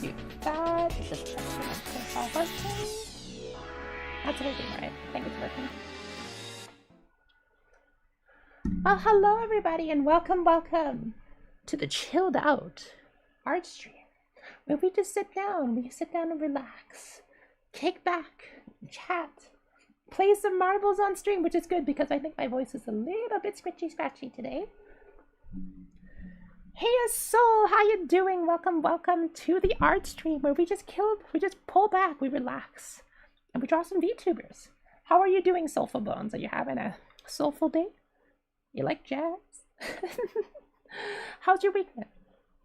do that. Is this person all working? That's working, right? I think it's working. Well, hello everybody, and welcome to the chilled out art stream, where we just sit down and relax, kick back, chat, play some marbles on stream, which is good because I think my voice is a little bit scratchy today. Hey Soul, how you doing? Welcome to the art stream where we just pull back, we relax, and we draw some VTubers. How are you doing, Soulful Bones? Are you having a soulful day? You like jazz? How's your weekend?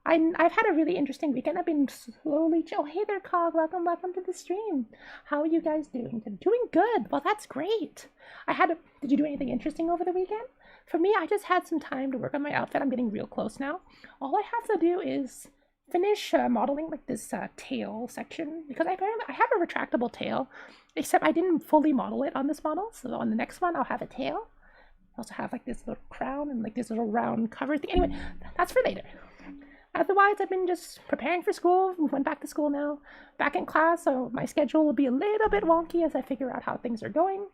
I've had a really interesting weekend. I've been slowly. Oh, hey there, Cog. Welcome to the stream. How are you guys doing? Doing good. Well, that's great. Did you do anything interesting over the weekend? For me, I just had some time to work on my outfit. I'm getting real close now. All I have to do is finish modeling like this tail section, because I have a retractable tail, except I didn't fully model it on this model. So on the next one, I'll have a tail. I also have like this little crown and like this little round cover thing. Anyway, that's for later. Otherwise, I've been just preparing for school. We went back to school now, back in class, so my schedule will be a little bit wonky as I figure out how things are going.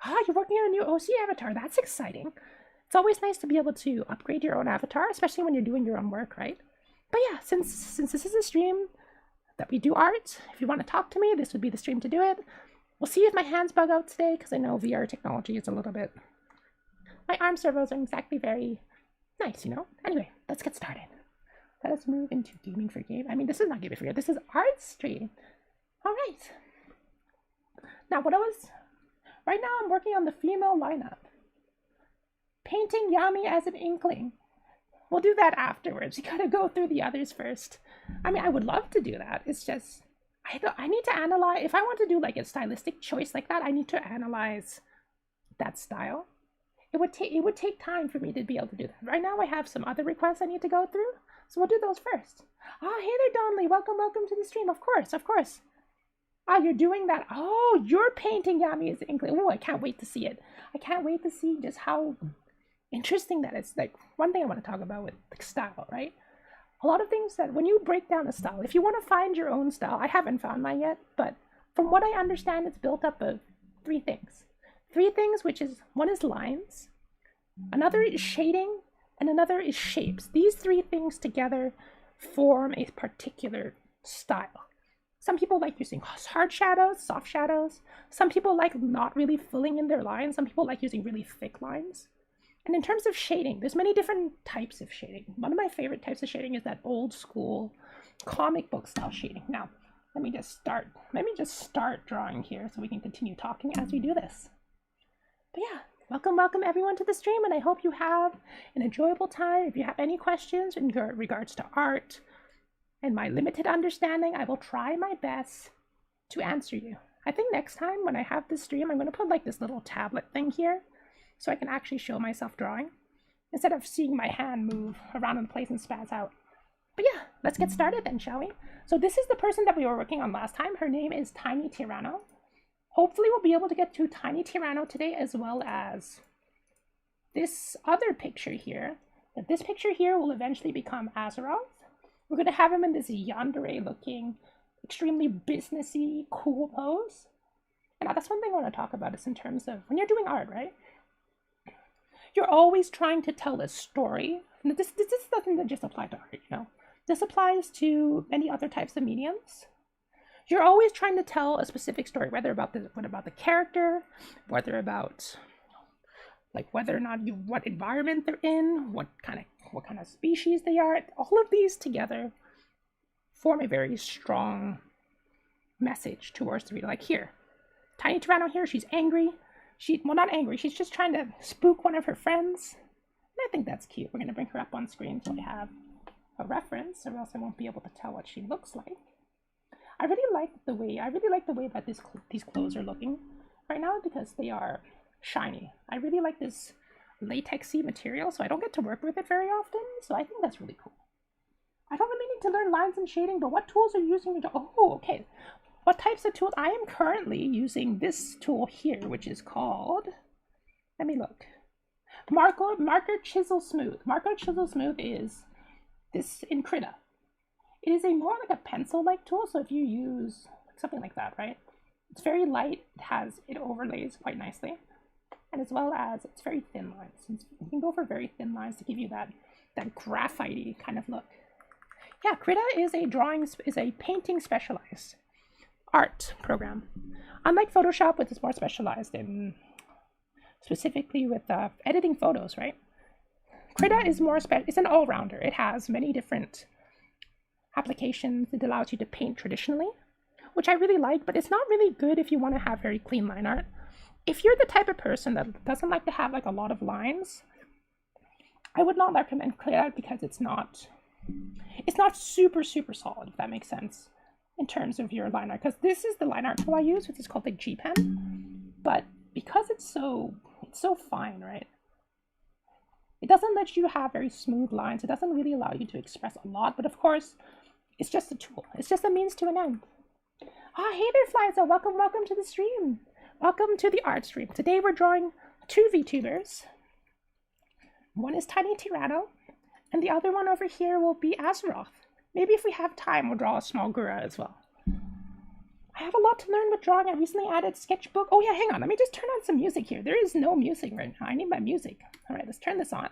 You're working on a new OC avatar. That's exciting. It's always nice to be able to upgrade your own avatar, especially when you're doing your own work, right? But yeah, since this is a stream that we do art, if you want to talk to me, this would be the stream to do it. We'll see if my hands bug out today, because I know VR technology is a little bit... My arm servos aren't exactly very nice, you know? Anyway, let's get started. Let us move into gaming for game. I mean, this is not gaming for game. This is art stream. All right. Now, right now I'm working on the female lineup. Painting Yami as an inkling. We'll do that afterwards. You gotta go through the others first. I mean, I would love to do that. It's just, I need to analyze. If I want to do like a stylistic choice like that, I need to analyze that style. It would take time for me to be able to do that. Right now I have some other requests I need to go through, so we'll do those first. Hey there, Donley. Welcome to the stream. Of course. You're doing that. Oh, you're painting Yami as Inkling. Oh, I can't wait to see it. I can't wait to see just how interesting that is. Like, one thing I want to talk about with like, style, right? A lot of things that when you break down a style, if you want to find your own style, I haven't found mine yet, but from what I understand, it's built up of three things. Which is, one is lines, another is shading, and another is shapes. These three things together form a particular style. Some people like using hard shadows, soft shadows. Some people like not really filling in their lines. Some people like using really thick lines. And in terms of shading, there's many different types of shading. One of my favorite types of shading is that old school comic book style shading. Now, let me just start drawing here so we can continue talking as we do this. But yeah, welcome everyone to the stream, and I hope you have an enjoyable time. If you have any questions in regards to art and my limited understanding, I will try my best to answer you. I think next time when I have this stream, I'm going to put like this little tablet thing here so I can actually show myself drawing instead of seeing my hand move around in place and spaz out. But yeah, let's get started then, shall we? So this is the person that we were working on last time. Her name is Tiny Tyranno. Hopefully we'll be able to get to Tiny Tyranno today, as well as this other picture here. This picture here will eventually become Azeroth. We're going to have him in this yandere looking, extremely businessy, cool pose. And that's one thing I want to talk about, is in terms of when you're doing art, right? You're always trying to tell a story. And this doesn't just apply to art, you know. This applies to many other types of mediums. You're always trying to tell a specific story, whether about the character, whether about like whether or not what environment they're in, what kind of species they are. All of these together form a very strong message towards the reader. Like here, Tiny Tyranno here, she's angry. Well, not angry, she's just trying to spook one of her friends. And I think that's cute. We're gonna bring her up on screen so I have a reference, or else I won't be able to tell what she looks like. I really like the way that these clothes are looking right now, because they are shiny. I really like this latexy material, so I don't get to work with it very often, so I think that's really cool. I don't really need to learn lines and shading, but what tools are you using? Oh, okay. What types of tools? I am currently using this tool here, which is called, let me look, Marker Chisel Smooth. Marker Chisel Smooth is this in Krita. It is a more like a pencil-like tool, so if you use something like that, right? It's very light, it overlays quite nicely, and as well as it's very thin lines. You can go for very thin lines to give you that graphite-y kind of look. Yeah, Krita is a painting specialized art program. Unlike Photoshop, which is more specialized in specifically with editing photos, right? Krita is it's an all-rounder. It has many different applications. It allows you to paint traditionally, which I really like, but it's not really good if you want to have very clean line art. If you're the type of person that doesn't like to have like a lot of lines, I would not recommend Krita because it's not super solid, if that makes sense, in terms of your line art. Because this is the line art tool I use, which is called the G Pen, but because it's so fine, right? It doesn't let you have very smooth lines. It doesn't really allow you to express a lot, but of course, it's just a tool. It's just a means to an end. Ah, hey there, Flyza. Welcome to the stream. Welcome to the art stream. Today we're drawing 2 VTubers. One is Tiny Tyranno, and the other one over here will be Azeroth. Maybe if we have time, we'll draw a small Gura as well. I have a lot to learn with drawing. I recently added sketchbook. Oh yeah, hang on. Let me just turn on some music here. There is no music right now. I need my music. All right, let's turn this on.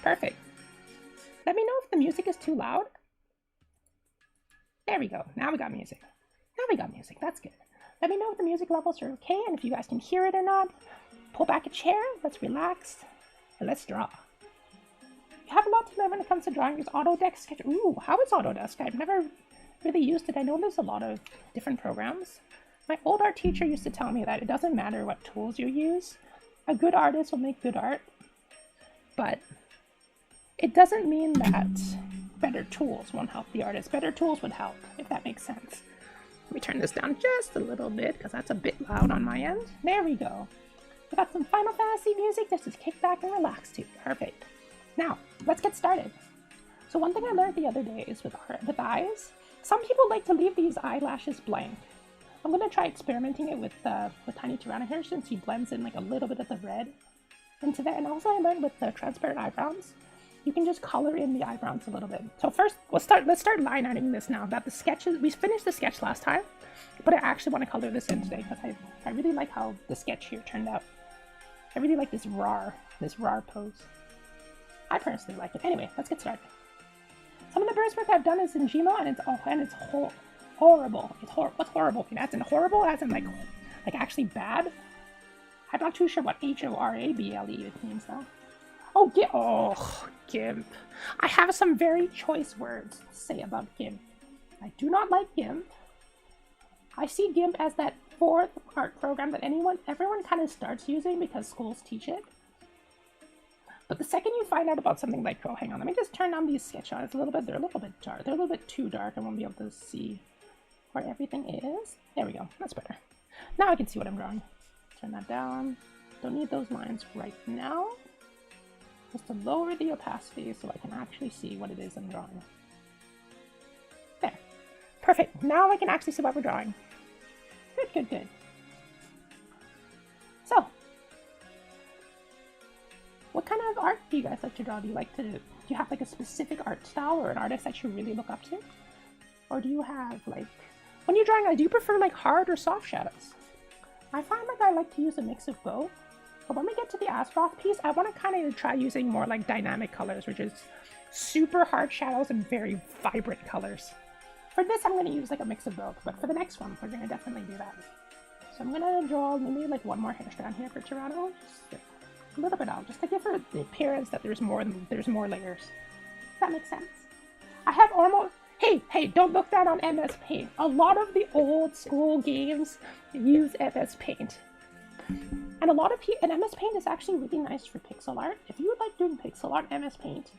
Perfect. Let me know if the music is too loud. There we go. Now we got music. That's good. Let me know if the music levels are okay and if you guys can hear it or not. Pull back a chair. Let's relax. And let's draw. You have a lot to learn when it comes to drawing. There's Autodesk Sketch. Ooh, how is Autodesk? I've never really used it. I know there's a lot of different programs. My old art teacher used to tell me that it doesn't matter what tools you use. A good artist will make good art, but it doesn't mean that better tools won't help the artist. Better tools would help, if that makes sense. Let me turn this down just a little bit because that's a bit loud on my end. There we go. We got some Final Fantasy music. Just to kick back and relax to. Perfect. Now, let's get started. So one thing I learned the other day is with eyes, some people like to leave these eyelashes blank. I'm going to try experimenting it with Tiny Tyranno here since he blends in like a little bit of the red into that. And also I learned with the transparent eyebrows, you can just color in the eyebrows a little bit. So first, let's start line arting this now. That the sketches, we finished the sketch last time, but I actually want to color this in today because I really like how the sketch here turned out. I really like this rar pose. I personally like it. Anyway, let's get started. Some of the burst work I've done is in Gmail, and it's horrible. What's horrible? That's in horrible, as in like actually bad. I'm not too sure what HORABLE means though. Oh, GIMP. I have some very choice words to say about GIMP. I do not like GIMP. I see GIMP as that fourth art program that everyone kind of starts using because schools teach it. But the second you find out about something like, oh, hang on, let me just turn on these sketch eyes a little bit. They're a little bit dark. They're a little bit too dark. I won't be able to see where everything is. There we go. That's better. Now I can see what I'm drawing. Turn that down. Don't need those lines right now. Just to lower the opacity so I can actually see what it is I'm drawing. There. Perfect. Now I can actually see what we're drawing. Good. So, what kind of art do you guys like to draw? Do you have like a specific art style or an artist that you really look up to? Or do you have like, when you're drawing, do you prefer like hard or soft shadows? I find like I like to use a mix of both. But when we get to the Azeroth piece, I want to kind of try using more like dynamic colors, which is super hard shadows and very vibrant colors. For this, I'm going to use like a mix of both, but for the next one, we're going to definitely do that. So I'm going to draw maybe like one more hair strand here for Tyranno, just a little bit out, just to give her the appearance that there's more layers. Does that make sense? I have almost... Hey, don't look that on MS Paint. A lot of the old school games use MS Paint. And and MS Paint is actually really nice for pixel art. If you would like doing pixel art, MS Paint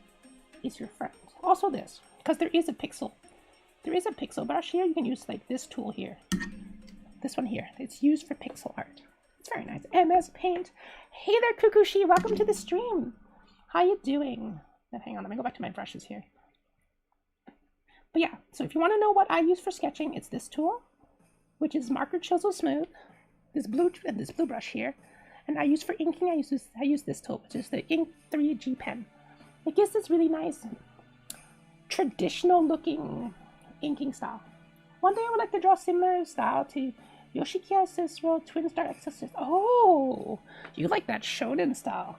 is your friend. Also this, because there is a pixel brush here. You can use like this tool here. This one here. It's used for pixel art. It's very nice. MS Paint. Hey there, Kukushi. Welcome to the stream. How you doing? Hang on, let me go back to my brushes here. But yeah, so if you want to know what I use for sketching, it's this tool, which is Marker Chisel Smooth. This blue brush here. And I use for inking, I use this tool, which is the Ink 3 G Pen. It gives this really nice traditional looking inking style. One day I would like to draw similar style to Yoshikiya Cicero Twin Star Exorcist. Oh, you like that shonen style.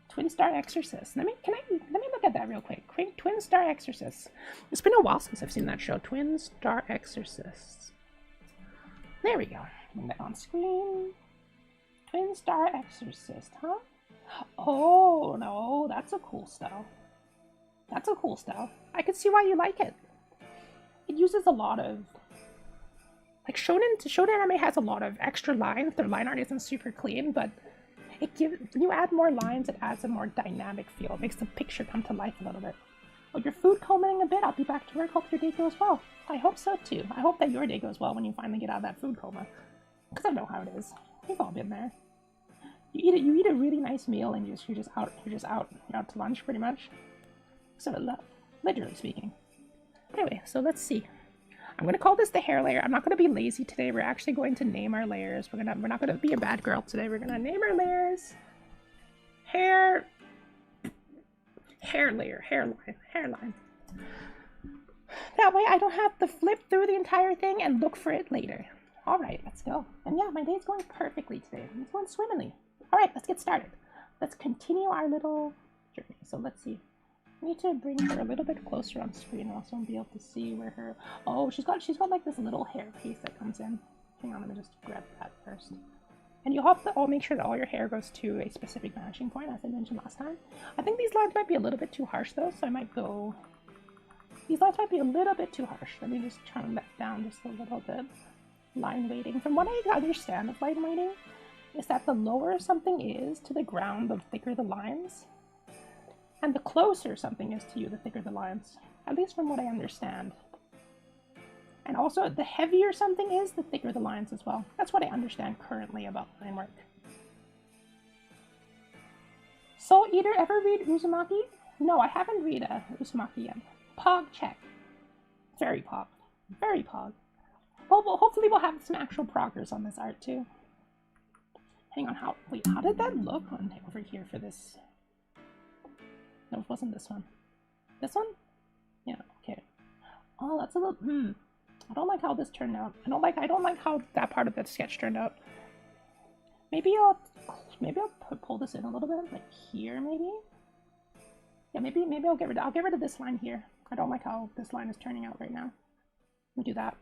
Twin Star Exorcist. Let me look at that real quick. Twin Star Exorcist. It's been a while since I've seen that show. Twin Star Exorcist. There we go. Bring that on screen. Twin Star Exorcist, huh? Oh no, that's a cool style. That's a cool style. I can see why you like it. It uses a lot of like shonen anime has a lot of extra lines. Their line art isn't super clean, but it gives when you add more lines, it adds a more dynamic feel. It makes the picture come to life a little bit. Oh, your food comaing a bit. I'll be back to work. Hope your day goes well. I hope so too. I hope that your day goes well when you finally get out of that food coma. Because I know how it is. We've all been there. You eat a really nice meal and you're just out to lunch pretty much. So literally speaking. Anyway, so let's see. I'm gonna call this the hair layer. I'm not gonna be lazy today. We're actually going to name our layers. We're not gonna be a bad girl today. We're gonna name our layers. Hair layer, hairline. That way I don't have to flip through the entire thing and look for it later. All right, let's go. And yeah, my day's going perfectly today. It's going swimmingly. All right, let's get started. Let's continue our little journey. So let's see. I need to bring her a little bit closer on screen, or else I won't be able to see where her. Oh, she's got like this little hair piece that comes in. Hang on, let me just grab that first. And you have to make sure that all your hair goes to a specific vanishing point, as I mentioned last time. I think these lines might be a little bit too harsh though, so I might go. These lines might be a little bit too harsh. Let me just turn that down just a little bit. Line weighting. From what I understand of line weighting, is that the lower something is to the ground, the thicker the lines. And the closer something is to you, the thicker the lines. At least from what I understand. And also, the heavier something is, the thicker the lines as well. That's what I understand currently about line work. Soul Eater, ever read Uzumaki? No, I haven't read Uzumaki yet. Pog check. Very pog. Very pog. Well, hopefully we'll have some actual progress on this art too. Hang on, how did that look over here for this? No, it wasn't this one. This one? Yeah, okay. Oh, that's a little, I don't like how this turned out. I don't like how that part of that sketch turned out. Maybe I'll pull this in a little bit, like here maybe? Yeah, maybe I'll get rid of this line here. I don't like how this line is turning out right now. Let me do that.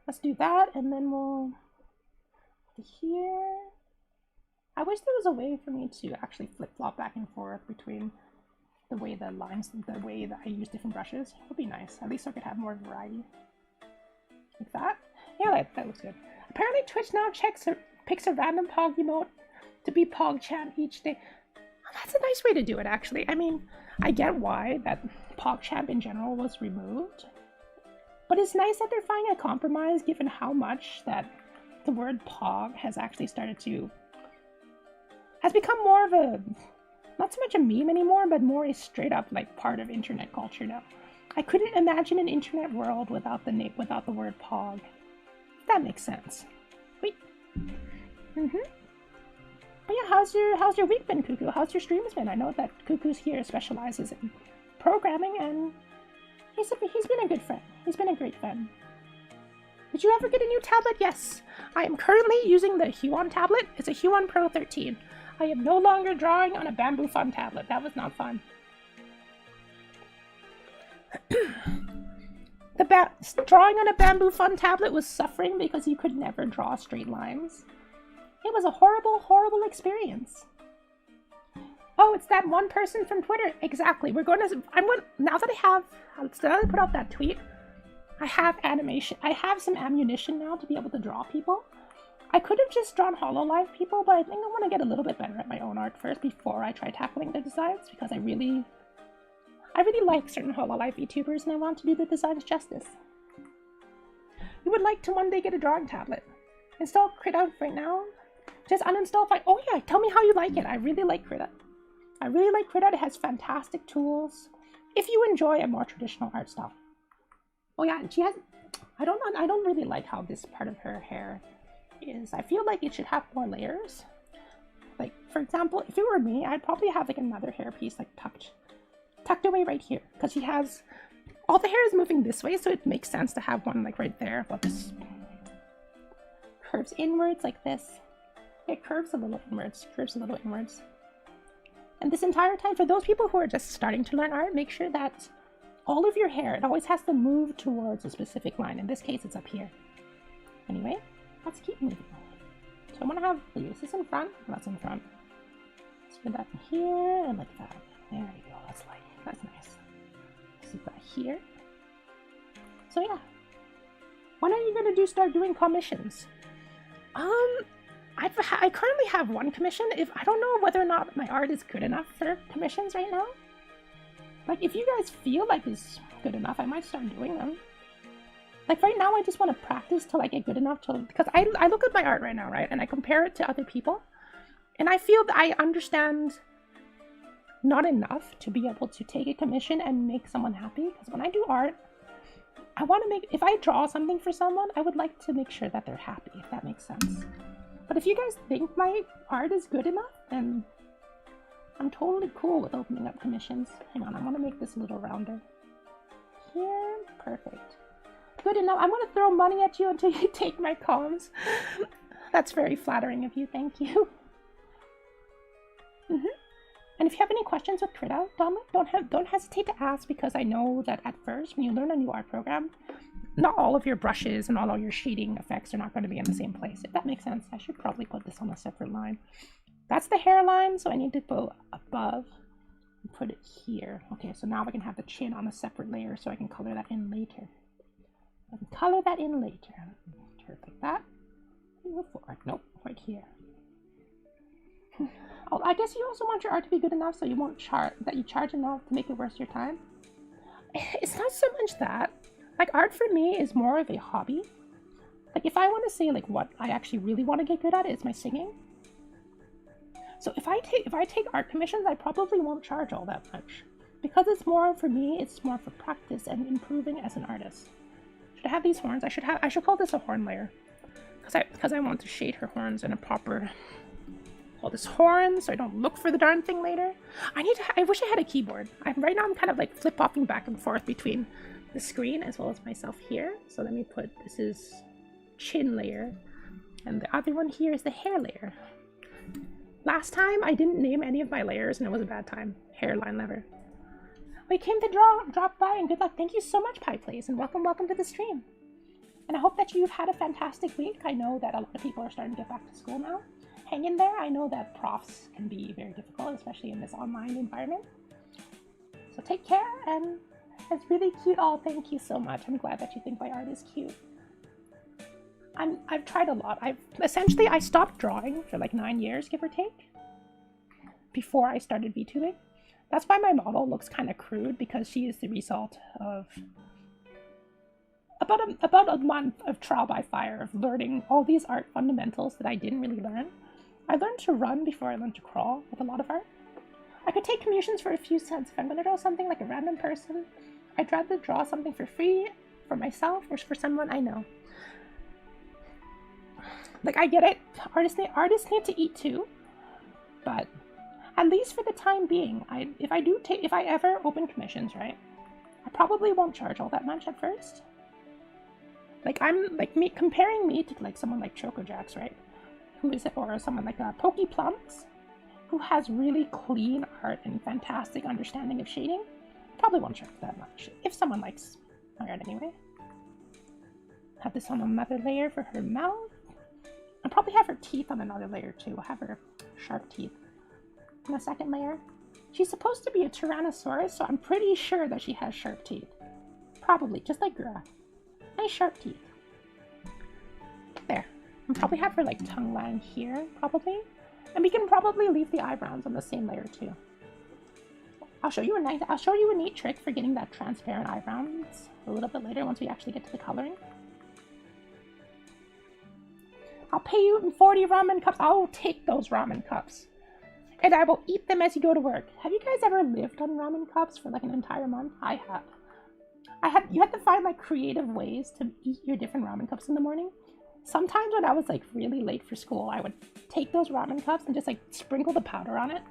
Let's do that, and then we'll here. I wish there was a way for me to actually flip-flop back and forth between the way the lines, the way that I use different brushes. It would be nice. At least I could have more variety. Like that? Yeah, that looks good. Apparently Twitch now picks a random Pog emote to be PogChamp each day. Oh, that's a nice way to do it, actually. I mean, I get why that PogChamp in general was removed. But it's nice that they're finding a compromise given how much that the word Pog has actually has become more of a, not so much a meme anymore, but more a straight up like part of internet culture now. I couldn't imagine an internet world without the word Pog. If that makes sense. Wait. But yeah, how's your week been, Cuckoo? How's your streams been? I know that Cuckoo's here specializes in programming, and he's been a good friend. He's been a great friend. Did you ever get a new tablet? Yes. I am currently using the Huon tablet. It's a Huon Pro 13. I am no longer drawing on a Bamboo Fun tablet. That was not fun. Drawing on a Bamboo Fun tablet was suffering because you could never draw straight lines. It was a horrible, horrible experience. Oh, it's that one person from Twitter. Exactly. Now that I put out that tweet, I have animation. I have some ammunition now to be able to draw people. I could have just drawn HoloLive people, but I think I want to get a little bit better at my own art first before I try tackling their designs, because I really like certain HoloLive VTubers and I want to do the designs justice. You would like to one day get a drawing tablet. Install Krita right now. Just uninstall Fight. Oh yeah, tell me how you like it. I really like Krita. It has fantastic tools if you enjoy a more traditional art style. Oh yeah, and she has, I don't really like how this part of her hair is. I feel like it should have more layers. Like, for example, if it were me, I'd probably have like another hair piece like tucked away right here, because she has all the hair is moving this way, so it makes sense to have one like right there. But this curves inwards like this. It curves a little inwards, And this entire time, for those people who are just starting to learn art, make sure that all of your hair, it always has to move towards a specific line. In this case, it's up here. Anyway, let's keep moving. So I'm gonna have, is this in front? That's in front. Let's put that in here and like that. There we go, that's nice. Let's do that here. So yeah. When are you gonna start doing commissions? I currently have one commission. I don't know whether or not my art is good enough for commissions right now. Like, if you guys feel like it's good enough, I might start doing them. Like, right now, I just want to practice till I get good enough to... Because I look at my art right now, right? And I compare it to other people. And I feel that I understand not enough to be able to take a commission and make someone happy. Because when I do art, I want to make... If I draw something for someone, I would like to make sure that they're happy, if that makes sense. But if you guys think my art is good enough, then I'm totally cool with opening up commissions. Hang on, I want to make this a little rounder. Here, perfect. Good enough. I'm going to throw money at you until you take my comms. That's very flattering of you, thank you. And if you have any questions with Krita, don't hesitate to ask, because I know that at first, when you learn a new art program, not all of your brushes and all of your shading effects are not going to be in the same place. If that makes sense, I should probably put this on a separate line. That's the hairline, so I need to go above and put it here. Okay, so now we can have the chin on a separate layer, so I can color that in later. Turn like that. Move forward. Nope, right here. Oh, I guess you also want your art to be good enough so you won't charge enough to make it worth your time. It's not so much that. Like, art for me is more of a hobby. Like, if I want to say like what I actually really want to get good at, it's my singing. So if I take art commissions, I probably won't charge all that much, because it's more for me. It's more for practice and improving as an artist. Should I have these horns? I should call this a horn layer, because I want to shade her horns in a proper. Call this horn so I don't look for the darn thing later. I wish I had a keyboard. Right now I'm kind of like flip-flopping back and forth between the screen as well as myself here. So let me put, this is chin layer, and the other one here is the hair layer. Last time I didn't name any of my layers and it was a bad time. Hairline lever. We came to drop by, and good luck. Thank you so much, Pie Plays, and welcome to the stream. And I hope that you've had a fantastic week. I know that a lot of people are starting to get back to school now. Hang in there. I know that profs can be very difficult, especially in this online environment. So take care, and it's really cute. Oh, thank you so much. I'm glad that you think my art is cute. I've tried a lot. I stopped drawing for like 9 years, give or take, before I started VTubing. That's why my model looks kind of crude, because she is the result of about a month of trial by fire, of learning all these art fundamentals that I didn't really learn. I learned to run before I learned to crawl with a lot of art. I could take commissions for a few cents. If I'm going to draw something like a random person, I'd rather draw something for free for myself or for someone I know. Like, I get it. Artists need to eat too, but at least for the time being, if I ever open commissions, right, I probably won't charge all that much at first. Like, comparing me to like someone like Chocojax, right? Or someone like Pokey Plums, who has really clean art and fantastic understanding of shading, probably won't charge that much, if someone likes my art anyway. Have this on another layer for her mouth. I'll probably have her teeth on another layer too. I'll have her sharp teeth on the second layer. She's supposed to be a Tyrannosaurus, so I'm pretty sure that she has sharp teeth. Probably, just like Gura. Nice sharp teeth. There. I'll probably have her like tongue line here, probably. And we can probably leave the eyebrows on the same layer too. I'll show you a neat trick for getting that transparent eyebrows a little bit later, once we actually get to the coloring. I'll pay you in 40 ramen cups. I'll take those ramen cups, and I will eat them as you go to work. Have you guys ever lived on ramen cups for like an entire month? I have. You have to find like creative ways to eat your different ramen cups in the morning. Sometimes when I was like really late for school, I would take those ramen cups and just like sprinkle the powder on it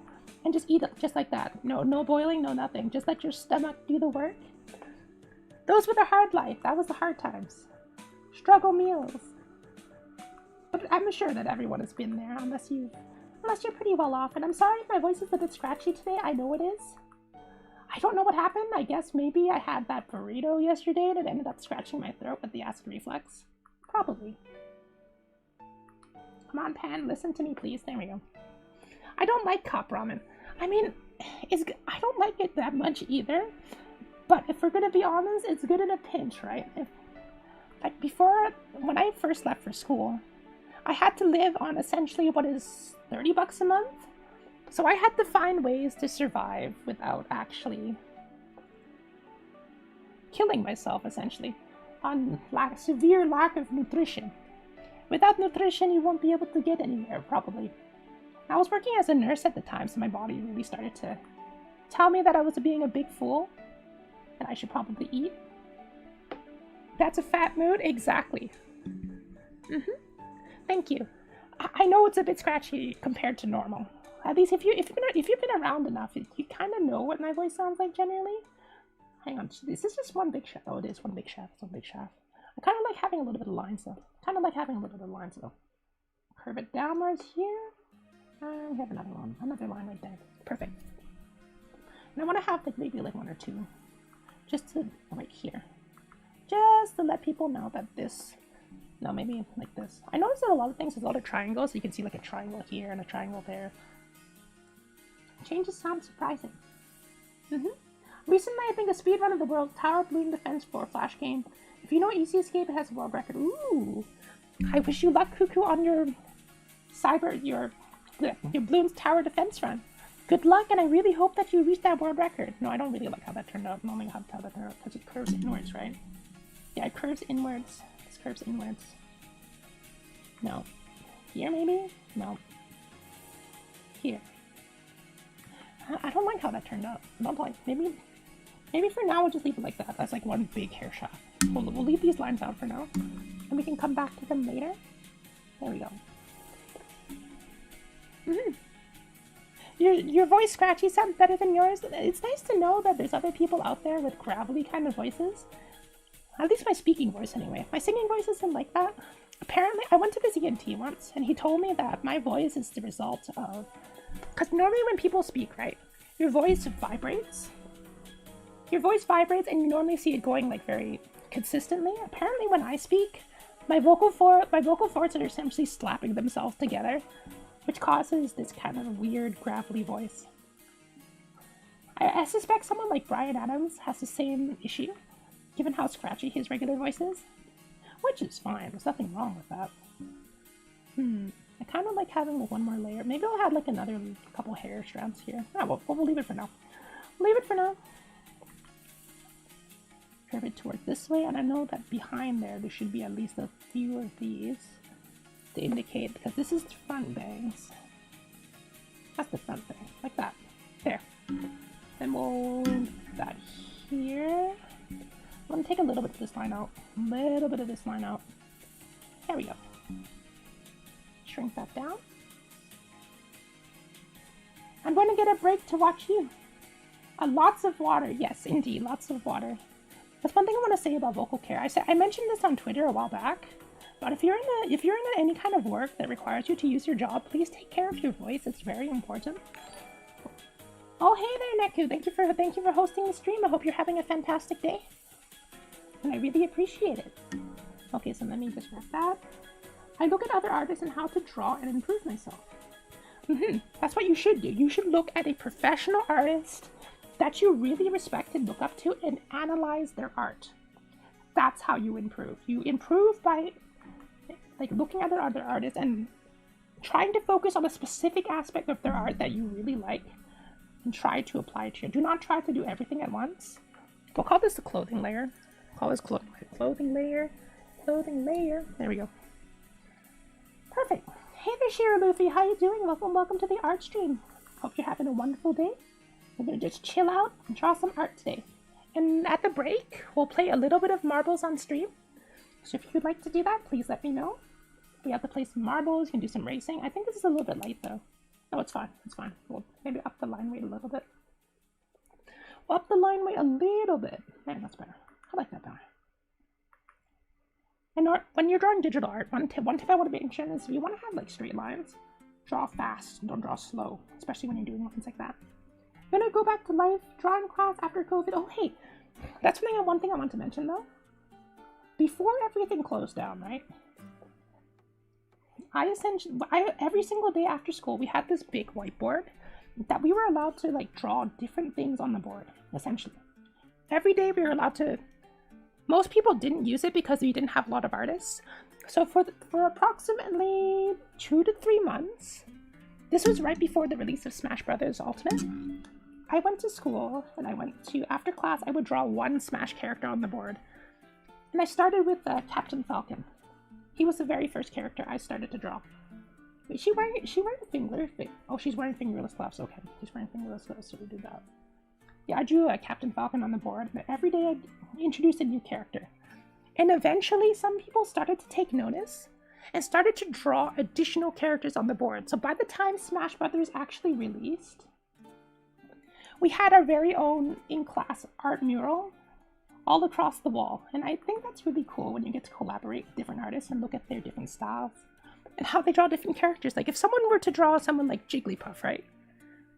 and just eat it just like that. No boiling, no nothing. Just let your stomach do the work. Those were the hard life. That was the hard times. Struggle meals. But I'm sure that everyone has been there, unless you're pretty well off. And I'm sorry if my voice is a bit scratchy today. I know it is. I don't know what happened. I guess maybe I had that burrito yesterday and it ended up scratching my throat with the acid reflux. Probably. Come on, Pan, listen to me, please. There we go. I don't like cup ramen. I mean, I don't like it that much either. But if we're gonna be honest, it's good in a pinch, right? Like before, when I first left for school, I had to live on essentially what is 30 bucks a month. So I had to find ways to survive without actually killing myself, essentially, on severe lack of nutrition. Without nutrition, you won't be able to get anywhere, probably. I was working as a nurse at the time, so my body really started to tell me that I was being a big fool, and I should probably eat. That's a fat mood? Exactly. Thank you. I know it's a bit scratchy compared to normal. At least if you've been around enough, you kind of know what my voice sounds like generally. Hang on, is this just one big shaft? Oh, it is one big shaft. It's one big shaft. I kind of like having a little bit of lines though. Curve it downwards here. We have another line right there. Perfect. And I want to have like maybe like one or two, just to right here, just to let people know that this. No, maybe like this. I noticed that a lot of things, there's a lot of triangles, so you can see like a triangle here and a triangle there. Changes sound surprising. Recently, I think a speedrun of the World Tower Balloon Defense 4 Flash game. If you know Easy Escape, it has a world record. Ooh! I wish you luck, Cuckoo, on your Bloons Tower Defense run. Good luck, and I really hope that you reach that world record. No, I don't really like how that turned out. I don't like how that turned out because it curves inwards, right? Yeah, it curves inwards. This curves inwards. No. Here, maybe? No. Here. I don't like how that turned out. Not like, maybe for now we'll just leave it like that. That's like one big hair shaft. We'll leave these lines out for now, and we can come back to them later. There we go. Your voice scratchy sounds better than yours. It's nice to know that there's other people out there with gravelly kind of voices. At least my speaking voice anyway. My singing voice isn't like that. Apparently, I went to this ENT once, and he told me that my voice is the result of... Because normally when people speak, right, your voice vibrates. Your voice vibrates, and you normally see it going like very consistently. Apparently, when I speak, my vocal cords are essentially slapping themselves together, which causes this kind of weird, gravelly voice. I suspect someone like Bryan Adams has the same issue, given how scratchy his regular voice is. Which is fine, there's nothing wrong with that. I kind of like having like one more layer. Maybe I'll have like another couple hair strands here. Oh, we'll leave it for now. Leave it for now. Curve it towards this way, and I know that behind there should be at least a few of these to indicate, because this is the front bangs. That's the front bang, like that. There. Then we'll do that here. I'm going to take a little bit of this line out. There we go. Shrink that down. I'm going to get a break to watch you. Lots of water. Yes, indeed, lots of water. That's one thing I want to say about vocal care. I mentioned this on Twitter a while back, but if you're in any kind of work that requires you to use your job, please take care of your voice. It's very important. Oh, hey there, Neku. Thank you for hosting the stream. I hope you're having a fantastic day. And I really appreciate it. Okay, so let me just wrap that. I look at other artists and how to draw and improve myself. That's what you should do. You should look at a professional artist that you really respect and look up to and analyze their art. That's how you improve. You improve by like looking at other artists and trying to focus on a specific aspect of their art that you really like and try to apply it to you. Do not try to do everything at once. We'll call this the clothing layer. Call this clothing layer. There we go. Perfect. Hey there, Shira Luffy. How you doing? Welcome to the art stream. Hope you're having a wonderful day. We're gonna just chill out and draw some art today. And at the break, we'll play a little bit of marbles on stream. So if you'd like to do that, please let me know. We have to play some marbles. You can do some racing. I think this is a little bit light though. No, it's fine. It's fine. We'll maybe up the line weight a little bit. There, that's better. I like that better. And when you're drawing digital art, one tip I want to mention is if you want to have like straight lines, draw fast, don't draw slow, especially when you're doing lines like that. I'm gonna go back to live drawing class after COVID. Oh hey, that's one thing I want to mention though. Before everything closed down, right? Every single day after school, we had this big whiteboard that we were allowed to like draw different things on the board, essentially. Every day we were allowed to. Most people didn't use it because we didn't have a lot of artists. So for approximately 2 to 3 months, this was right before the release of Smash Brothers Ultimate. I went to school and after class, I would draw one Smash character on the board. And I started with Captain Falcon. He was the very first character I started to draw. Wait, she wearing finger? Oh, she's wearing fingerless gloves. Okay, she's wearing fingerless gloves, so we did that. Yeah, I drew Captain Falcon on the board, but every day I'd introduce a new character. And eventually, some people started to take notice and started to draw additional characters on the board. So by the time Smash Brothers actually released, we had our very own in-class art mural all across the wall. And I think that's really cool when you get to collaborate with different artists and look at their different styles and how they draw different characters. Like if someone were to draw someone like Jigglypuff, right?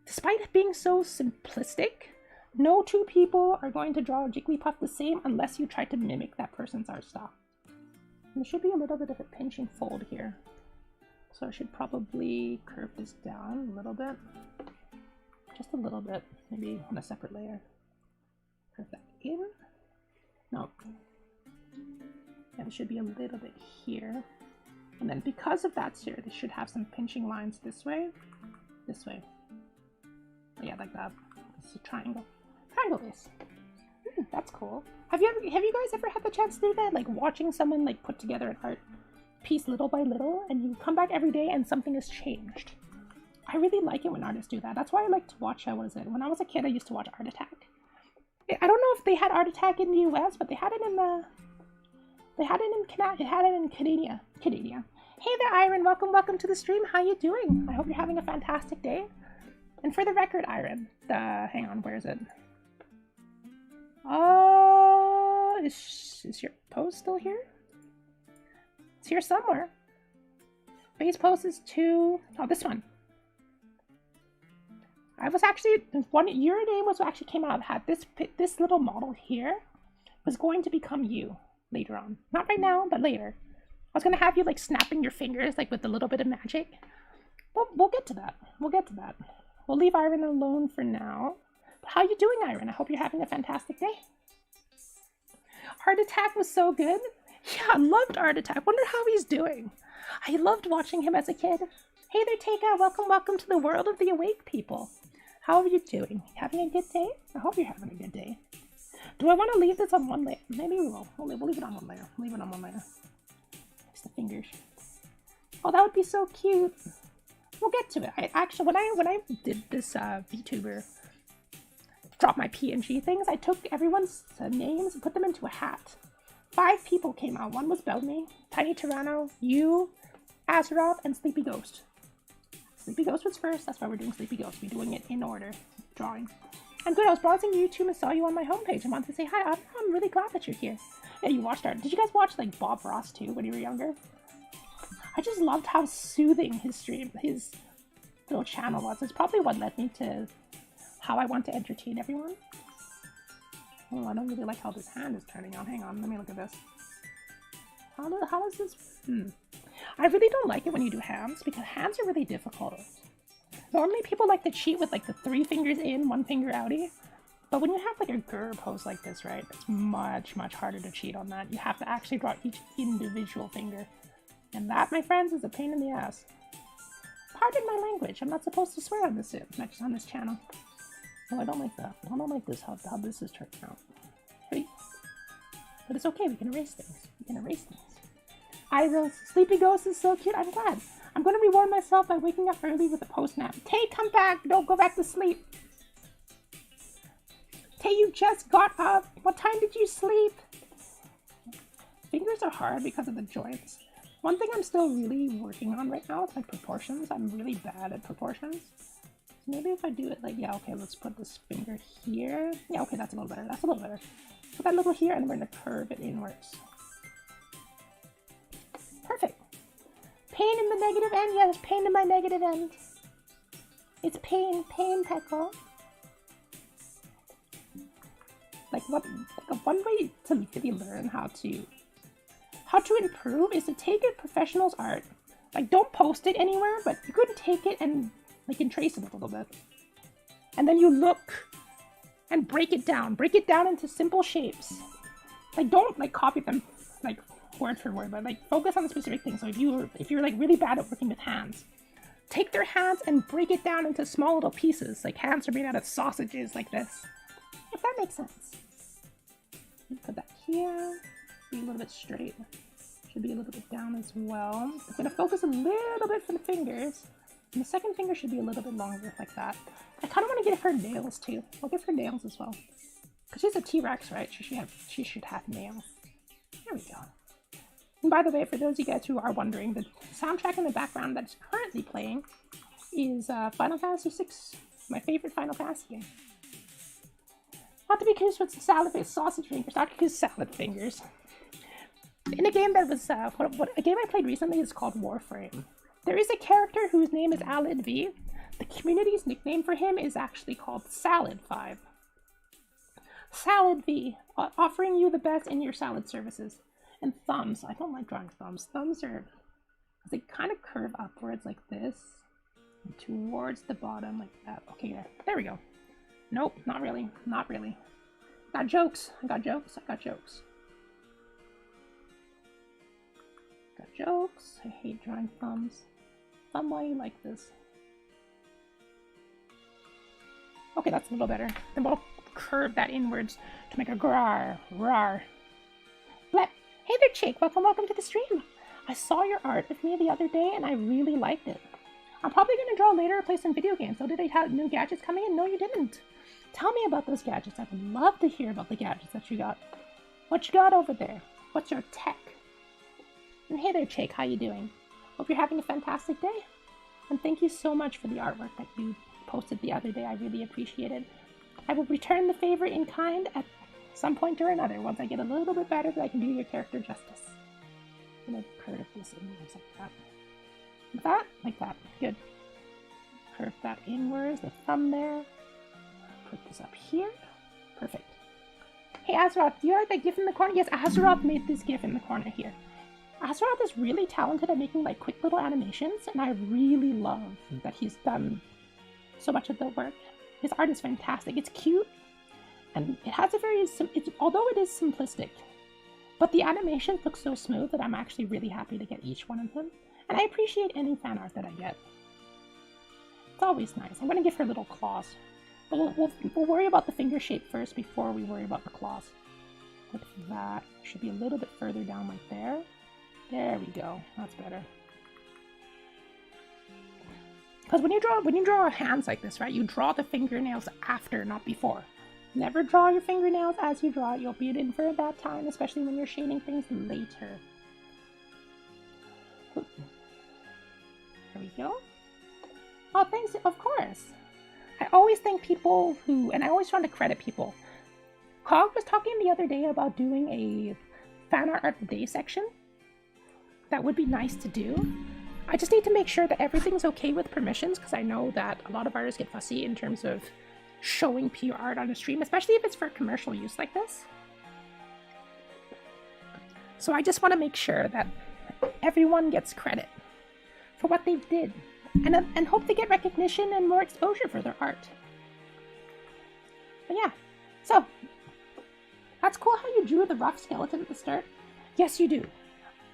Despite it being so simplistic, no two people are going to draw Jigglypuff the same unless you try to mimic that person's art style. And there should be a little bit of a pinch and fold here. So I should probably curve this down a little bit. Just a little bit, maybe on a separate layer. Curve that in. No. Yeah, there should be a little bit here. And then because of that here, they should have some pinching lines this way. Yeah, like that. This is a triangle. Triangle base. That's cool. Have you guys ever had the chance to do that? Like watching someone like put together an art piece little by little, and you come back every day and something has changed. I really like it when artists do that. That's why I like to watch, when I was a kid, I used to watch Art Attack. I don't know if they had Art Attack in the US, but they had it in Canada. Hey there, Iron. Welcome to the stream. How you doing? I hope you're having a fantastic day. And for the record, Iron, hang on, where is it? Is your post still here? It's here somewhere. Base post is this one. I was actually, your name was actually came out, had this little model here was going to become you later on. Not right now, but later. I was going to have you like snapping your fingers like with a little bit of magic. We'll get to that. We'll leave Iron alone for now. But how you doing, Iron? I hope you're having a fantastic day. Art Attack was so good. Yeah, I loved Art Attack. Wonder how he's doing. I loved watching him as a kid. Hey there, Teika. Welcome to the world of the awake people. How are you doing? Having a good day? I hope you're having a good day. Do I want to leave this on one layer? Maybe we will. We'll leave it on one layer. Leave it on one layer. It's the fingers. Oh, that would be so cute. We'll get to it. I actually, when I did this Vtuber, drop my PNG things, I took everyone's names and put them into a hat. 5 people came out. One was Bellamy, Tiny Tyranno, you, Azeroth, and Sleepy Ghost. Sleepy Ghost was first, that's why we're doing Sleepy Ghost. We're doing it in order, drawing. I'm good, I was browsing YouTube and saw you on my homepage and wanted to say hi. I'm really glad that you're here. Yeah, you watched art. Did you guys watch like Bob Ross too when you were younger? I just loved how soothing his little channel was. It's probably what led me to how I want to entertain everyone. Oh, I don't really like how this hand is turning out. Hang on, let me look at this. How is this? I really don't like it when you do hands, because hands are really difficult. Normally people like to cheat with like the 3 fingers in, 1 finger outie. But when you have like a grr pose like this, right, it's much harder to cheat on that. You have to actually draw each individual finger. And that, my friends, is a pain in the ass. Pardon my language, I'm not supposed to swear on this channel. No, I don't like that. I don't like this, how this is turning out. Right? But it's okay, we can erase things. Iris, Sleepy Ghost is so cute, I'm glad. I'm going to reward myself by waking up early with a post-nap. Tay, come back! Don't go back to sleep! Tay, you just got up! What time did you sleep? Fingers are hard because of the joints. One thing I'm still really working on right now is my proportions. I'm really bad at proportions. Maybe if I do it like, yeah, okay, let's put this finger here. Yeah, okay, that's a little better. Put that little here, and then we're going to curve it inwards. Perfect. Pain in the negative end? Yeah, there's pain in my negative end. It's pain, Peckle. Like one way to really learn how to improve is to take a professional's art. Like, don't post it anywhere, but you could take it and like and trace it a little bit. And then you look and break it down into simple shapes. Like, don't like copy them like word for word, but like focus on the specific things. So if you're like really bad at working with hands, take their hands and break it down into small little pieces. Like, hands are made out of sausages like this. If that makes sense. Put that here. Be a little bit straight. Should be a little bit down as well. I'm going to focus a little bit for the fingers. And the second finger should be a little bit longer, like that. I kind of want to give her nails too. I'll give her nails as well. Because she's a T-Rex, right? She should have nails. There we go. And by the way, for those of you guys who are wondering, the soundtrack in the background that's currently playing is Final Fantasy VI, my favorite Final Fantasy game. Not to be confused with salad-based sausage fingers, not to confuse salad fingers. In a game that was, a game I played recently is called Warframe. There is a character whose name is Alid V. The community's nickname for him is actually called Salad5. Salad V, offering you the best in your salad services. And thumbs, I don't like drawing thumbs. Thumbs are, they kind of curve upwards like this, and towards the bottom like that. Okay, there we go. Nope, not really, not really. Got jokes, I got jokes. Got jokes. I hate drawing thumbs. Thumb, why you like this? Okay, that's a little better. Then we'll curve that inwards to make a rar. Blep. Hey there, Jake. Welcome to the stream. I saw your art with me the other day and I really liked it. I'm probably going to draw later or play some video games. So did they have new gadgets coming in? No, you didn't. Tell me about those gadgets. I would love to hear about the gadgets that you got. What you got over there? What's your tech? And hey there, Jake. How you doing? Hope you're having a fantastic day. And thank you so much for the artwork that you posted the other day. I really appreciate it. I will return the favor in kind at some point or another once I get a little bit better that I can do your character justice. I'm gonna curve this inwards like that. Like that. Good. Curve that inwards, the thumb there. Put this up here. Perfect. Hey Azeroth, do you like that gif in the corner? Yes, Azeroth made this gif in the corner here. Azeroth is really talented at making like quick little animations, and I really love that he's done so much of the work. His art is fantastic. It's cute, and it has a very, although it is simplistic, but the animations look so smooth that I'm actually really happy to get each one of them. And I appreciate any fan art that I get. It's always nice. I'm going to give her little claws. But we'll worry about the finger shape first before we worry about the claws. Like that. Should be a little bit further down like there. There we go. That's better. Because when you draw hands like this, right, you draw the fingernails after, not before. Never draw your fingernails as you draw it. You'll be in for a bad time, especially when you're shading things later. There we go. Oh, thanks. Of course. I always thank people who, and I always try to credit people. Cog was talking the other day about doing a fan art of the day section. That would be nice to do. I just need to make sure that everything's okay with permissions, because I know that a lot of artists get fussy in terms of showing pure art on a stream, especially if it's for commercial use like this. So I just want to make sure that everyone gets credit for what they did, and hope they get recognition and more exposure for their art. But yeah, so that's cool how you drew the rough skeleton at the start. Yes, you do.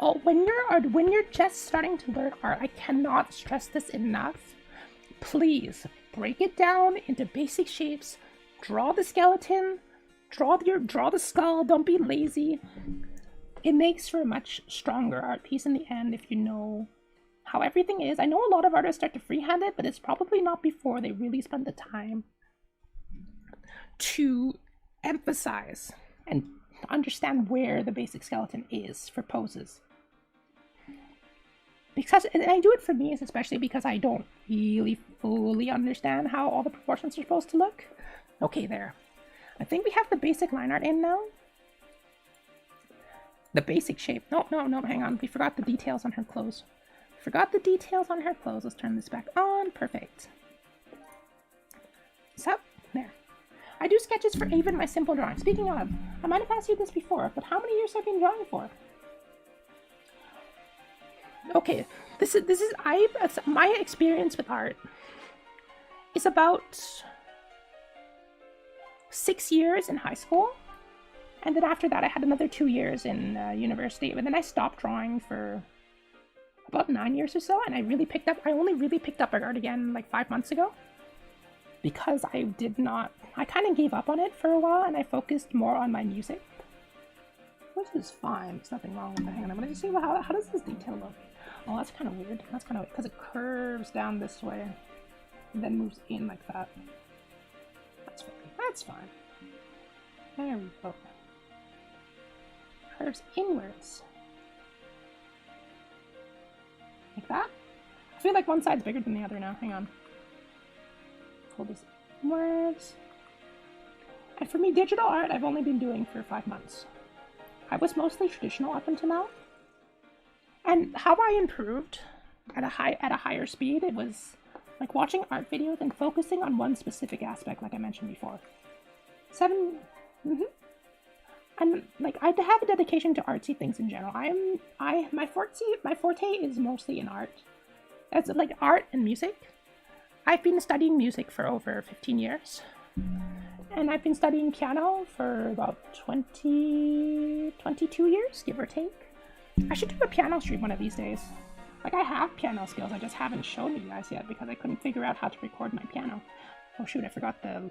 Oh, when you're just starting to learn art, I cannot stress this enough. Please break it down into basic shapes. Draw the skeleton. Draw the skull. Don't be lazy. It makes for a much stronger art piece in the end if you know how everything is. I know a lot of artists start to freehand it, but it's probably not before they really spend the time to emphasize and understand where the basic skeleton is for poses. Because, and I do it for me, especially because I don't really fully understand how all the proportions are supposed to look. Okay, there. I think we have the basic line art in now. The basic shape. No, hang on. We forgot the details on her clothes. Forgot the details on her clothes. Let's turn this back on. Perfect. So, there. I do sketches for even my simple drawing. Speaking of, I might have asked you this before, but how many years have you been drawing for? Okay, this is my experience with art is about 6 years in high school, and then after that I had another 2 years in university, but then I stopped drawing for about 9 years or so, and I only really picked up art again like 5 months ago, because I kind of gave up on it for a while, and I focused more on my music, which is fine. There's nothing wrong with it. Hang on, I'm gonna just see how does this detail look. Oh, that's kind of weird. That's kind of because it curves down this way and then moves in like that. That's fine. That's fine. There we go. Curves inwards. Like that. I feel like one side's bigger than the other now. Hang on. Pull this inwards. And for me, digital art I've only been doing for 5 months. I was mostly traditional up until now. And how I improved at a higher speed, it was like watching art videos and focusing on one specific aspect, like I mentioned before. And like I have a dedication to artsy things in general. My forte is mostly in art. It's like art and music. I've been studying music for over 15 years. And I've been studying piano for about 22 years, give or take. I should do a piano stream one of these days. Like, I have piano skills, I just haven't shown you guys yet because I couldn't figure out how to record my piano. Oh shoot, I forgot the...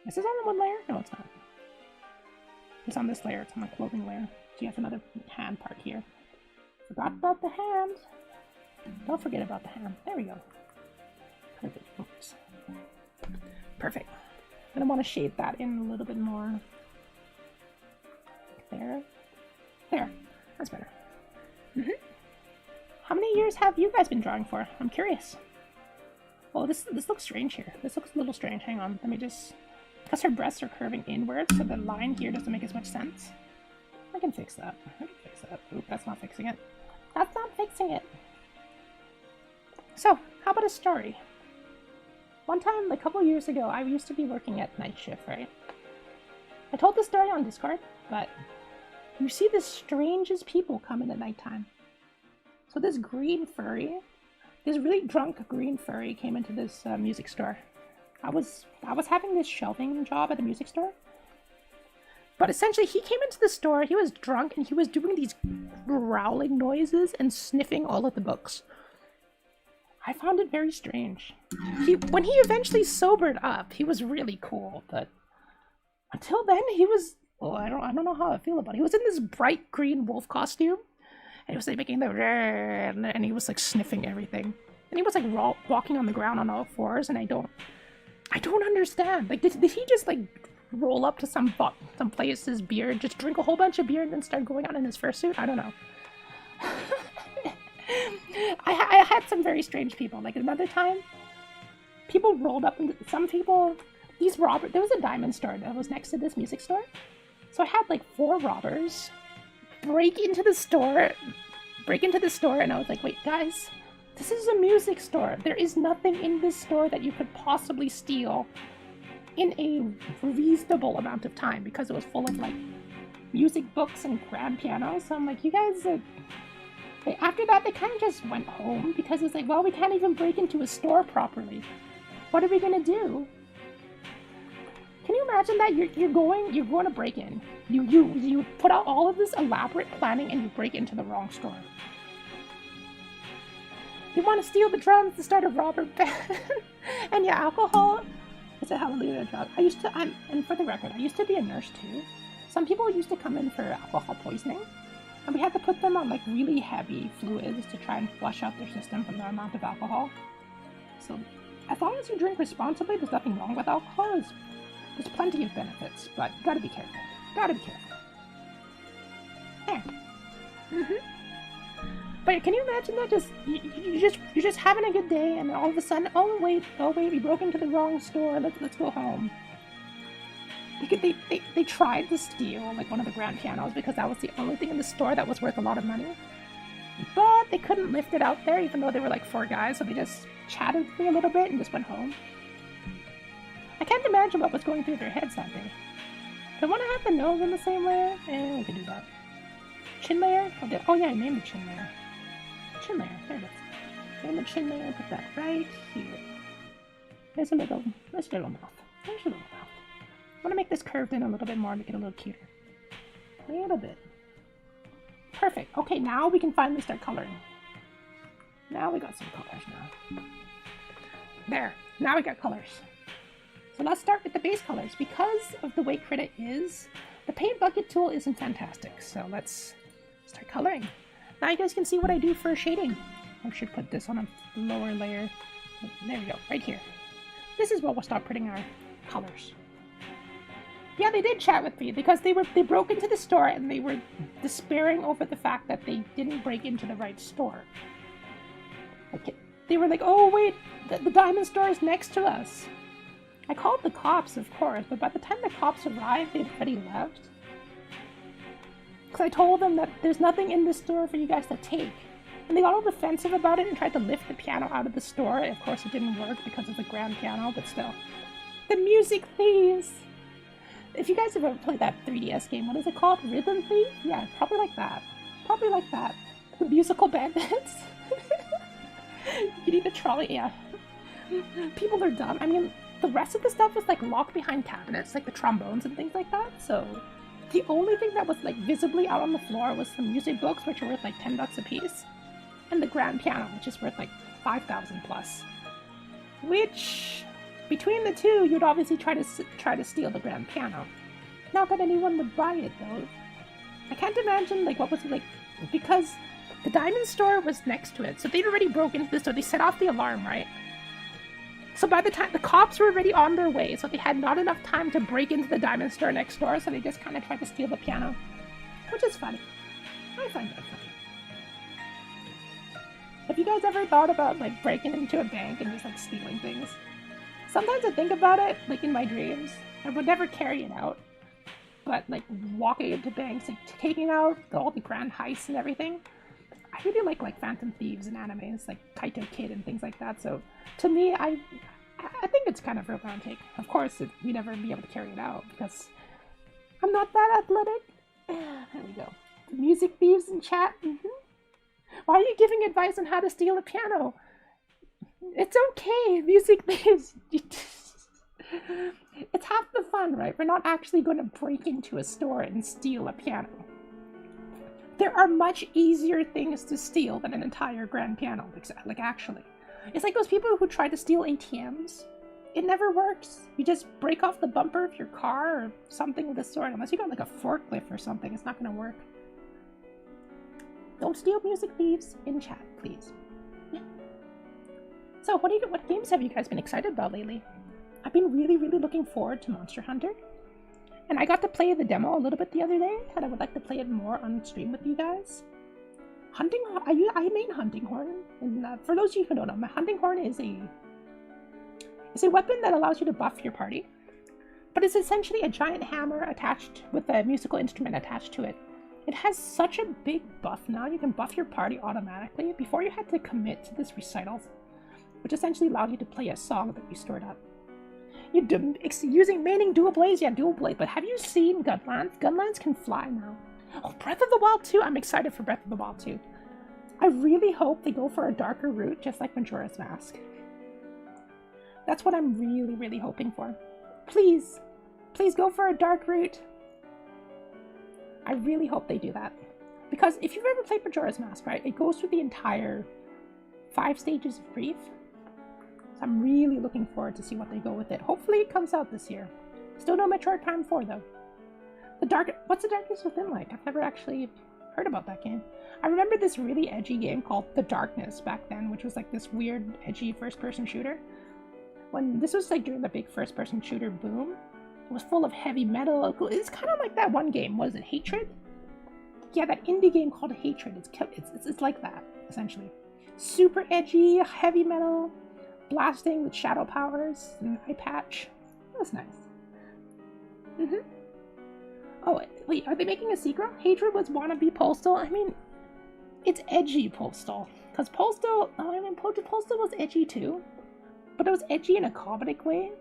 Is this on one layer? No, it's not. It's on this layer, it's on the clothing layer. So you have another hand part here. Forgot about the hand. Don't forget about the hand. There we go. Perfect. Oops. Perfect. And I want to shade that in a little bit more. There. There. That's better. How many years have you guys been drawing for? I'm curious. Oh, this looks strange here. This looks a little strange. Hang on. Let me just... Because her breasts are curving inwards, so the line here doesn't make as much sense. I can fix that. Oop, that's not fixing it. That's not fixing it. So, how about a story? One time, like a couple years ago, I used to be working at night shift, right? I told the story on Discord, but you see the strangest people come in at nighttime. So this green furry, this really drunk green furry came into this music store. I was having this shelving job at the music store. But essentially, he came into the store, he was drunk, and he was doing these growling noises and sniffing all of the books. I found it very strange. When he eventually sobered up, he was really cool, but until then, he was... Well, I don't know how I feel about it. He was in this bright green wolf costume, and he was like making the... And he was like sniffing everything. And he was like walking on the ground on all fours, and I don't understand. Like, did he just like roll up to some place's beer, just drink a whole bunch of beer, and then start going out in his fursuit? I don't know. I had some very strange people. Like another time, people rolled up, and some people, these robbers, there was a diamond store that was next to this music store. So I had like 4 robbers break into the store, and I was like, wait, guys, this is a music store. There is nothing in this store that you could possibly steal in a reasonable amount of time, because it was full of like music books and grand pianos. So I'm like, you guys are... After that, they kind of just went home, because it's like, well, we can't even break into a store properly. What are we gonna do? Can you imagine that you're going to break in. You put out all of this elaborate planning and you break into the wrong store. You want to steal the drums to start a robber band. And yeah, alcohol is a hallelujah drug. And for the record, I used to be a nurse too. Some people used to come in for alcohol poisoning, and we had to put them on like really heavy fluids to try and flush out their system from the amount of alcohol. So as long as you drink responsibly, there's nothing wrong with alcohol. There's plenty of benefits, but you gotta be careful. Gotta be careful. There. But can you imagine that? You're just having a good day, and all of a sudden, oh wait, we broke into the wrong store. Let's go home. They tried to steal like one of the grand pianos because that was the only thing in the store that was worth a lot of money. But they couldn't lift it out there even though they were like 4 guys, so they just chatted with me a little bit and just went home. I can't imagine what was going through their heads that day. Do I want to have the nose in the same layer? We can do that. Chin layer? Oh yeah, I named the chin layer. Chin layer, there it is. Name the chin layer and put that right here. There's a little mouth. There's a little mouth. I want to make this curved in a little bit more, make it a little cuter. A little bit. Perfect. Okay, now we can finally start coloring. Now we got some colors now. There. Now we got colors. So let's start with the base colors. Because of the way Krita is, the paint bucket tool isn't fantastic. So let's start coloring. Now you guys can see what I do for shading. I should put this on a lower layer. There we go, right here. This is what we'll start putting our colors. Yeah, they did chat with me because they broke into the store and they were despairing over the fact that they didn't break into the right store. Like, they were like, oh wait, the diamond store is next to us. I called the cops, of course, but by the time the cops arrived, they'd already left. Because I told them that there's nothing in the store for you guys to take. And they got all defensive about it and tried to lift the piano out of the store. Of course, it didn't work because of the grand piano, but still. The music thieves! If you guys have ever played that 3DS game, what is it called? Rhythm Thief? Yeah, probably like that. Probably like that. The musical bandits? You need a trolley, yeah. People are dumb. I mean, the rest of the stuff was like locked behind cabinets, like the trombones and things like that, so the only thing that was like visibly out on the floor was some music books, which are worth like $10 a piece, and the grand piano, which is worth like 5,000 plus. Which, between the two, you'd obviously try to steal the grand piano. Not that anyone would buy it though. I can't imagine like what was it like, because the diamond store was next to it, so they'd already broken into the store. They set off the alarm, right? So by the time the cops were already on their way, so they had not enough time to break into the diamond store next door, so they just kind of tried to steal the piano, which is funny. I find that funny. Have you guys ever thought about like breaking into a bank and just like stealing things? Sometimes I think about it, like in my dreams. I would never carry it out, but like walking into banks, like taking out all the grand heists and everything. I really like Phantom Thieves and animes, like Kaito Kid and things like that. So to me, I think it's kind of romantic. Of course, we never be able to carry it out because I'm not that athletic. There we go. Music thieves in chat. Why are you giving advice on how to steal a piano? It's okay, music thieves. It's half the fun, right? We're not actually going to break into a store and steal a piano. There are much easier things to steal than an entire grand piano, like actually. It's like those people who try to steal ATMs. It never works. You just break off the bumper of your car or something of the sort. Unless you got like a forklift or something, it's not going to work. Don't steal music thieves in chat, please. Yeah. So what games have you guys been excited about lately? I've been really looking forward to Monster Hunter. And I got to play the demo a little bit the other day, and I would like to play it more on stream with you guys. I main Hunting Horn, and for those of you who don't know, my Hunting Horn is a weapon that allows you to buff your party. But it's essentially a giant hammer attached with a musical instrument attached to it. It has such a big buff now, you can buff your party automatically. Before you had to commit to this recital, which essentially allowed you to play a song that you stored up. Using maining dual blades? Yeah, dual blade. But have you seen Gunlance? Gunlance can fly now. Oh, Breath of the Wild 2. I'm excited for Breath of the Wild 2. I really hope they go for a darker route, just like Majora's Mask. That's what I'm really hoping for. Please go for a dark route. I really hope they do that. Because if you've ever played Majora's Mask, right, it goes through the entire 5 stages of grief. I'm really looking forward to see what they go with it. Hopefully it comes out this year. Still no Metroid Prime 4 though. What's the Darkness Within like? I've never actually heard about that game. I remember this really edgy game called The Darkness back then, which was like this weird edgy first-person shooter. When this was like during the big first-person shooter boom, it was full of heavy metal. It's kind of like that one game. What is it? Hatred? Yeah, that indie game called Hatred. It's like that essentially. Super edgy, heavy metal. Blasting with shadow powers and eye patch. That was nice. Mm-hmm. Oh, wait, are they making a sequel? Hatred was wannabe Postal? I mean, it's edgy Postal. Because Postal, oh, I mean, Postal was edgy too. But it was edgy in a comedic way.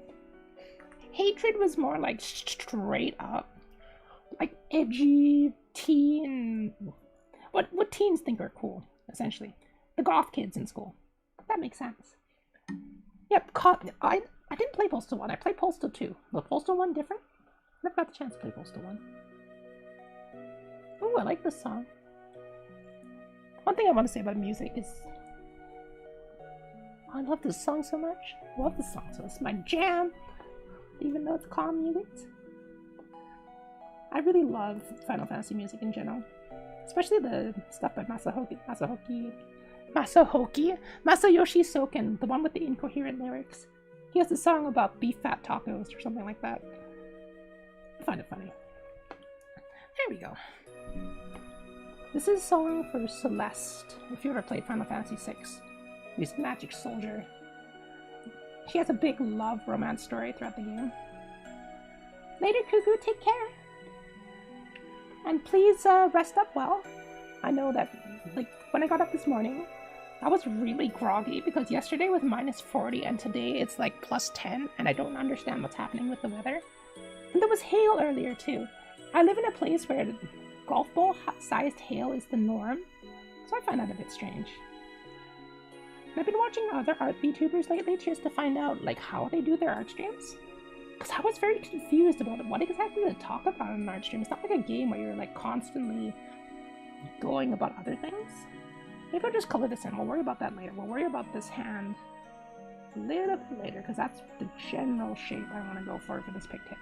Hatred was more like straight up. Like edgy teen. What teens think are cool, essentially. The goth kids in school. That makes sense. Yep, I didn't play Postal 1, I played Postal 2. Was Postal 1 different? Never got the chance to play Postal 1. Ooh, I like this song. One thing I want to say about music is... Oh, I love this song so much. I love this song, so it's my jam. Even though it's calm music. I really love Final Fantasy music in general. Especially the stuff by Masayoshi Soken, the one with the incoherent lyrics. He has a song about beef fat tacos or something like that. I find it funny. There we go. This is a song for Celeste, if you ever played Final Fantasy VI. She's a magic soldier. She has a big love romance story throughout the game. Later, Cuckoo, take care! And please rest up well. I know that, like, when I got up this morning, I was really groggy because yesterday was -40 and today it's like +10 and I don't understand what's happening with the weather. And there was hail earlier too. I live in a place where golf ball sized hail is the norm, so I find that a bit strange. And I've been watching other art VTubers lately just to find out like how they do their art streams. Because I was very confused about what exactly to talk about in an art stream. It's not like a game where you're like constantly going about other things. Maybe I'll just color this in. We'll worry about that later. We'll worry about this hand a little bit later because that's the general shape I want to go for this pigtail.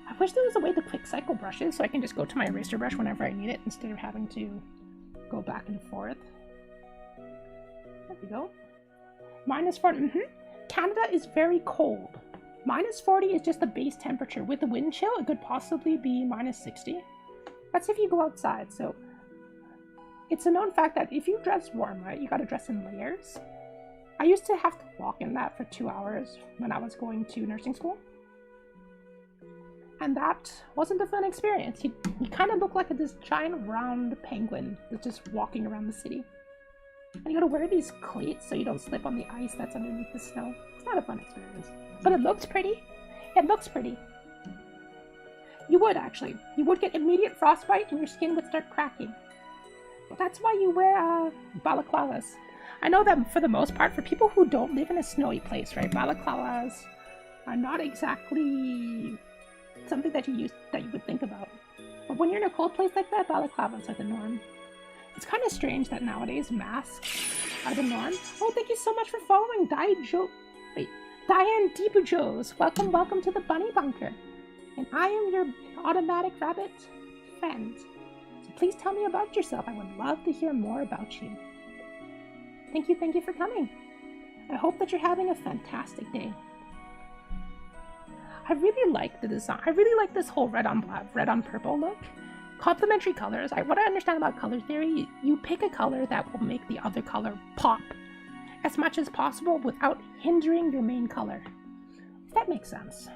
I wish there was a way to quick cycle brushes so I can just go to my eraser brush whenever I need it instead of having to go back and forth. There we go. -40. Canada is very cold. -40 is just the base temperature. With the wind chill, it could possibly be -60. That's if you go outside, so it's a known fact that if you dress warm, right, you gotta dress in layers. I used to have to walk in that for 2 hours when I was going to nursing school. And that wasn't a fun experience. He kind of looked like this giant round penguin that's just walking around the city. And you gotta wear these cleats so you don't slip on the ice that's underneath the snow. It's not a fun experience. But it looks pretty. It looks pretty. You would, actually. You would get immediate frostbite and your skin would start cracking. But that's why you wear balaclavas. I know that for the most part, for people who don't live in a snowy place, right, balaclavas are not exactly something that you would think about. But when you're in a cold place like that, balaclavas are the norm. It's kind of strange that nowadays masks are the norm. Oh, thank you so much for following Diane Debujos. Welcome to the Bunny Bunker. And I am your automatic rabbit friend. So please tell me about yourself. I would love to hear more about you. Thank you for coming. I hope that you're having a fantastic day. I really like the design. I really like this whole red on black, red on purple look. Complementary colors. What I understand about color theory, you pick a color that will make the other color pop as much as possible without hindering your main color. If that makes sense.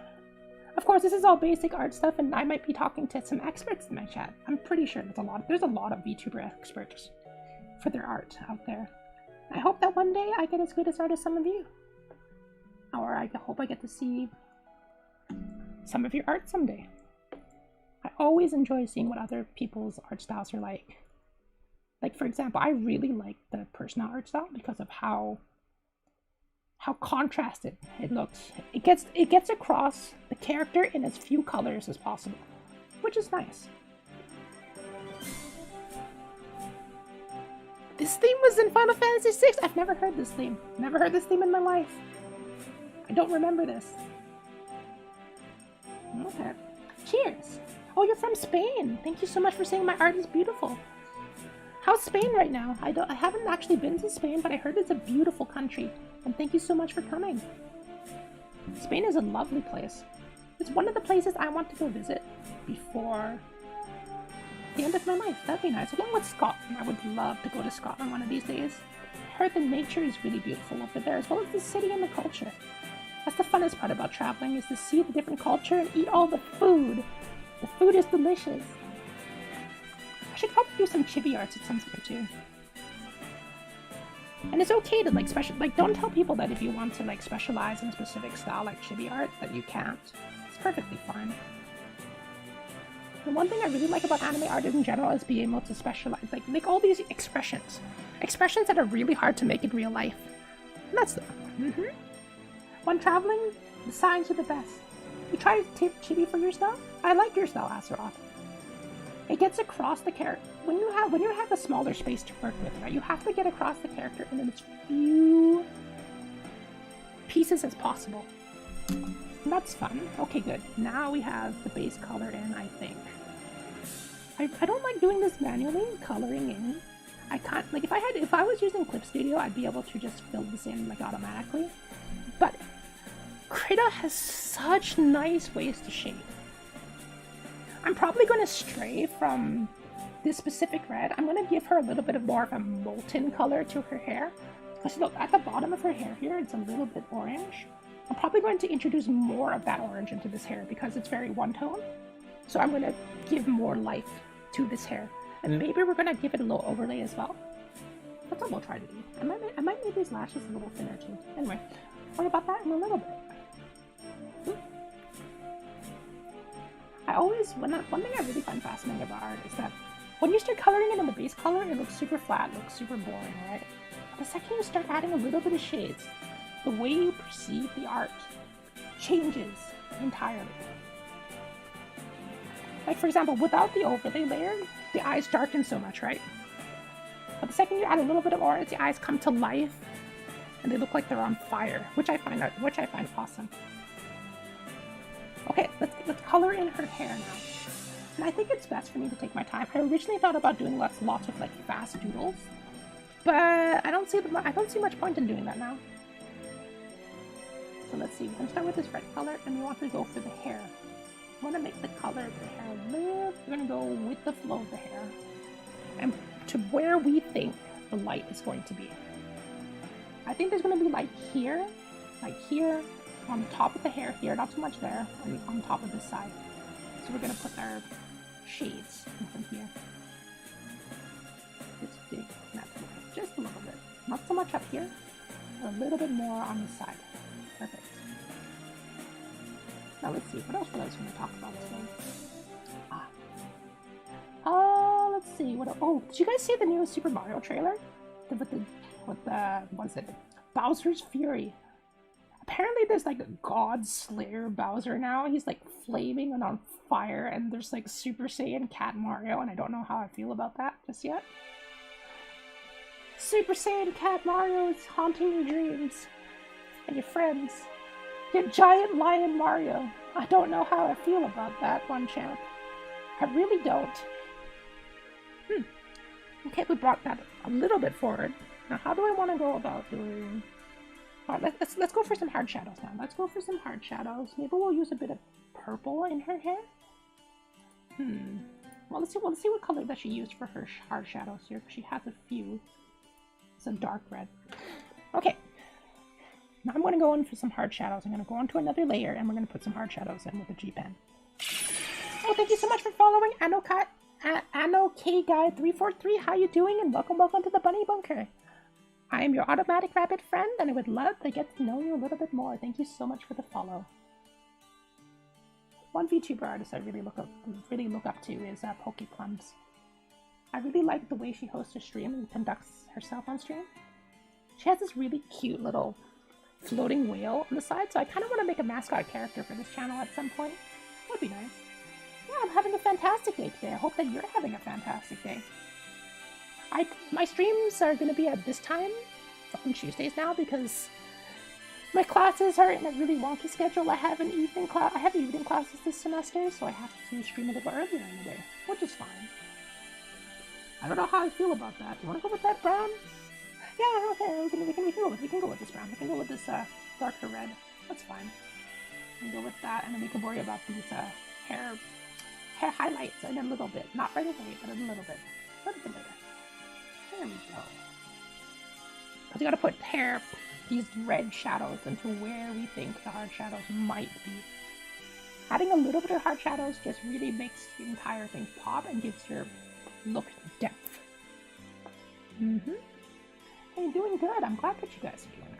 Of course, this is all basic art stuff, and I might be talking to some experts in my chat. I'm pretty sure there's a lot of VTuber experts for their art out there. I hope that one day I get as good as art as some of you. Or I hope I get to see some of your art someday. I always enjoy seeing what other people's art styles are like. Like, for example, I really like the personal art style because of how contrasted it looks. It gets across the character in as few colors as possible, which is nice. This theme was in Final Fantasy VI. I've never heard this theme. Never heard this theme in my life. I don't remember this. Okay. Cheers. Oh, you're from Spain. Thank you so much for saying my art is beautiful. How's Spain right now? I haven't actually been to Spain, but I heard it's a beautiful country. And thank you so much for coming. Spain is a lovely place. It's one of the places I want to go visit before the end of my life. That'd be nice. Along with Scotland. I would love to go to Scotland one of these days. I heard the nature is really beautiful over there, as well as the city and the culture. That's the funnest part about traveling, is to see the different culture and eat all the food. The food is delicious. I should probably do some chibi arts at some point too. And it's okay to don't tell people that if you want to specialize in a specific style like chibi art that you can't. It's perfectly fine. The one thing I really like about anime art in general is being able to specialize, make all these expressions that are really hard to make in real life. And that's the fun. When traveling, the signs are the best. You try to take chibi for your style? I like your style, Azeroth. It gets across the character. When you have a smaller space to work with, right? You have to get across the character in as few pieces as possible. And that's fun. Okay, good. Now we have the base color in, I think. I don't like doing this manually, coloring in. I can't, if I was using Clip Studio, I'd be able to just fill this in, automatically. But Krita has such nice ways to shade. I'm probably going to stray from this specific red. I'm going to give her a little bit of more of a molten color to her hair. Because look, at the bottom of her hair here, it's a little bit orange. I'm probably going to introduce more of that orange into this hair because it's very one-tone. So I'm going to give more life to this hair. And maybe we're going to give it a little overlay as well. That's what we'll try to do. I might make these lashes a little thinner too. Anyway, worry about that in a little bit. One thing I really find fascinating about art is that when you start coloring it in the base color, it looks super flat, looks super boring, right? But the second you start adding a little bit of shades, the way you perceive the art changes entirely. For example, without the overlay layer, the eyes darken so much, right? But the second you add a little bit of orange, the eyes come to life, and they look like they're on fire, which I find awesome. Okay, let's color in her hair now. And I think it's best for me to take my time. I originally thought about doing lots of fast doodles, but I don't see much point in doing that now. So let's see. We're gonna start with this red color, and we want to go for the hair. I want to make the color of the hair live. We're gonna go with the flow of the hair, and to where we think the light is going to be. I think there's gonna be light here, on top of the hair here, not so much there, and on top of this side. So we're gonna put our shades from here. Let's do that just a little bit. Not so much up here, a little bit more on the side. Perfect. Now let's see, what else was I going to talk about today? Let's see, did you guys see the new Super Mario trailer? What is it? Bowser's Fury. Apparently there's a God Slayer Bowser now. He's flaming and on fire, and there's Super Saiyan Cat Mario, and I don't know how I feel about that just yet. Super Saiyan Cat Mario is haunting your dreams and your friends. Your giant lion Mario. I don't know how I feel about that one, champ. I really don't. Okay, we brought that a little bit forward. Now, how do I want to go about doing? Alright, let's go for some hard shadows now. Let's go for some hard shadows. Maybe we'll use a bit of purple in her hair. Well, let's see what color that she used for her hard shadows here. She has a few. It's a dark red. Okay. Now I'm going to go in for some hard shadows. I'm going to go onto another layer, and we're going to put some hard shadows in with a G-pen. Oh, thank you so much for following AnoKGuy343. How you doing? And welcome to the Bunny Bunker. I am your automatic rabbit friend, and I would love to get to know you a little bit more. Thank you so much for the follow. One VTuber artist I really look up to is PokePlums. I really like the way she hosts her stream and conducts herself on stream. She has this really cute little floating whale on the side, so I kind of want to make a mascot character for this channel at some point. That would be nice. Yeah, I'm having a fantastic day today. I hope that you're having a fantastic day. My streams are going to be at this time on Tuesdays now because my classes are in a really wonky schedule. I have evening classes this semester, so I have to stream a little earlier in the day, which is fine. I don't know how I feel about that. Do you want to go with that brown? Yeah, okay, we can go with this brown. We can go with this darker red. That's fine. We can go with that, and then we can worry about these hair highlights in a little bit. Not right away, but in a little bit. A little bit later. There we go. Because you gotta put hair these red shadows into where we think the hard shadows might be. Adding a little bit of hard shadows just really makes the entire thing pop and gives your look depth. Hey, you're doing good. I'm glad that you guys are doing good.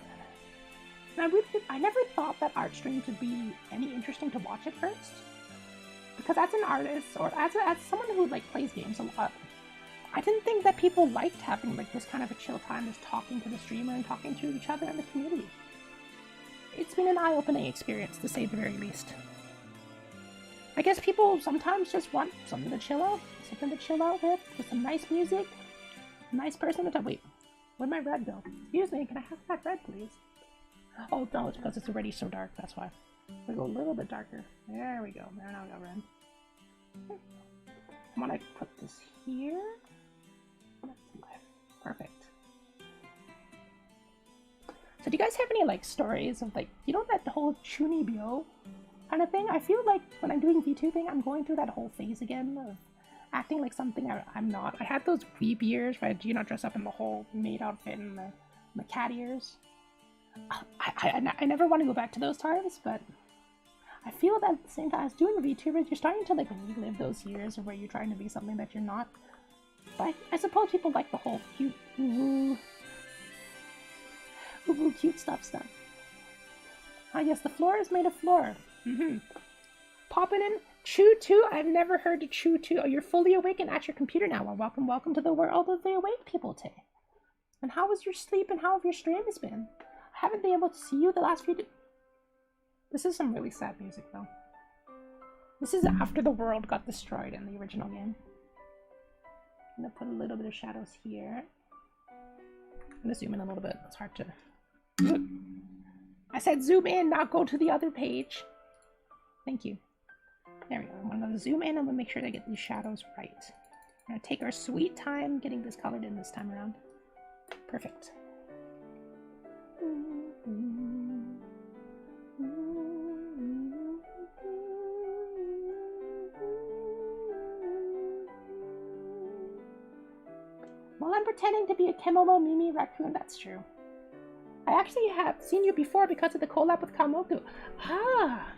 And I never thought that art stream to be any interesting to watch at first. Because as an artist, or as someone who like plays games a lot, I didn't think that people liked having like this kind of a chill time, just talking to the streamer and talking to each other in the community. It's been an eye-opening experience, to say the very least. I guess people sometimes just want something to chill out with some nice music, nice person to talk. Wait, where'd my red go? Excuse me, can I have that red, please? Oh no, it's because it's already so dark, that's why. We go a little bit darker. There we go. There, now we got red. I'm gonna put this here. Perfect. So do you guys have any like stories of like, you know, that whole chunibyo kind of thing? I feel like when I'm doing VTubing, I'm going through that whole phase again of acting like something I'm not. I had those weeb years where I do not dress up in the whole maid outfit and the cat ears. I never want to go back to those times, but I feel that at the same time as doing VTubers, you're starting to like relive those years of where you're trying to be something that you're not. But I suppose people like the whole cute, cute stuff. Ah yes, the floor is made of floor. Popping in, Chew 2. I've never heard of Chew 2. Oh, you're fully awake and at your computer now. Well, welcome to the world of the awake people, Tay. And how was your sleep and how have your streams been? I haven't been able to see you the last few days. This is some really sad music, though. This is after the world got destroyed in the original game. I'm gonna put a little bit of shadows here. I'm gonna zoom in a little bit. It's hard to... I said zoom in, not go to the other page. Thank you. There we go. I'm gonna zoom in and we'll make sure to get these shadows right. We're gonna take our sweet time getting this colored in this time around. Perfect. Well, I'm pretending to be a Kemolo Mimi raccoon, that's true. I actually have seen you before because of the collab with Kamoku. Ah!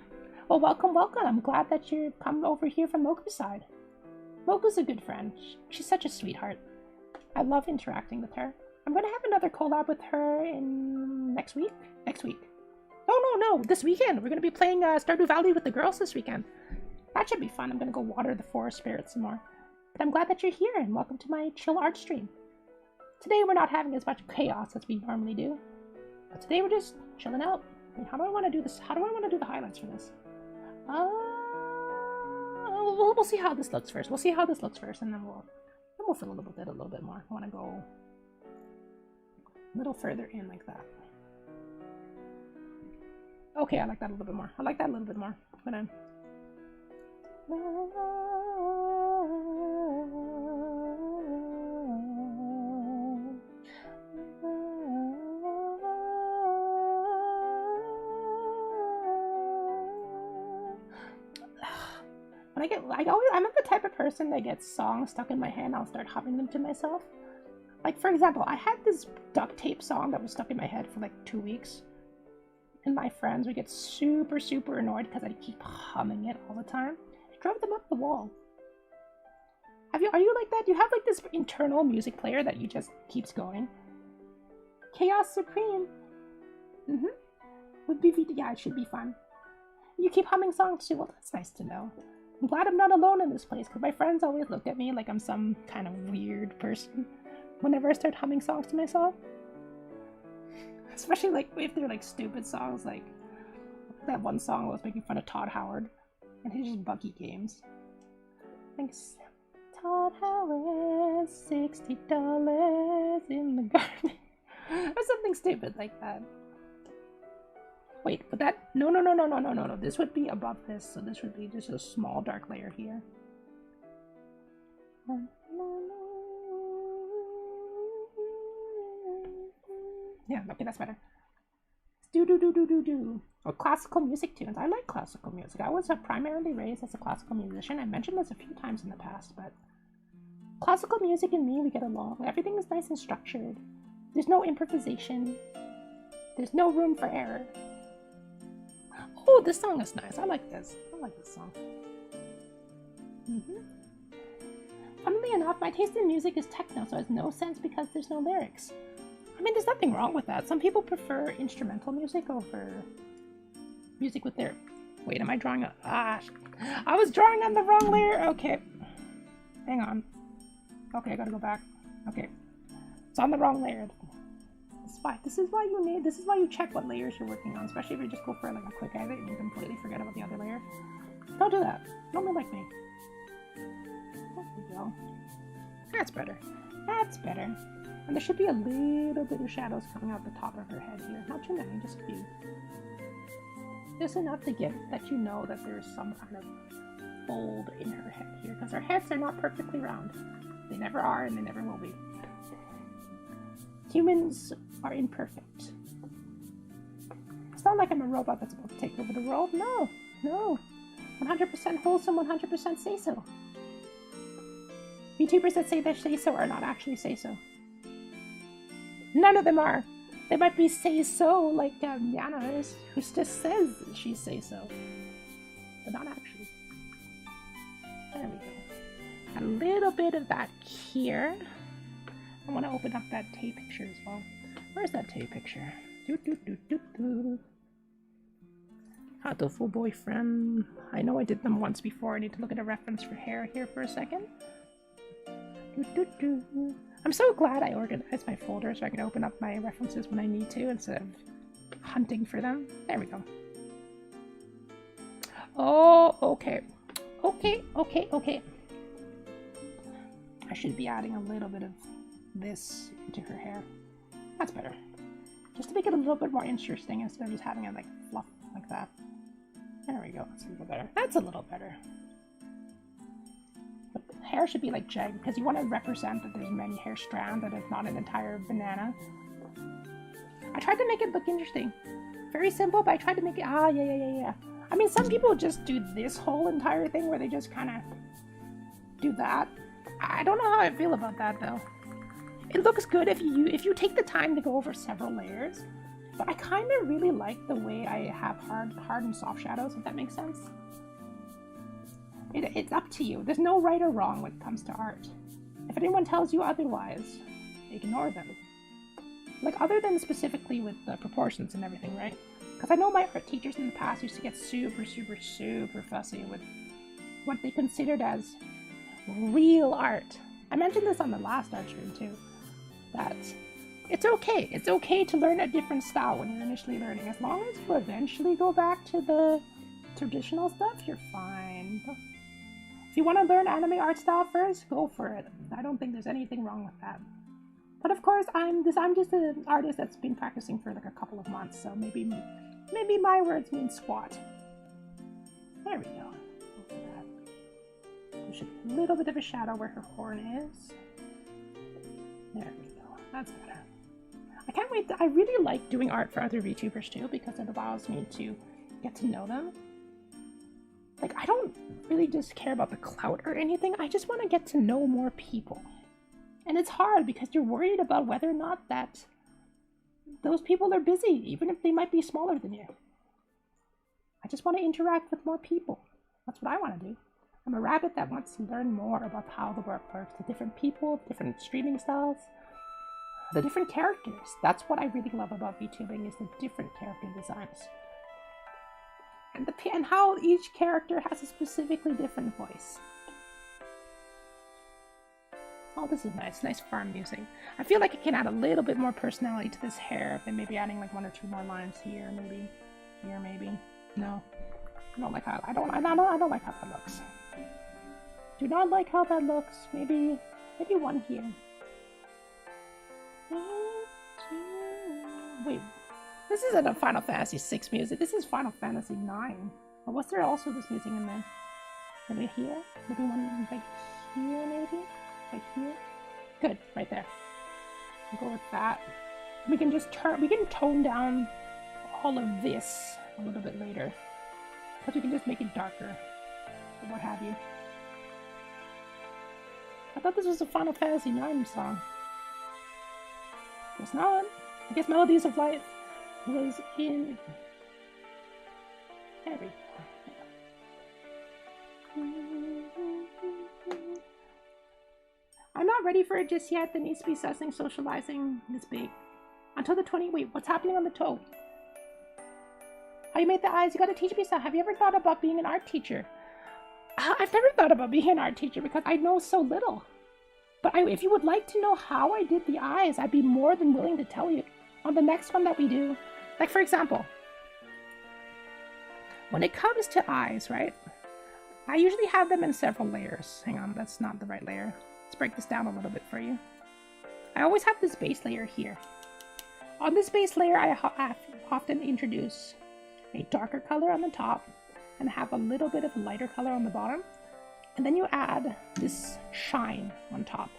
Well, welcome. I'm glad that you're coming over here from Moku's side. Moku's a good friend. She's such a sweetheart. I love interacting with her. I'm gonna have another collab with her in next week. No, this weekend. We're gonna be playing Stardew Valley with the girls this weekend. That should be fun. I'm gonna go water the forest spirits some more. But I'm glad that you're here and welcome to my chill art stream. Today we're not having as much chaos as we normally do. But today we're just chilling out. I mean, how do I want to do this? How do I want to do the highlights for this? We'll see how this looks first. We'll see how this looks first, and then we'll fill a little bit more. I want to go a little further in like that. Okay, I like that a little bit more. I'm gonna... I'm not the type of person that gets songs stuck in my head and I'll start humming them to myself. Like, for example, I had this duct tape song that was stuck in my head for like 2 weeks. And my friends would get super, super annoyed because I'd keep humming it all the time. I drove them up the wall. Are you like that? Do you have like this internal music player that you just keeps going? Chaos Supreme. Would be yeah, it should be fun. You keep humming songs too. Well, that's nice to know. I'm glad I'm not alone in this place because my friends always look at me like I'm some kind of weird person whenever I start humming songs to myself. Especially like if they're like stupid songs, like that one song was making fun of Todd Howard and his just buggy games. Thanks. Todd Howard, $60 in the garden. Or something stupid like that. Wait, but that... No. This would be above this, so this would be just a small dark layer here. Yeah, okay, that's better. Do. Or classical music tunes. I like classical music. I was primarily raised as a classical musician. I mentioned this a few times in the past, but... Classical music and me, we get along. Everything is nice and structured. There's no improvisation. There's no room for error. Oh, this song is nice. I like this. I like this song. Funnily enough, my taste in music is techno, so it has no sense because there's no lyrics. I mean, there's nothing wrong with that. Some people prefer instrumental music over music with their... Wait, am I drawing a... Ah, I was drawing on the wrong layer. Okay. Hang on. Okay, I gotta go back. Okay. It's on the wrong layer. It's fine. This is why you check what layers you're working on, especially if you just go for like a quick edit and you completely forget about the other layer. Don't do that. Don't be like me. There we go. That's better. That's better. And there should be a little bit of shadows coming out the top of her head here. Not too many, just a few. Just enough to let you know that there's some kind of fold in her head here, because her heads are not perfectly round. They never are, and they never will be. Humans are imperfect. It's not like I'm a robot that's about to take over the world. No, no. 100% wholesome, 100% say so. VTubers that say they say so are not actually say so. None of them are. They might be say so, like Yana is, who just says she say so, but not actually. There we go. A little bit of that here. I want to open up that Tay picture as well. Where's that Tay picture? Hatoful boyfriend. I know I did them once before. I need to look at a reference for hair here for a second. I'm so glad I organized my folder so I can open up my references when I need to instead of hunting for them. There we go. Oh, okay. Okay. I should be adding a little bit of this into her hair. That's better. Just to make it a little bit more interesting instead of just having it like fluff like that. There we go. That's a little better. That's a little better. But the hair should be like jagged because you want to represent that there's many hair strands, that it's not an entire banana. I tried to make it look interesting. Very simple, but I tried to make it... yeah. I mean, some people just do this whole entire thing where they just kind of do that. I don't know how I feel about that though. It looks good if you take the time to go over several layers, but I kind of really like the way I have hard and soft shadows, if that makes sense. It's up to you. There's no right or wrong when it comes to art. If anyone tells you otherwise, ignore them. Like, other than specifically with the proportions and everything, right? Because I know my art teachers in the past used to get super fussy with what they considered as real art. I mentioned this on the last art stream too, that it's okay. It's okay to learn a different style when you're initially learning. As long as you eventually go back to the traditional stuff, you're fine. If you want to learn anime art style first, go for it. I don't think there's anything wrong with that. But of course, I'm just an artist that's been practicing for like a couple of months, so maybe my words mean squat. There we go. There's a little bit of a shadow where her horn is. There we go. That's better. I can't wait. I really like doing art for other VTubers too, because it allows me to get to know them. Like, I don't really just care about the clout or anything. I just want to get to know more people. And it's hard because you're worried about whether or not that those people are busy, even if they might be smaller than you. I just want to interact with more people. That's what I want to do. I'm a rabbit that wants to learn more about how the work works, the different people, different streaming styles, the different characters. That's what I really love about VTubing, is the different character designs. And how each character has a specifically different voice. Oh, this is nice. Nice farm music. I feel like it can add a little bit more personality to this hair than maybe adding like 1 or 2 more lines here, maybe. Here, maybe. No. I don't like how I don't like how that looks. Do not like how that looks. Maybe 1 here. Wait. This isn't a Final Fantasy VI music. This is Final Fantasy IX. Or was there also this music in there? Maybe here? Maybe one like here, maybe? Like here? Good, right there. We'll go with that. We can just tone down all of this a little bit later. Because we can just make it darker. Or what have you. I thought this was a Final Fantasy IX song. Guess not. I guess Melodies of Life. was in every. I'm not ready for it just yet. There needs to be something socializing this big. Until the 20. Wait, what's happening on the toe? How you made the eyes? You gotta teach me something. Have you ever thought about being an art teacher? I've never thought about being an art teacher because I know so little. But if you would like to know how I did the eyes, I'd be more than willing to tell you on the next one that we do. Like, for example, when it comes to eyes, right? I usually have them in several layers. Hang on, that's not the right layer. Let's break this down a little bit for you. I always have this base layer here. On this base layer, I often introduce a darker color on the top and have a little bit of lighter color on the bottom. And then you add this shine on top.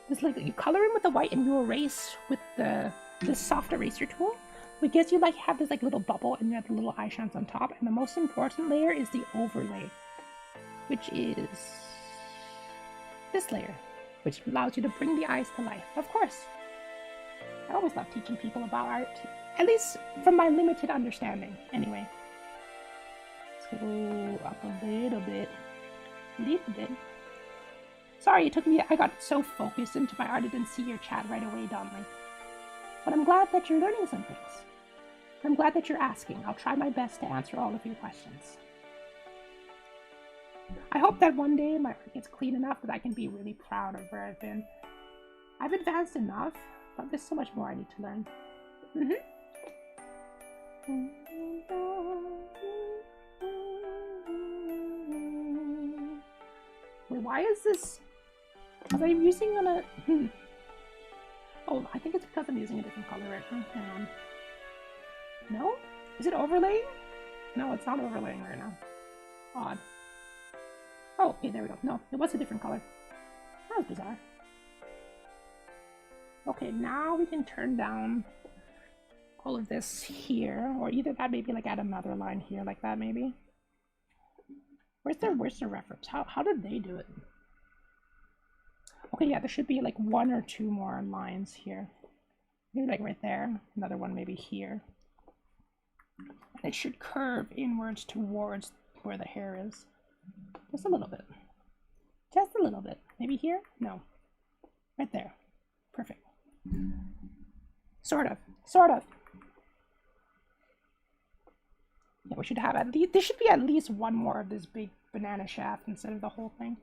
This, like, you color in with the white and you erase with this soft eraser tool, which gives you, like, have this like little bubble and you have the little eye shines on top. And the most important layer is the overlay, which is this layer, which allows you to bring the eyes to life. Of course, I always love teaching people about art, at least from my limited understanding. Anyway, let's go up a little bit. Sorry, it took me. I got so focused into my art, I didn't see your chat right away, Donley. But I'm glad that you're learning some things. I'm glad that you're asking. I'll try my best to answer all of your questions. I hope that one day my art gets clean enough that I can be really proud of where I've been. I've advanced enough, but there's so much more I need to learn. Wait, why is this? Was I using on a? Oh, I think it's because I'm using a different color right now. Hang on. No? Is it overlaying? No, it's not overlaying right now. Odd. Oh, okay, there we go. No, it was a different color. That was bizarre. Okay, now we can turn down all of this here, or either that, maybe like add another line here like that, maybe. Where's the reference? How did they do it? Okay, yeah, there should be like one or two more lines here. Maybe like right there. Another one maybe here. And it should curve inwards towards where the hair is. Just a little bit. Just a little bit. Maybe here? No. Right there. Perfect. Sort of. Sort of. Yeah, we should have at least, there should be at least one more of this big banana shaft instead of the whole thing.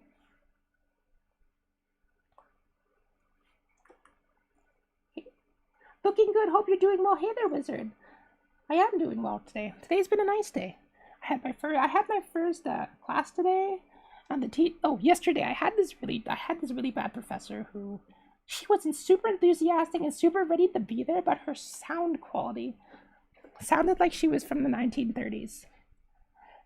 Okay. Looking good. Hope you're doing well. Hey there, Wizard. I am doing well today. Today's been a nice day. I had my first class today, and yesterday I had this really bad professor who, she wasn't super enthusiastic and super ready to be there, but her sound quality sounded like she was from the 1930s.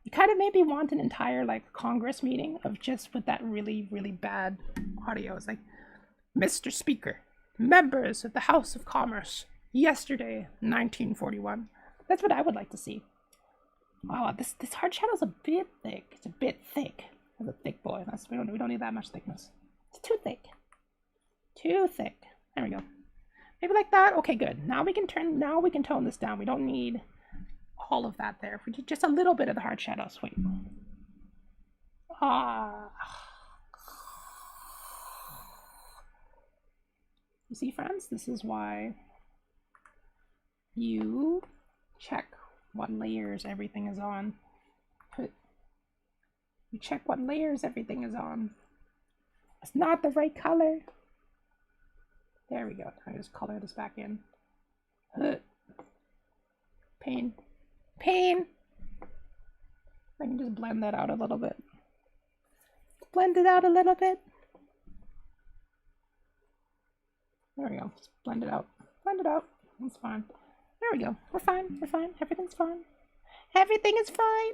It kind of made me want an entire like Congress meeting of just with that really, really bad audio. It's like, Mr. Speaker, members of the House of Commerce, yesterday, 1941. That's what I would like to see. Wow, this hard shadow's a bit thick. It's a bit thick. It's a thick boy. We don't need that much thickness. It's too thick. Too thick. There we go. Maybe like that. Okay, good. Now we can tone this down. We don't need all of that there. We need just a little bit of the hard shadows. Wait. You see, friends, this is why you check what layers everything is on. You check what layers everything is on. It's not the right color. There we go. I just color this back in. Pain. Pain! I can just blend that out a little bit. Blend it out a little bit. There we go. Just blend it out. Blend it out. It's fine. There we go. We're fine. We're fine. Everything's fine. Everything is fine.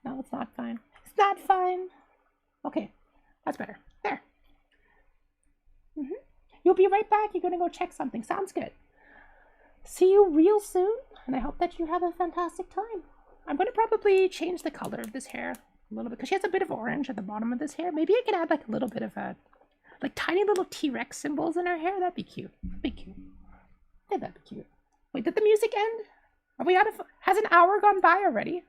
No, it's not fine. It's not fine. Okay. That's better. There. You'll be right back. You're going to go check something. Sounds good. See you real soon. And I hope that you have a fantastic time. I'm going to probably change the color of this hair a little bit because she has a bit of orange at the bottom of this hair. Maybe I could add like a little bit of like tiny little T-Rex symbols in her hair. That'd be cute. That'd be cute. Yeah, that'd be cute. Wait, did the music end? Are we out of... Has an hour gone by already?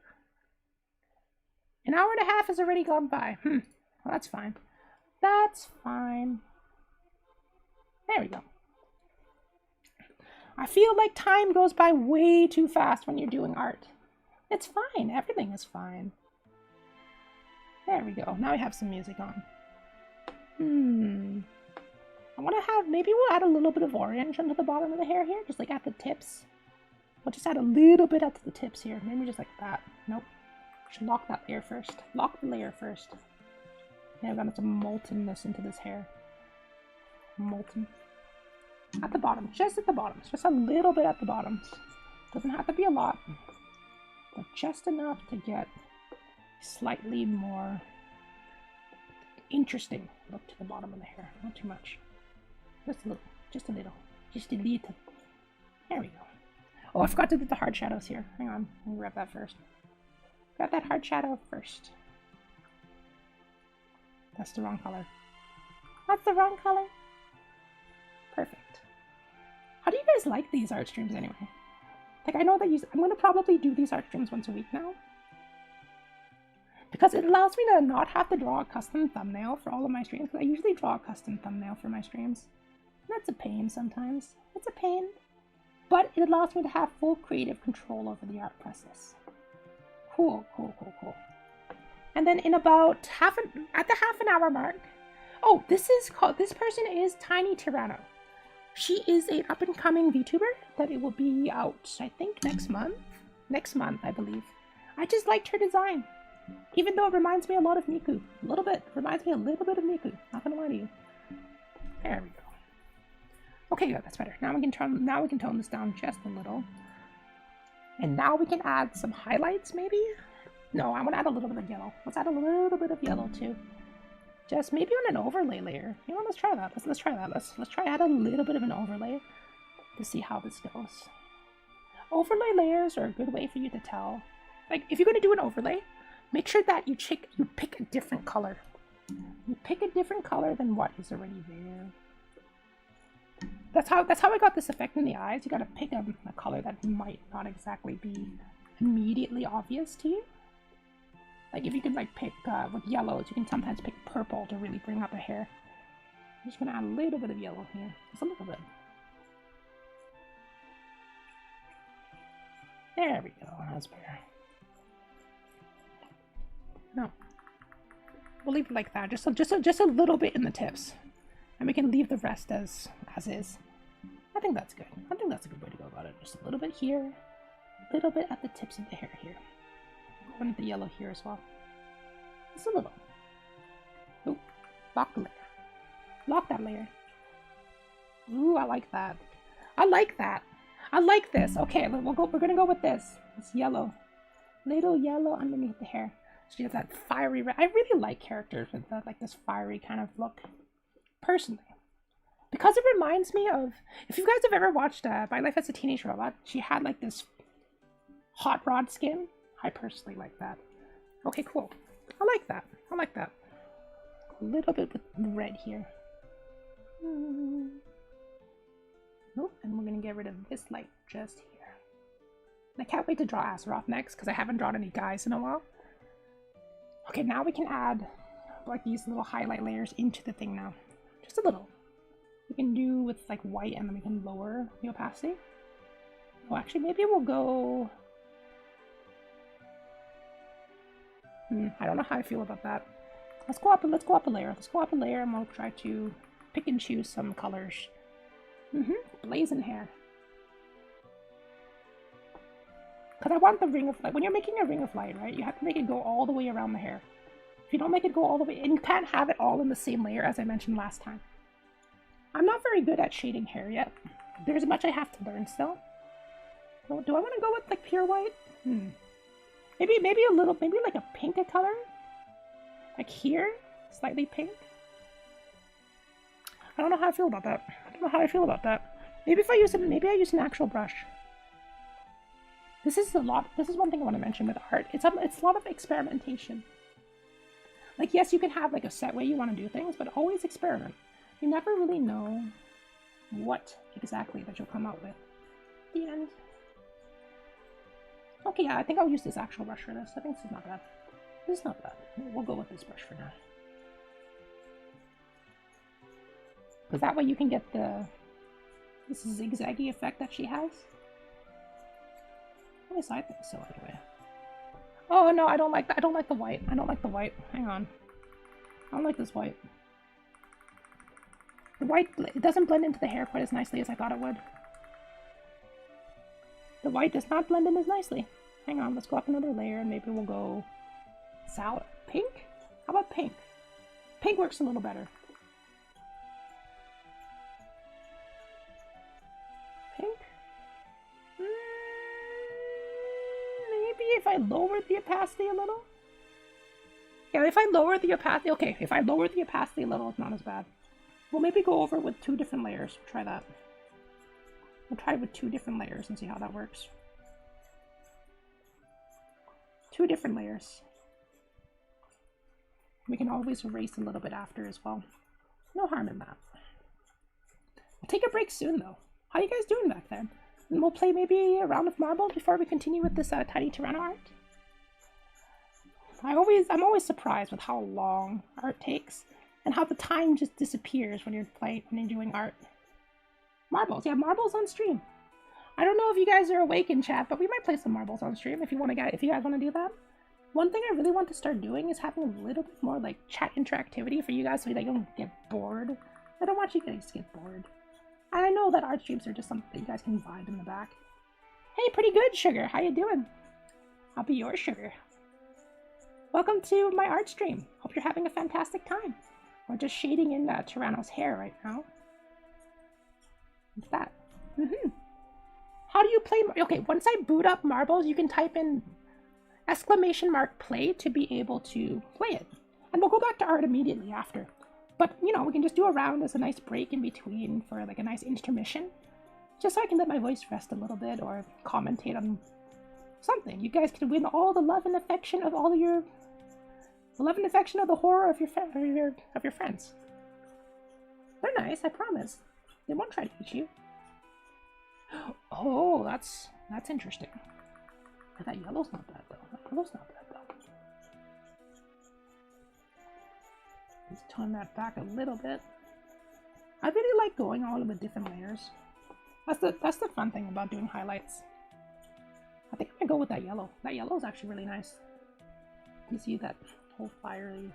An hour and a half has already gone by. Well, that's fine. That's fine. There we go. I feel like time goes by way too fast when you're doing art. It's fine. Everything is fine. There we go. Now we have some music on. I want to have... Maybe we'll add a little bit of orange onto the bottom of the hair here. Just like at the tips. We'll just add a little bit at the tips here. Maybe just like that. Nope. We should lock that layer first. Lock the layer first. Yeah, I've got some moltenness into this hair. Molten. At the bottom. Just at the bottom. Just a little bit at the bottom. Doesn't have to be a lot. But just enough to get slightly more interesting look to the bottom of the hair. Not too much. Just a little. Just a little. Just a little. There we go. Oh, I forgot to do the hard shadows here. Hang on. Let me grab that first. Grab that hard shadow first. That's the wrong color. That's the wrong color. Perfect. How do you guys like these art streams anyway? Like, I know that I'm going to probably do these art streams once a week now. Because it allows me to not have to draw a custom thumbnail for all of my streams. Because I usually draw a custom thumbnail for my streams. And that's a pain sometimes. It's a pain. But it allows me to have full creative control over the art process. Cool, cool, cool, cool. And then in about at the half an hour mark, oh, this person is Tiny Tyranno. She is an up-and-coming VTuber that it will be out, I think, next month. Next month, I believe. I just liked her design. Even though it reminds me a lot of Miku. A little bit. Reminds me a little bit of Miku. Not gonna lie to you. There we go. Okay, good, that's better. Now we can tone this down just a little. And now we can add some highlights, maybe? No, I want to add a little bit of yellow. Let's add a little bit of yellow too. Just maybe on an overlay layer. You know, let's try that. Let's try that. Let's try add a little bit of an overlay to see how this goes. Overlay layers are a good way for you to tell. Like, if you're going to do an overlay, make sure that you pick a different color. You pick a different color than what is already there. That's how I got this effect in the eyes. You gotta pick a color that might not exactly be immediately obvious to you. Like if you could like pick with yellows, you can sometimes pick purple to really bring out the hair. I'm just gonna add a little bit of yellow here, just a little bit. There we go. That's better. No, we'll leave it like that. Just a little bit in the tips. And we can leave the rest as is. I think that's good. I think that's a good way to go about it. Just a little bit here, a little bit at the tips of the hair here. One of the yellow here as well. Just a little. Ooh, lock the layer. Lock that layer. Ooh, I like that. I like that. I like this. Okay, we're gonna go with this. It's yellow. Little yellow underneath the hair. She has that fiery red. I really like characters with that, like this fiery kind of look. Personally, because it reminds me of, if you guys have ever watched My Life as a Teenage Robot, she had like this hot rod skin. I personally like that. Okay, cool. I like that. I like that. A little bit with red here. Oh, and we're gonna get rid of this light just here. I can't wait to draw Azeroth next because I haven't drawn any guys in a while. Okay, now we can add like these little highlight layers into the thing now. Just a little. We can do with like white and then we can lower the opacity. Oh, actually, maybe we'll go... I don't know how I feel about that. Let's go up a layer. Let's go up a layer and we'll try to pick and choose some colors. Blazing hair. Because I want the ring of light. When you're making a ring of light, right, you have to make it go all the way around the hair. If you don't make it go all the way, and you can't have it all in the same layer as I mentioned last time. I'm not very good at shading hair yet. There's much I have to learn still. So, do I want to go with like pure white? Maybe a little, maybe like a pink color? Like here? Slightly pink? I don't know how I feel about that. I don't know how I feel about that. Maybe if I use it, maybe I use an actual brush. This is one thing I want to mention with art. It's a lot of experimentation. Like, yes, you can have like a set way you want to do things, but always experiment. You never really know what exactly that you'll come out with. the end. Okay, yeah, I think I'll use this actual brush for this. I think this is not bad. This is not bad. We'll go with this brush for now. Because that way you can get this zigzaggy effect that she has. At least I think so anyway. Oh no, I don't like that. I don't like the white. I don't like the white. Hang on. I don't like this white. The white, it doesn't blend into the hair quite as nicely as I thought it would. The white does not blend in as nicely. Hang on, let's go up another layer and maybe we'll go sour. Pink? How about pink? Pink works a little better. Pink? Maybe if I lower the opacity a little? Yeah, if I lower the opacity, okay, if I lower the opacity a little, it's not as bad. We'll maybe go over with 2 different layers. Try that. We'll try with 2 different layers and see how that works. 2 different layers. We can always erase a little bit after as well. No harm in that. We'll take a break soon though. How are you guys doing back then? And we'll play maybe a round of marbles before we continue with this Tiny Tyranno art. I'm always surprised with how long art takes and how the time just disappears when you're doing art. Marbles, yeah, marbles on stream. I don't know if you guys are awake in chat, but we might play some marbles on stream if you guys want to do that. One thing I really want to start doing is having a little bit more like chat interactivity for you guys so that you don't get bored. I don't want you guys to get bored. I know that art streams are just something that you guys can vibe in the back. Hey, pretty good, Sugar. How you doing? I'll be your Sugar. Welcome to my art stream. Hope you're having a fantastic time. We're just shading in Tyranno's hair right now. What's that? How do you play? Okay, once I boot up Marbles, you can type in !play to be able to play it. And we'll go back to art immediately after. But, you know, we can just do a round as a nice break in between for like a nice intermission. Just so I can let my voice rest a little bit or commentate on something. You guys can win all the love and affection of all of your... The love and affection of the horror of your friends. They're nice, I promise. They won't try to eat you. Oh, that's interesting. But that yellow's not bad though. That yellow's not bad though. Let's tone that back a little bit. I really like going all of the different layers. That's the fun thing about doing highlights. I think I'm gonna go with that yellow. That yellow is actually really nice. You see that whole fiery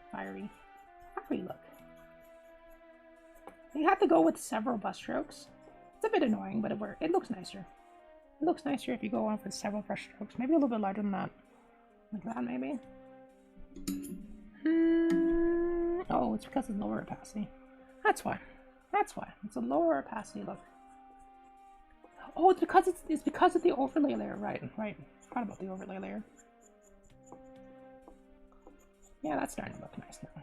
look. You have to go with several brush strokes. It's a bit annoying, but it looks nicer. It looks nicer if you go on for several brush strokes. Maybe a little bit larger than that. Like that, maybe. Oh, it's because of lower opacity. That's why. That's why. It's a lower opacity look. Oh, it's because of the overlay layer. Right. Forgot about the overlay layer. Yeah, that's starting to look nice now.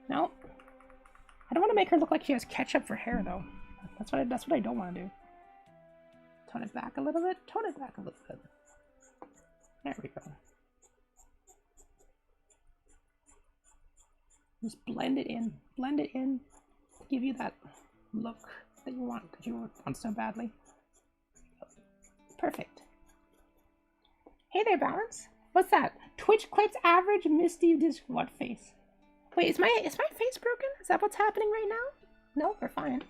No. I don't want to make her look like she has ketchup for hair, though. That's what I don't want to do. Tone it back a little bit. Tone it back a little bit. There we go. Just blend it in. Blend it in to give you that look that you want so badly. Perfect. Hey there, Balance. What's that? Twitch quits average Misty disc what face? Wait, is my face broken? Is that what's happening right now? No, we're fine.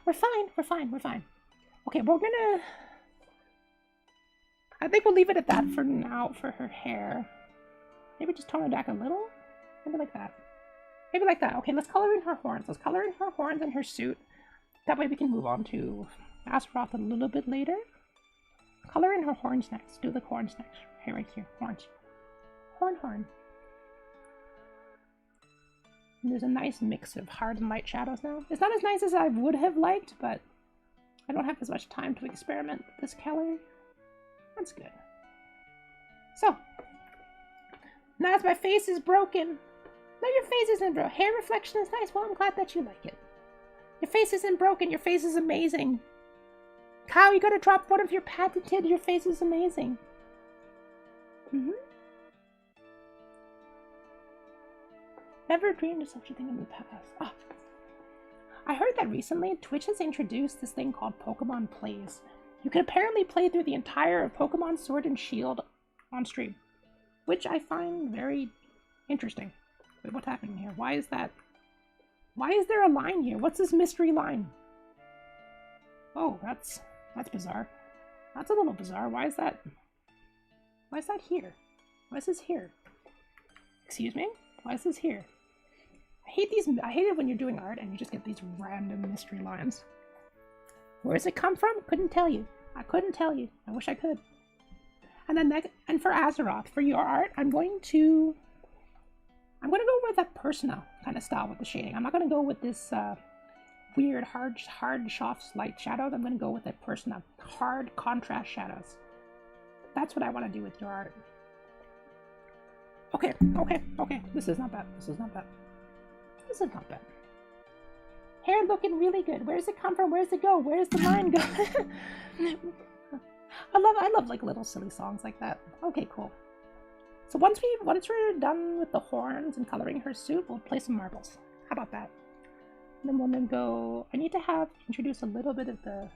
We're fine. Okay, we're gonna... I think we'll leave it at that for now for her hair. Maybe just tone it back a little? Maybe like that. Maybe like that. Okay, let's color in her horns. Let's color in her horns and her suit. That way we can move on to Azeroth a little bit later. Color in her horns next. Do the horns next. Here, right here. Horns. Horn. And there's a nice mix of hard and light shadows now. It's not as nice as I would have liked, but I don't have as much time to experiment with this color. That's good. So, now as my face is broken. No, your face isn't broken. Hair reflection is nice. Well, I'm glad that you like it. Your face isn't broken. Your face is amazing. Kyle, you gotta drop one of your patented. Your face is amazing. Never dreamed of such a thing in the past. Oh. I heard that recently Twitch has introduced this thing called Pokemon Plays. You can apparently play through the entire of Pokemon Sword and Shield on stream, which I find very interesting. Wait, what's happening here? Why is that? Why is there a line here? What's this mystery line? Oh, that's bizarre. That's a little bizarre. Why is that? Why is that here? Why is this here? Excuse me? Why is this here? I hate it when you're doing art and you just get these random mystery lines. Where does it come from? Couldn't tell you. I couldn't tell you. I wish I could. And then and for Azeroth, for your art, I'm going to go with that personal kind of style with the shading. I'm not going to go with this weird hard soft light shadows. I'm going to go with that personal hard contrast shadows. That's what I want to do with your art. Okay. This is not bad. This is not bad. Hair looking really good. Where does it come from? Where does it go? Where does the line go? I love like little silly songs like that. Okay, cool. So once we're done with the horns and coloring her suit, we'll play some marbles. How about that? And then we'll then go. I need to introduce a little bit of the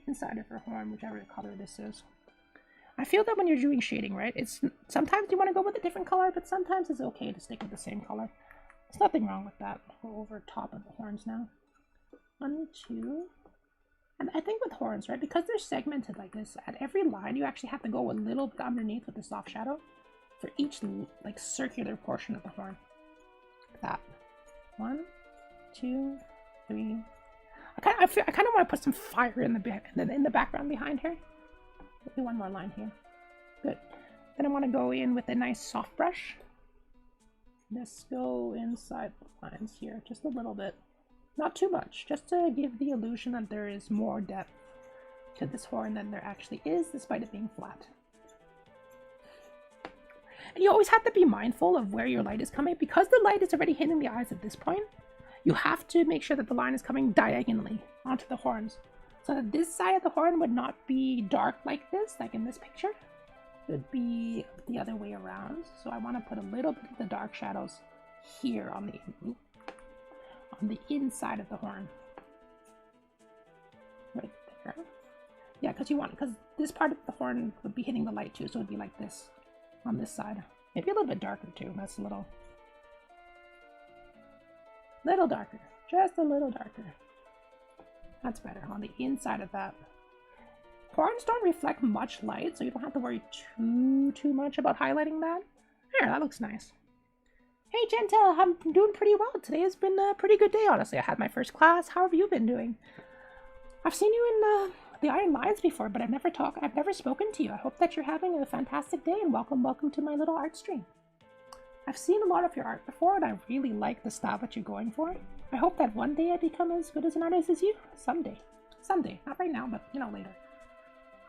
inside of her horn, whichever color this is. I feel that when you're doing shading, right? It's sometimes you want to go with a different color, but sometimes it's okay to stick with the same color. There's nothing wrong with that. Go over top of the horns now. 1, 2. And I think with horns, right, because they're segmented like this, at every line you actually have to go a little bit underneath with the soft shadow for each like circular portion of the horn. Like that. 1, 2, 3. I kind of want to put some fire in the background behind her. Do one more line here. Good. Then I want to go in with a nice soft brush. Let's go inside the lines here, just a little bit. Not too much, just to give the illusion that there is more depth to this horn than there actually is, despite it being flat. And you always have to be mindful of where your light is coming. Because the light is already hitting the eyes at this point, you have to make sure that the line is coming diagonally onto the horns. So that this side of the horn would not be dark like this, like in this picture. It would be the other way around. So I want to put a little bit of the dark shadows here on the inside of the horn. Right there. Yeah, because this part of the horn would be hitting the light too, so it would be like this on this side. Maybe a little bit darker too. That's a little darker. Just a little darker. That's better on the inside of that. Horns don't reflect much light, so you don't have to worry too much about highlighting that. There, that looks nice. Hey Gentle, I'm doing pretty well. Today has been a pretty good day, honestly. I had my first class. How have you been doing? I've seen you in the Iron Lions before, but I've never spoken to you. I hope that you're having a fantastic day, and welcome to my little art stream. I've seen a lot of your art before, and I really like the style that you're going for. I hope that one day I become as good as an artist as you. Someday. Someday. Not right now, but, later.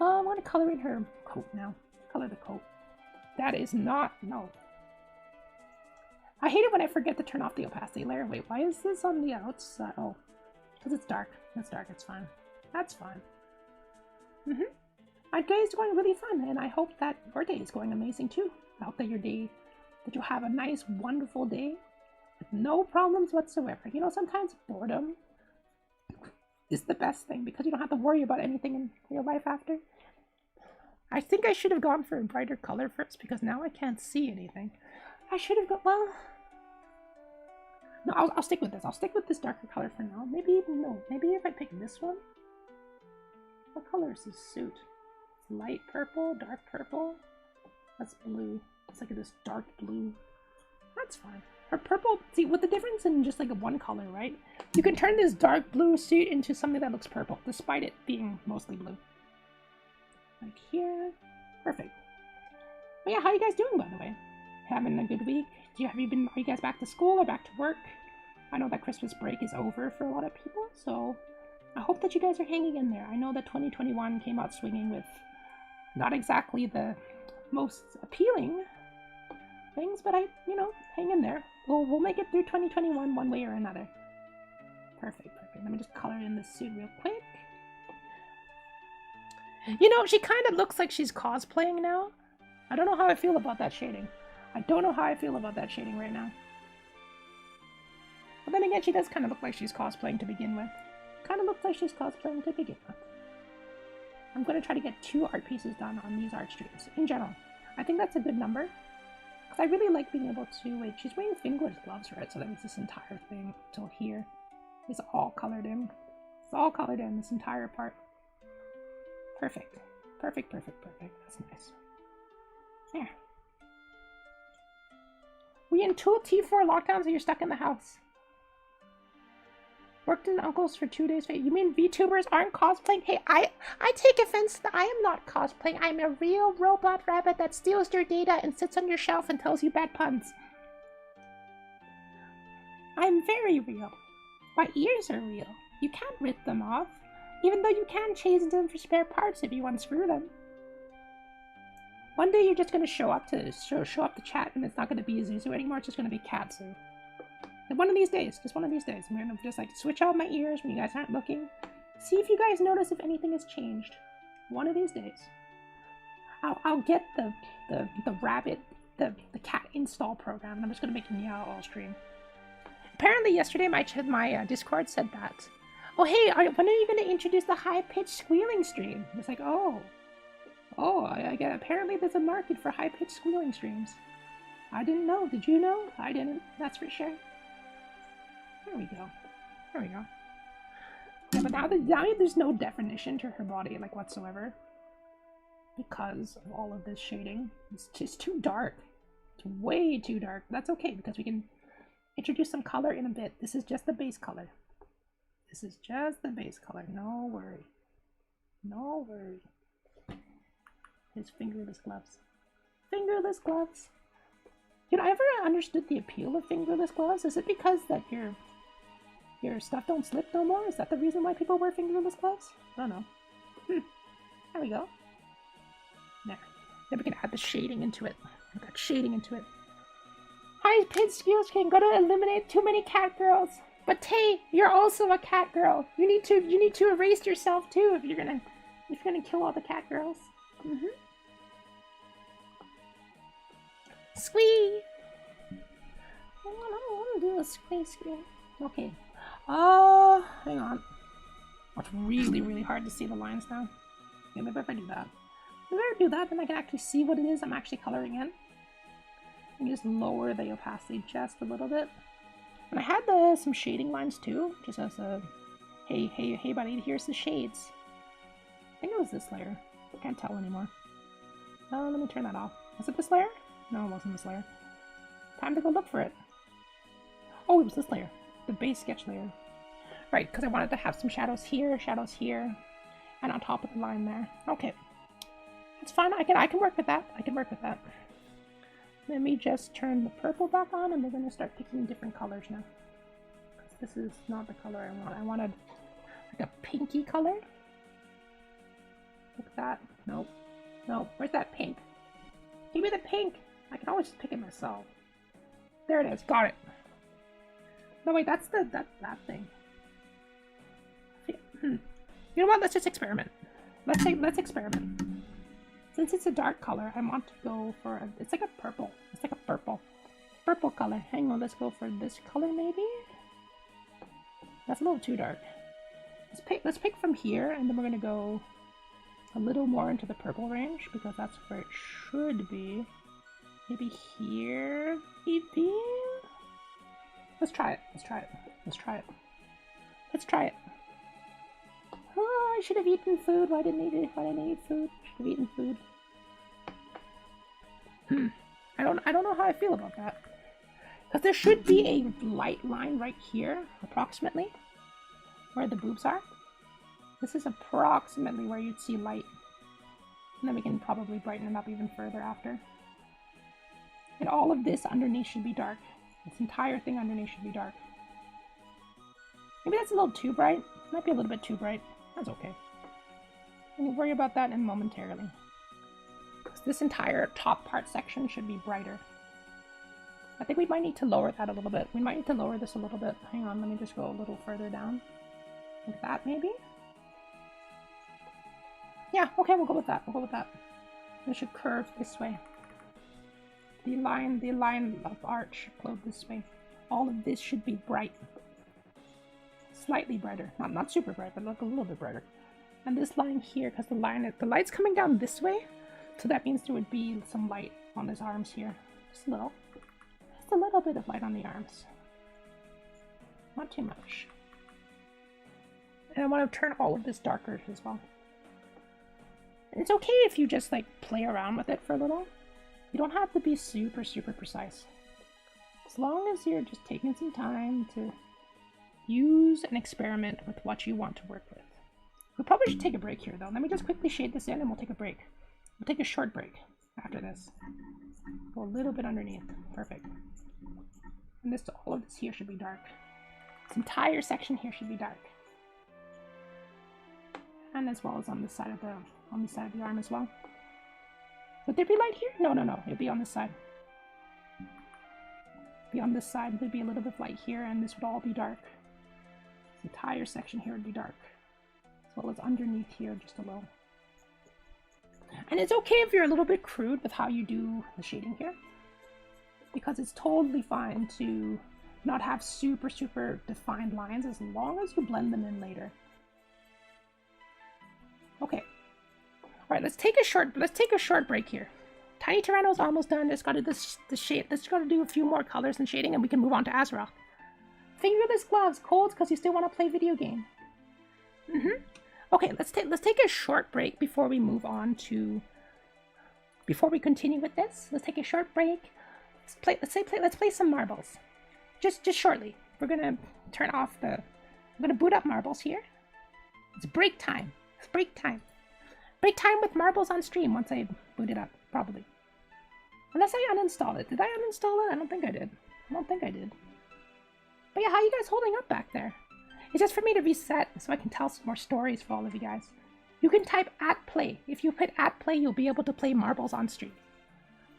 I want to color in her coat now. Color the coat. That is not... No. I hate it when I forget to turn off the opacity layer. Wait, why is this on the outside? Oh, because it's dark. It's dark. It's fine. That's fine. My day is going really fun, and I hope that your day is going amazing too. I hope that that you have a nice, wonderful day with no problems whatsoever. Sometimes boredom is the best thing because you don't have to worry about anything in your life after. I think I should have gone for a brighter color first because now I can't see anything. I should have gone, well... No, I'll stick with this. I'll stick with this darker color for now. Maybe if I pick this one. What color is this suit? It's light purple, dark purple. That's blue. It's like this dark blue. That's fine. Or purple, see, with the difference in just like one color, right? You can turn this dark blue suit into something that looks purple, despite it being mostly blue. Like here. Perfect. But yeah, how are you guys doing, by the way? Having a good week? Are you guys back to school or back to work? I know that Christmas break is over for a lot of people, so I hope that you guys are hanging in there. I know that 2021 came out swinging with not exactly the most appealing things, but hang in there. We'll make it through 2021 one way or another. Perfect. Let me just color in this suit real quick. She kind of looks like she's cosplaying now. I don't know how I feel about that shading. I don't know how I feel about that shading right now. But then again, she does kind of look like she's cosplaying to begin with. Kind of looks like she's cosplaying to begin with. I'm going to try to get 2 art pieces done on these art streams, in general. I think that's a good number. Because I really like being able to... Wait, she's wearing fingerless gloves, right? So that means this entire thing till here is all colored in. It's all colored in, this entire part. Perfect. Perfect, perfect, perfect. That's nice. There. We in 2 T4 lockdowns and you're stuck in the house. Worked in Uncle's for 2 days. You mean VTubers aren't cosplaying? Hey, I take offense that I am not cosplaying. I'm a real robot rabbit that steals your data and sits on your shelf and tells you bad puns. I'm very real. My ears are real. You can't rip them off. Even though you can change them for spare parts if you want to screw them. One day you're just going to show up to chat and it's not going to be a Zuzu anymore. It's just going to be Katsu. And one of these days, just one of these days, I'm going to just like switch out my ears when you guys aren't looking. See if you guys notice if anything has changed. One of these days. I'll get the rabbit, the cat install program, and I'm just going to make him meow all stream. Apparently yesterday my Discord said that. Oh hey, when are you going to introduce the high-pitched squealing stream? It's like, oh, I get. Apparently there's a market for high-pitched squealing streams. I didn't know. Did you know? I didn't. That's for sure. There we go. There we go. Yeah, but now there's no definition to her body, like, whatsoever. Because of all of this shading. It's just too dark. It's way too dark. That's okay, because we can introduce some color in a bit. This is just the base color. This is just the base color. No worry. No worry. His fingerless gloves. Fingerless gloves. You know, I ever understood the appeal of fingerless gloves? Is it because that your stuff don't slip no more? Is that the reason why people wear fingerless gloves? I don't know. There we go. There. Then we can add the shading into it. I've got shading into it. High-pitched skills can go to eliminate too many cat girls. But Tay, you're also a cat girl. You need to erase yourself too if you're gonna kill all the cat girls. Squee! I don't want to do a squee screen. Okay. Hang on. Oh, it's really, really hard to see the lines now. Okay, maybe if I do that. Maybe if I do that, then I can actually see what it is I'm actually coloring in. And just lower the opacity just a little bit. And I had some shading lines too, just as a, hey buddy, here's the shades. I think it was this layer. I can't tell anymore. Oh, let me turn that off. Was it this layer? No, it wasn't this layer. Time to go look for it. Oh, it was this layer. The base sketch layer. Right, because I wanted to have some shadows here, and on top of the line there. Okay. That's fine. I can work with that. I can work with that. Let me just turn the purple back on, and we're going to start picking different colors now. This is not the color I want. I wanted like a pinky color. Like that. Nope. Nope. Where's that pink? Give me the pink! I can always just pick it myself. There it is. Got it. No, wait. That's that thing. You know what? Let's just experiment. Let's experiment. Since it's a dark color, I want to go for it's like a purple. It's like a purple color. Hang on, let's go for this color maybe. That's a little too dark. Let's pick from here, and then we're gonna go a little more into the purple range because that's where it should be. Maybe here, maybe. Let's try it. Let's try it. Let's try it. Let's try it. Oh, I should have eaten food. Why didn't I eat? Why didn't I eat food? Should have eaten food. I don't know how I feel about that. Because there should be a light line right here, approximately, where the boobs are. This is approximately where you'd see light. And then we can probably brighten it up even further after. And all of this underneath should be dark. This entire thing underneath should be dark. Maybe that's a little too bright. Might be a little bit too bright. That's okay. We'll worry about that in momentarily. This entire top part section should be brighter. I think we might need to lower that a little bit. We might need to lower this a little bit. Hang on, let me just go a little further down. Like that, maybe? Yeah, okay, we'll go with that. We'll go with that. It should curve this way. The line of art should flow this way. All of this should be bright. slightly brighter. Not super bright, but look a little bit brighter. And this line here, because the light's coming down this way, so that means there would be some light on his arms here. Just a little. Just a little bit of light on the arms. Not too much. And I want to turn all of this darker as well. And it's okay if you just like play around with it for a little. You don't have to be super, super precise. As long as you're just taking some time to use and experiment with what you want to work with. We probably should take a break here though. Let me just quickly shade this in and we'll take a break. We'll take a short break after this. Go a little bit underneath. Perfect. And this, all of this here should be dark. This entire section here should be dark. And as well as on this side of the arm as well. Would there be light here? No. It'd be on this side. Be on this side. There'd be a little bit of light here, and this would all be dark. This entire section here would be dark. As well as underneath here, just a little. And it's okay if you're a little bit crude with how you do the shading here. Because it's totally fine to not have super, super defined lines as long as you blend them in later. Okay. Alright, let's take a short break here. Tiny Tyranno's almost done. Just gotta do a few more colors and shading and we can move on to Azeroth. Fingerless gloves, colds because you still want to play video game. Okay, let's take a short break before we move on to before we continue with this. Let's take a short break. Let's play some marbles. Just shortly. We're gonna turn off the I'm gonna boot up marbles here. It's break time. It's break time. Break time with marbles on stream once I boot it up, probably. Unless I uninstall it. Did I uninstall it? I don't think I did. But yeah, how are you guys holding up back there? It's just for me to reset so I can tell some more stories for all of you guys. You can type @play. If you put @play, you'll be able to play marbles on stream.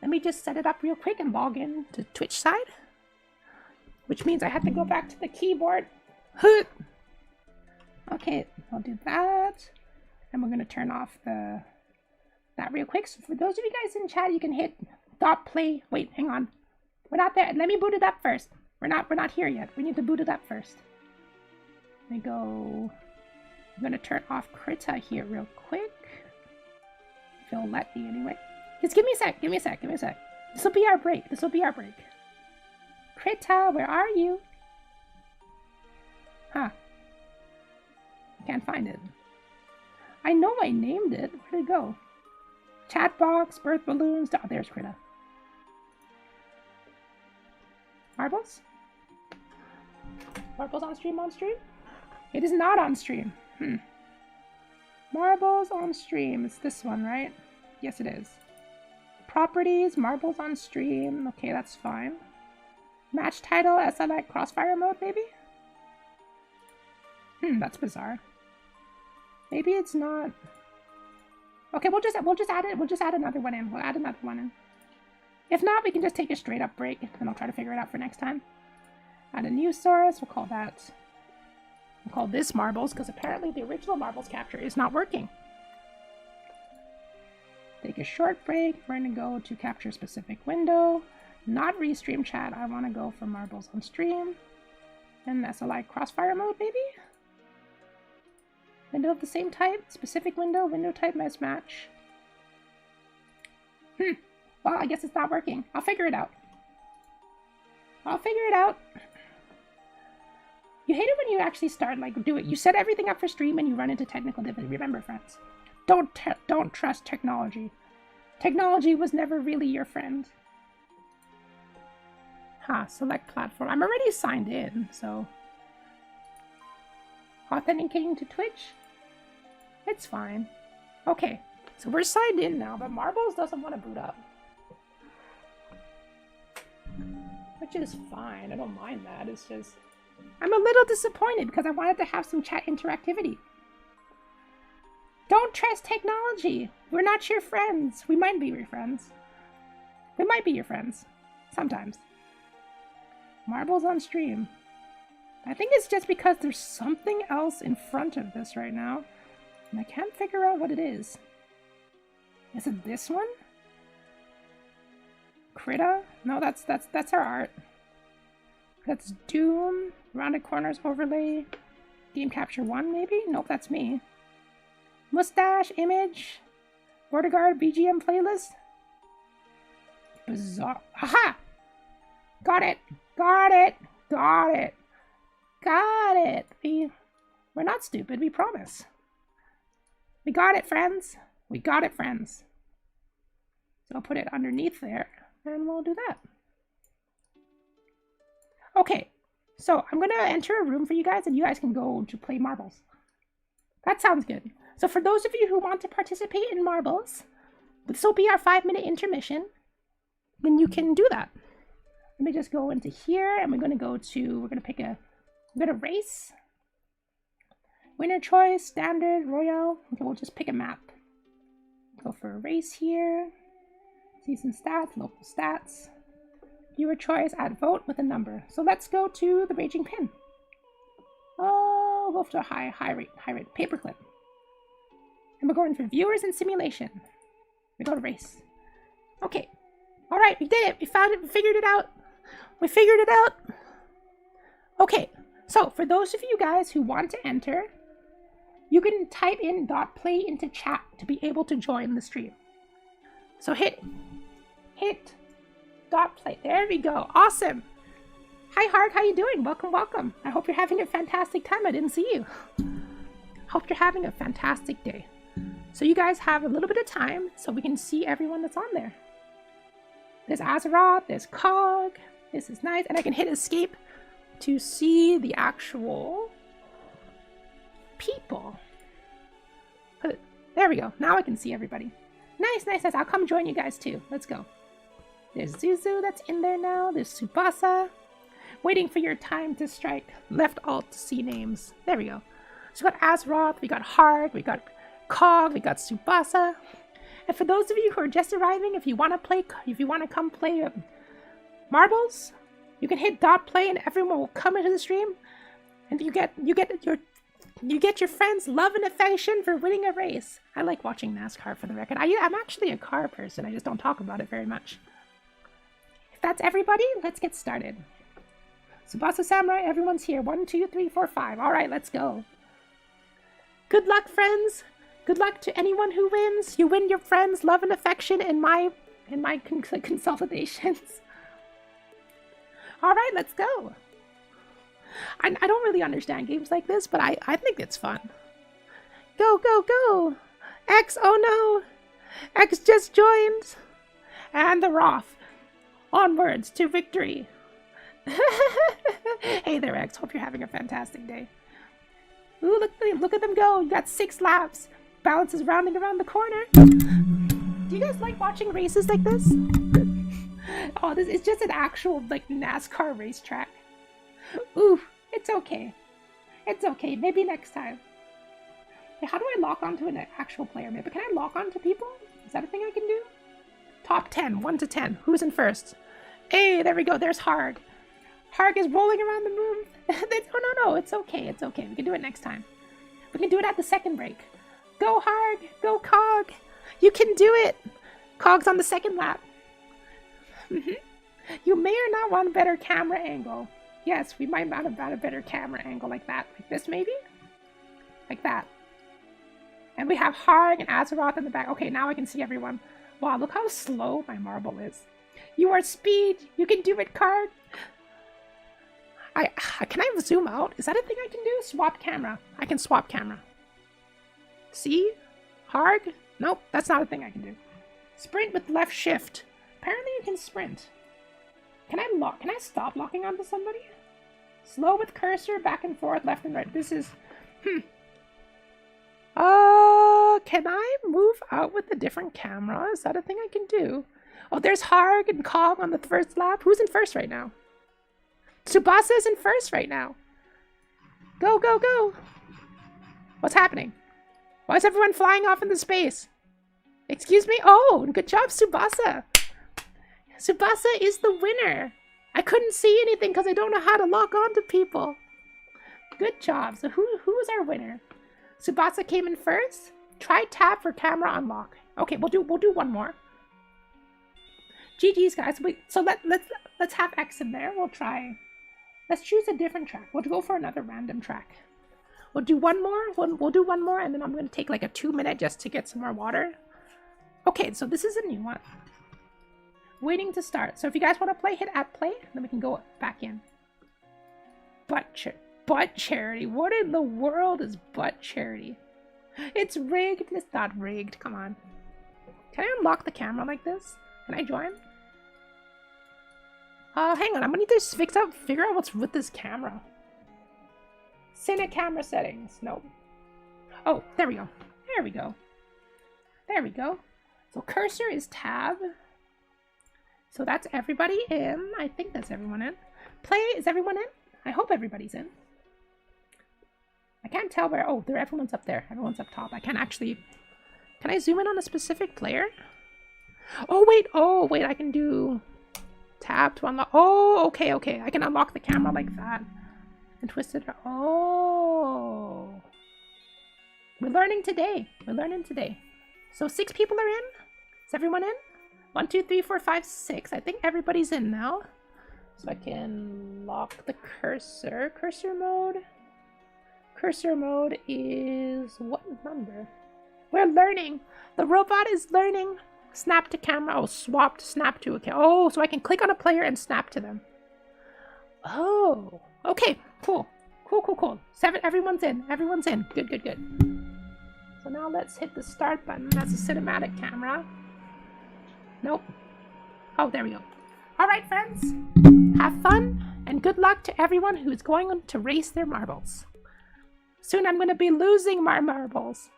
Let me just set it up real quick and log in to Twitch side. Which means I have to go back to the keyboard. Okay, I'll do that. And we're going to turn off that real quick. So for those of you guys in chat, you can hit .play. Wait, hang on. We're not there. Let me boot it up first. We're not here yet. We need to boot it up first. Let me go. I'm going to turn off Krita here real quick. If it'll let me anyway. Just give me a sec. This will be our break. Krita, where are you? Huh. Can't find it. I know I named it. Where'd it go? Chat box, birth balloons. Oh, there's Krita. Marbles? Marbles on stream? It is not on stream. Marbles on stream. It's this one, right? Yes, it is. Properties, marbles on stream. Okay, that's fine. Match title, SLI crossfire mode, maybe? That's bizarre. Maybe it's not. Okay, we'll just add it. We'll just add another one in. We'll add another one in. If not, we can just take a straight up break and I'll try to figure it out for next time. Add a new source. We'll call this marbles because apparently the original marbles capture is not working. Take a short break. We're going to go to capture specific window. Not restream chat. I want to go for marbles on stream. And SLI crossfire mode, maybe? Window of the same type. Specific window. Window type mismatch. Well, I guess it's not working. I'll figure it out. You hate it when you actually start, do it. You set everything up for stream and you run into technical difficulty. Remember, friends, don't trust technology. Technology was never really your friend. Select platform. I'm already signed in, so. Authenticating to Twitch? It's fine. Okay, so we're signed in now, but Marbles doesn't want to boot up. Which is fine, I don't mind that. It's just, I'm a little disappointed because I wanted to have some chat interactivity. Don't trust technology. We're not your friends. We might be your friends. Sometimes. Marbles on stream. I think it's just because there's something else in front of this right now. And I can't figure out what it is. Is it this one? Krita? No, that's our art. That's Doom. Rounded corners overlay. Game Capture 1, maybe? Nope, that's me. Mustache, image, border guard, BGM playlist. Bizarre. Aha! Got it! Got it! Got it! Got it! We're not stupid, we promise. We got it, friends. We got it, friends. So I'll put it underneath there, and we'll do that. Okay, so I'm going to enter a room for you guys, and you guys can go to play marbles. That sounds good. So for those of you who want to participate in marbles, this will be our 5-minute intermission, then you can do that. Let me just go into here, and we're going to pick a, we're going to race. Winner choice, standard, royale. Okay, we'll just pick a map. Go for a race here. Season stats, local stats. Viewer choice, add vote with a number. So let's go to the Raging Pin. Oh, we'll go to a high rate, paperclip. And we're going for viewers and simulation. We go to race. Okay. All right, we did it. We found it. We figured it out. We figured it out. Okay. So for those of you guys who want to enter, you can type in .play into chat to be able to join the stream. So hit .play. There we go. Awesome. Hi, Hard. How you doing? Welcome, welcome. I hope you're having a fantastic time. I didn't see you. Hope you're having a fantastic day. So you guys have a little bit of time so we can see everyone that's on there. There's Azeroth. There's Cog. This is nice. And I can hit escape to see the actual people. There we go. Now I can see everybody. Nice, nice, nice. I'll come join you guys too. Let's go. There's Zuzu that's in there now. There's Tsubasa. Waiting for your time to strike. Left alt to see names. There we go. So we got Azeroth, we got Hard, we got Cog, we got Tsubasa. And for those of you who are just arriving, if you want to come play marbles, you can hit .play and everyone will come into the stream, and you get your friends' love and affection for winning a race. I like watching NASCAR, for the record. I'm actually a car person. I just don't talk about it very much. If that's everybody, let's get started. Tsubasa Samurai, everyone's here. 1, 2, 3, 4, 5. All right, let's go. Good luck, friends. Good luck to anyone who wins. You win your friends' love and affection in my consolidations. All right, let's go. I don't really understand games like this, but I think it's fun. Go, go, go. X, oh no. X just joined. And the Roth. Onwards to victory. Hey there, X. Hope you're having a fantastic day. Ooh, look at them go. You got 6 laps. Balance is rounding around the corner. Do you guys like watching races like this? Oh, this is just an actual, like, NASCAR racetrack. Ooh, it's okay. It's okay. Maybe next time. Hey, how do I lock onto an actual player? Maybe can I lock onto people? Is that a thing I can do? Top 10, 1 to 10. Who's in first? Hey, there we go. There's Harg. Harg is rolling around the room. Oh, no. It's okay. It's okay. We can do it next time. We can do it at the second break. Go, Harg. Go, Cog. You can do it. Cog's on the second lap. You may or not want a better camera angle. Yes, we might not have had a better camera angle like that. Like this, maybe? Like that. And we have Harg and Azeroth in the back. Okay, now I can see everyone. Wow, look how slow my marble is. You are speed. You can do it, Card. Can I zoom out? Is that a thing I can do? Swap camera. I can swap camera. See? Harg? Nope, that's not a thing I can do. Sprint with left shift. Apparently you can sprint. Can I stop locking onto somebody? Slow with cursor, back and forth, left and right. This is... can I move out with a different camera? Is that a thing I can do? Oh, there's Harg and Cog on the first lap. Who's in first right now? Tsubasa is in first right now. Go, go, go. What's happening? Why is everyone flying off into space? Excuse me? Oh, good job, Tsubasa. Tsubasa is the winner. I couldn't see anything because I don't know how to lock on to people. Good job. So who was our winner? Tsubasa came in first. Try tab for camera unlock. Okay, we'll do one more. GG's, guys. So let's have X in there. We'll try. Let's choose a different track. We'll go for another random track. We'll do one more. We'll do one more, and then I'm going to take like a 2-minute just to get some more water. Okay, so this is a new one. Waiting to start. So if you guys want to play, hit at play, then we can go back in. Butt charity. What in the world is butt charity? It's rigged. It's not rigged. Come on. Can I unlock the camera like this? Can I join? Hang on. I'm gonna need to figure out what's with this camera. Cine camera settings. Nope. Oh, there we go. There we go. There we go. So cursor is tab. So that's everybody in. I think that's everyone in. Play, is everyone in? I hope everybody's in. I can't tell where, oh, everyone's up there. Everyone's up top. I can't actually, can I zoom in on a specific player? Oh, wait, I can do tab to unlock. Oh, okay. I can unlock the camera like that and twist it. Oh. We're learning today. So 6 people are in. Is everyone in? 1, 2, 3, 4, 5, 6. I think everybody's in now. So I can lock the cursor. Cursor mode. Cursor mode is what number? We're learning. The robot is learning. Snap to camera. Oh, swap to snap to. Okay. Oh, so I can click on a player and snap to them. Oh. Okay. Cool. 7. Everyone's in. Good. So now let's hit the start button. That's a cinematic camera. Nope. Oh, there we go. All right, friends. Have fun and good luck to everyone who's going to race their marbles. Soon I'm going to be losing my marbles.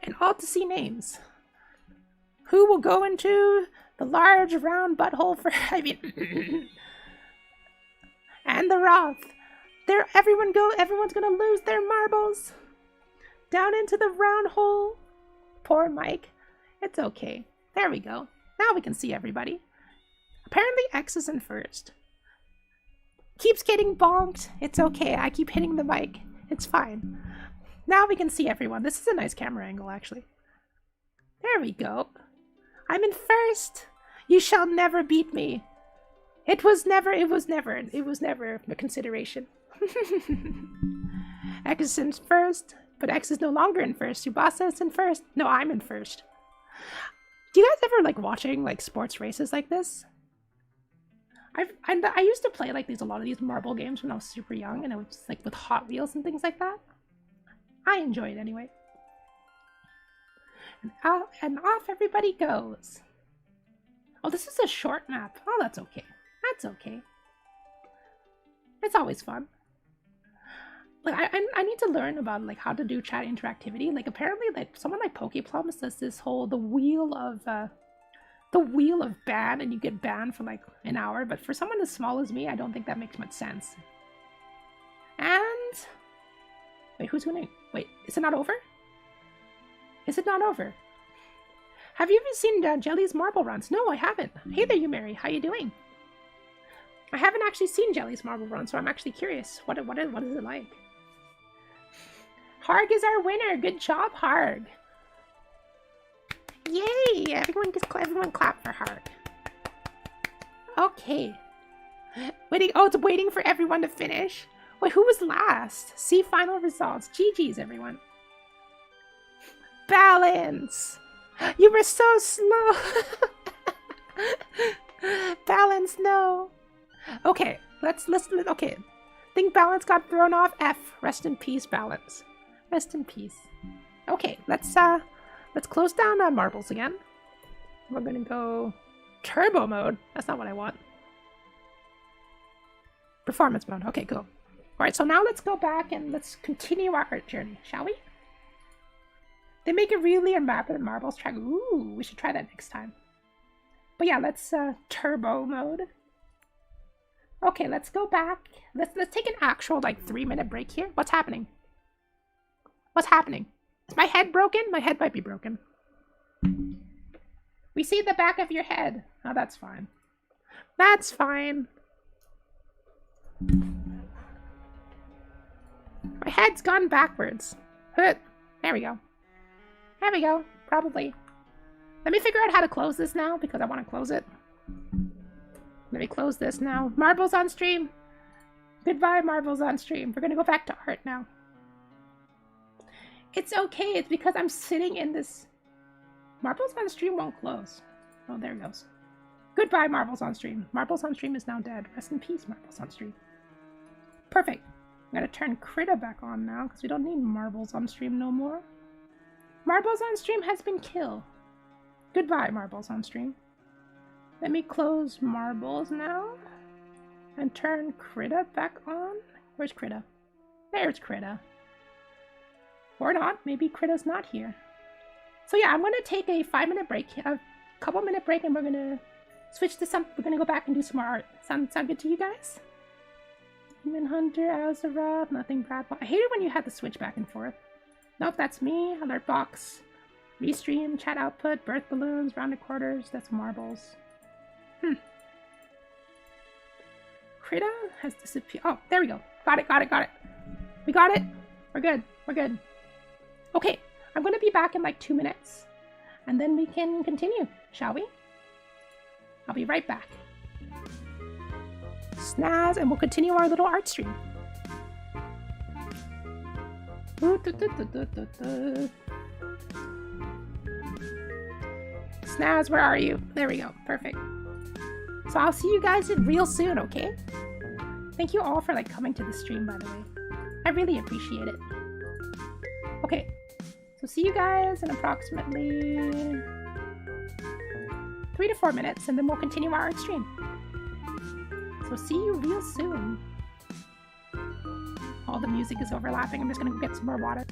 And all to see names. Who will go into the large round butthole for, and the Roth. Everyone's going to lose their marbles. Down into the round hole. Poor Mike. It's okay. There we go. Now we can see everybody. Apparently X is in first. Keeps getting bonked. It's okay. I keep hitting the mic. It's fine. Now we can see everyone. This is a nice camera angle, actually. There we go. I'm in first. You shall never beat me. It was never a consideration. X is in first, but X is no longer in first. Subasa is in first. No, I'm in first. Do you guys ever like watching like sports races like this? I used to play like a lot of these marble games when I was super young, and it was just, like with Hot Wheels and things like that. I enjoy it anyway. And off everybody goes. Oh, this is a short map. Oh, that's okay. That's okay. It's always fun. Like I need to learn about like how to do chat interactivity. Like apparently like someone like PokePlums does this whole the wheel of ban, and you get banned for like an hour, but for someone as small as me, I don't think that makes much sense. And wait, who's winning? Wait, is it not over? Is it not over? Have you ever seen Jelly's marble runs? No, I haven't. Hey there, you Mary. How you doing? I haven't actually seen Jelly's marble run, so I'm actually curious. What is it like? Harg is our winner. Good job, Harg. Yay! Everyone clap for Harg. Okay. Waiting. Oh, it's waiting for everyone to finish. Wait, who was last? See final results. GG's, everyone. Balance. You were so slow. Balance, no. Okay, let's okay. Think Balance got thrown off. F. Rest in peace, Balance. Rest in peace. Okay, let's close down marbles again. We're gonna go turbo mode. That's not what I want. Performance mode. Okay, cool. Alright, so now let's go back and let's continue our art journey, shall we? They make a really elaborate marbles track. Ooh, we should try that next time. But yeah, let's turbo mode. Okay, let's go back. Let's take an actual like 3-minute break here. What's happening? What's happening? Is my head broken? My head might be broken. We see the back of your head. Oh, that's fine. That's fine. My head's gone backwards. There we go. There we go. Probably. Let me figure out how to close this now because I want to close it. Let me close this now. Marbles on stream. Goodbye, Marbles on stream. We're gonna go back to art now. It's okay. It's because I'm sitting in this. Marbles on stream won't close. Oh, there it goes. Goodbye, Marbles on stream. Marbles on stream is now dead. Rest in peace, Marbles on stream. Perfect. I'm gonna turn Krita back on now because we don't need Marbles on stream no more. Marbles on stream has been killed. Goodbye, Marbles on stream. Let me close Marbles now and turn Krita back on. Where's Krita? There's Krita. Or not. Maybe Krita's not here. So yeah, I'm going to take a 5-minute break, a couple-minute break, and we're going to switch to some. We're going to go back and do some more art. Sound good to you guys? Demon Hunter, Azeroth, nothing bad. I hate it when you have to switch back and forth. Nope, that's me. Alert box. Restream, chat output, birth balloons, rounded quarters. That's Marbles. Krita has disappeared. Oh, there we go. Got it. We got it. We're good. Okay, I'm going to be back in like 2 minutes. And then we can continue, shall we? I'll be right back. Snaz, and we'll continue our little art stream. Snaz, where are you? There we go. Perfect. So I'll see you guys real soon, okay? Thank you all for like coming to the stream, by the way. I really appreciate it. Okay, so see you guys in approximately 3 to 4 minutes, and then we'll continue our art stream. So see you real soon. All the music is overlapping. I'm just gonna go get some more water.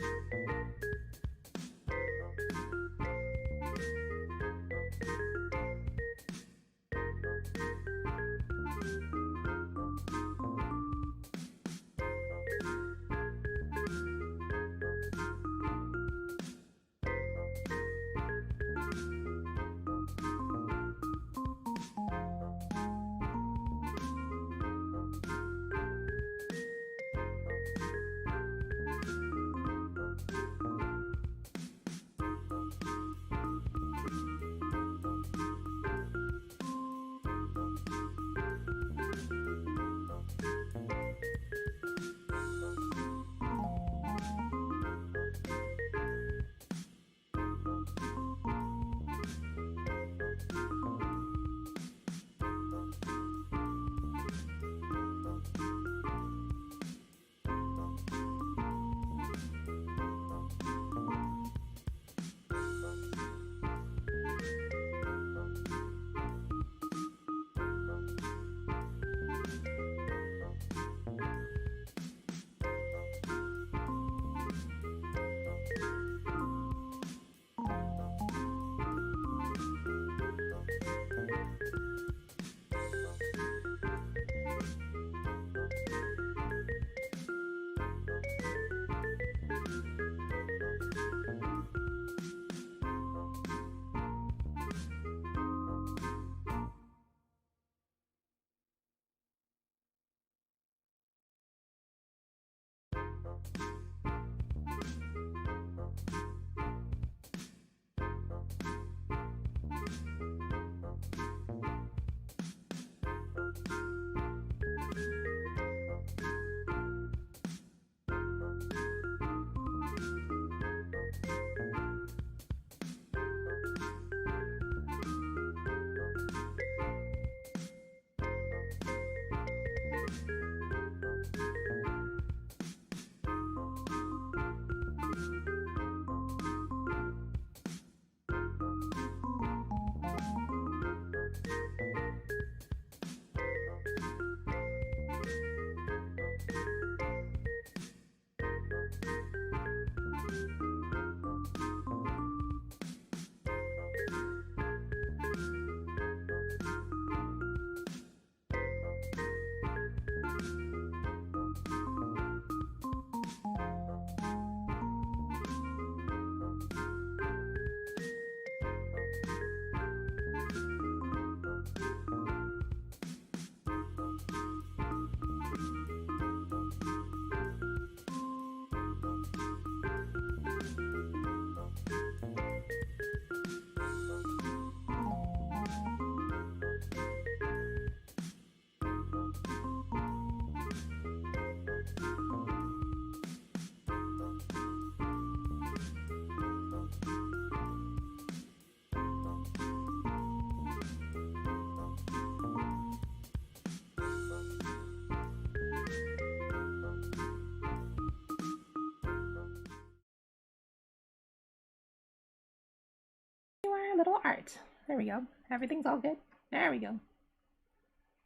little art. There we go. Everything's all good. There we go.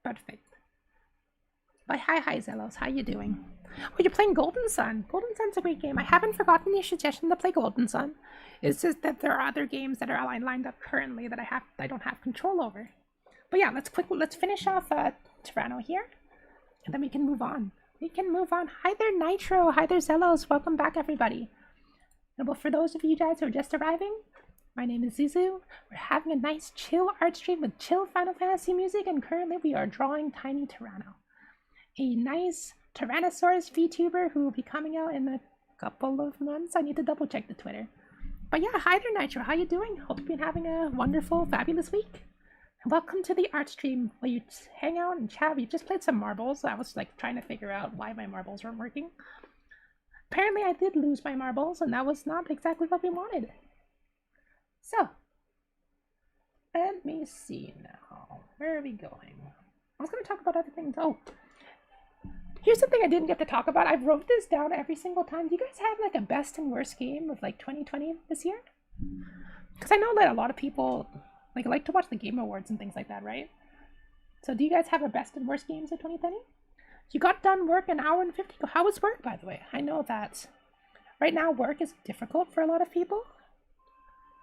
Perfect. But hi Zelos, how you doing? Oh, you're playing Golden Sun. Golden Sun's a great game. I haven't forgotten your suggestion to play Golden Sun. It's just that there are other games that are lined up currently that I don't have control over. But yeah, let's finish off Toronto here, and then we can move on. Hi there, Nitro. Hi there, Zelos. Welcome back, everybody. And well, for those of you guys who are just arriving, my name is Zuzu. We're having a nice chill art stream with chill Final Fantasy music, and currently we are drawing Tiny Tyranno, a nice Tyrannosaurus Vtuber who will be coming out in a couple of months. I need to double check the Twitter. But yeah, hi there, Nitro. How you doing? Hope you've been having a wonderful, fabulous week. And welcome to the art stream where you hang out and chat. We just played some marbles. I was like trying to figure out why my marbles weren't working. Apparently I did lose my marbles, and that was not exactly what we wanted. So, let me see now. Where are we going? I was going to talk about other things. Oh, here's something I didn't get to talk about. I wrote this down every single time. Do you guys have like a best and worst game of like 2020 this year? Because I know that a lot of people like to watch the Game Awards and things like that, right? So do you guys have a best and worst games of 2020? You got done work an hour and 50. How was work, by the way? I know that right now work is difficult for a lot of people.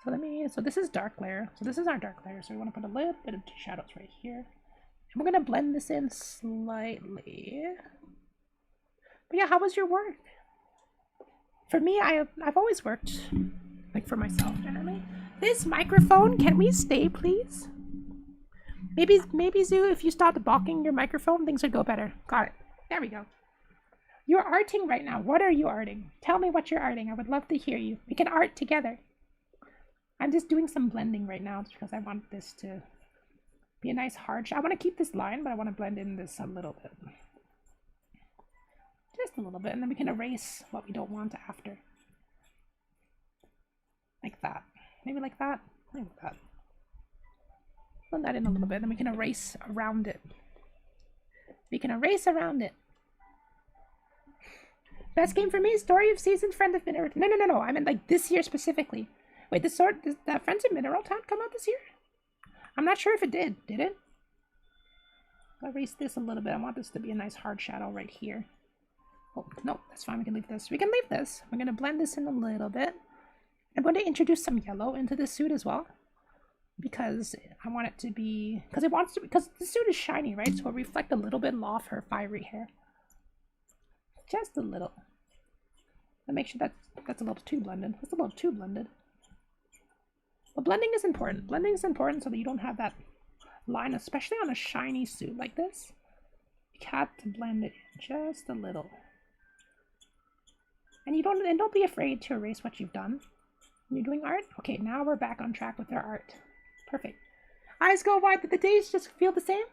So this is dark layer. So this is our dark layer. So we want to put a little bit of shadows right here. And we're going to blend this in slightly. But yeah, how was your work? For me, I've always worked like for myself generally. This microphone, can we stay, please? Maybe Zoo, if you stopped balking your microphone, things would go better. Got it. There we go. You're arting right now. What are you arting? Tell me what you're arting. I would love to hear you. We can art together. I'm just doing some blending right now because I want this to be a nice hard I want to keep this line, but I want to blend in this a little bit. Just a little bit, and then we can erase what we don't want after. Like that. Maybe like that. Like that. Blend that in a little bit, then we can erase around it. We can erase around it. Best game for me, Story of Seasons, Friend of Mineral. No. I meant like this year specifically. Wait, did that Friends of Mineral Town come out this year? I'm not sure if it did. Did it? I'll erase this a little bit. I want this to be a nice hard shadow right here. Oh, no, that's fine. We can leave this. We can leave this. We're going to blend this in a little bit. I'm going to introduce some yellow into this suit as well. Because I want it to be... Because the suit is shiny, right? So it'll reflect a little bit off her fiery hair. Just a little. And make sure that's a little too blended. That's a little too blended. But blending is important. Blending is important so that you don't have that line, especially on a shiny suit like this. You have to blend it in just a little. And don't be afraid to erase what you've done when you're doing art. Okay, now we're back on track with our art. Perfect. Eyes go wide, but the days just feel the same?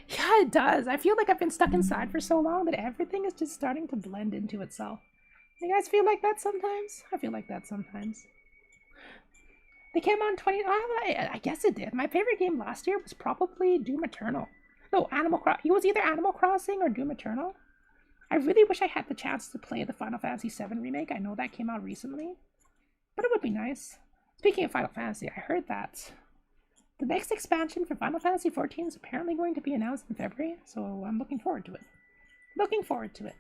Yeah, it does. I feel like I've been stuck inside for so long that everything is just starting to blend into itself. You guys feel like that sometimes? I feel like that sometimes. They came on I guess it did. My favorite game last year was probably Doom Eternal. No, Animal Crossing. It was either Animal Crossing or Doom Eternal. I really wish I had the chance to play the Final Fantasy VII Remake. I know that came out recently. But it would be nice. Speaking of Final Fantasy, I heard that the next expansion for Final Fantasy XIV is apparently going to be announced in February, so I'm looking forward to it. Looking forward to it.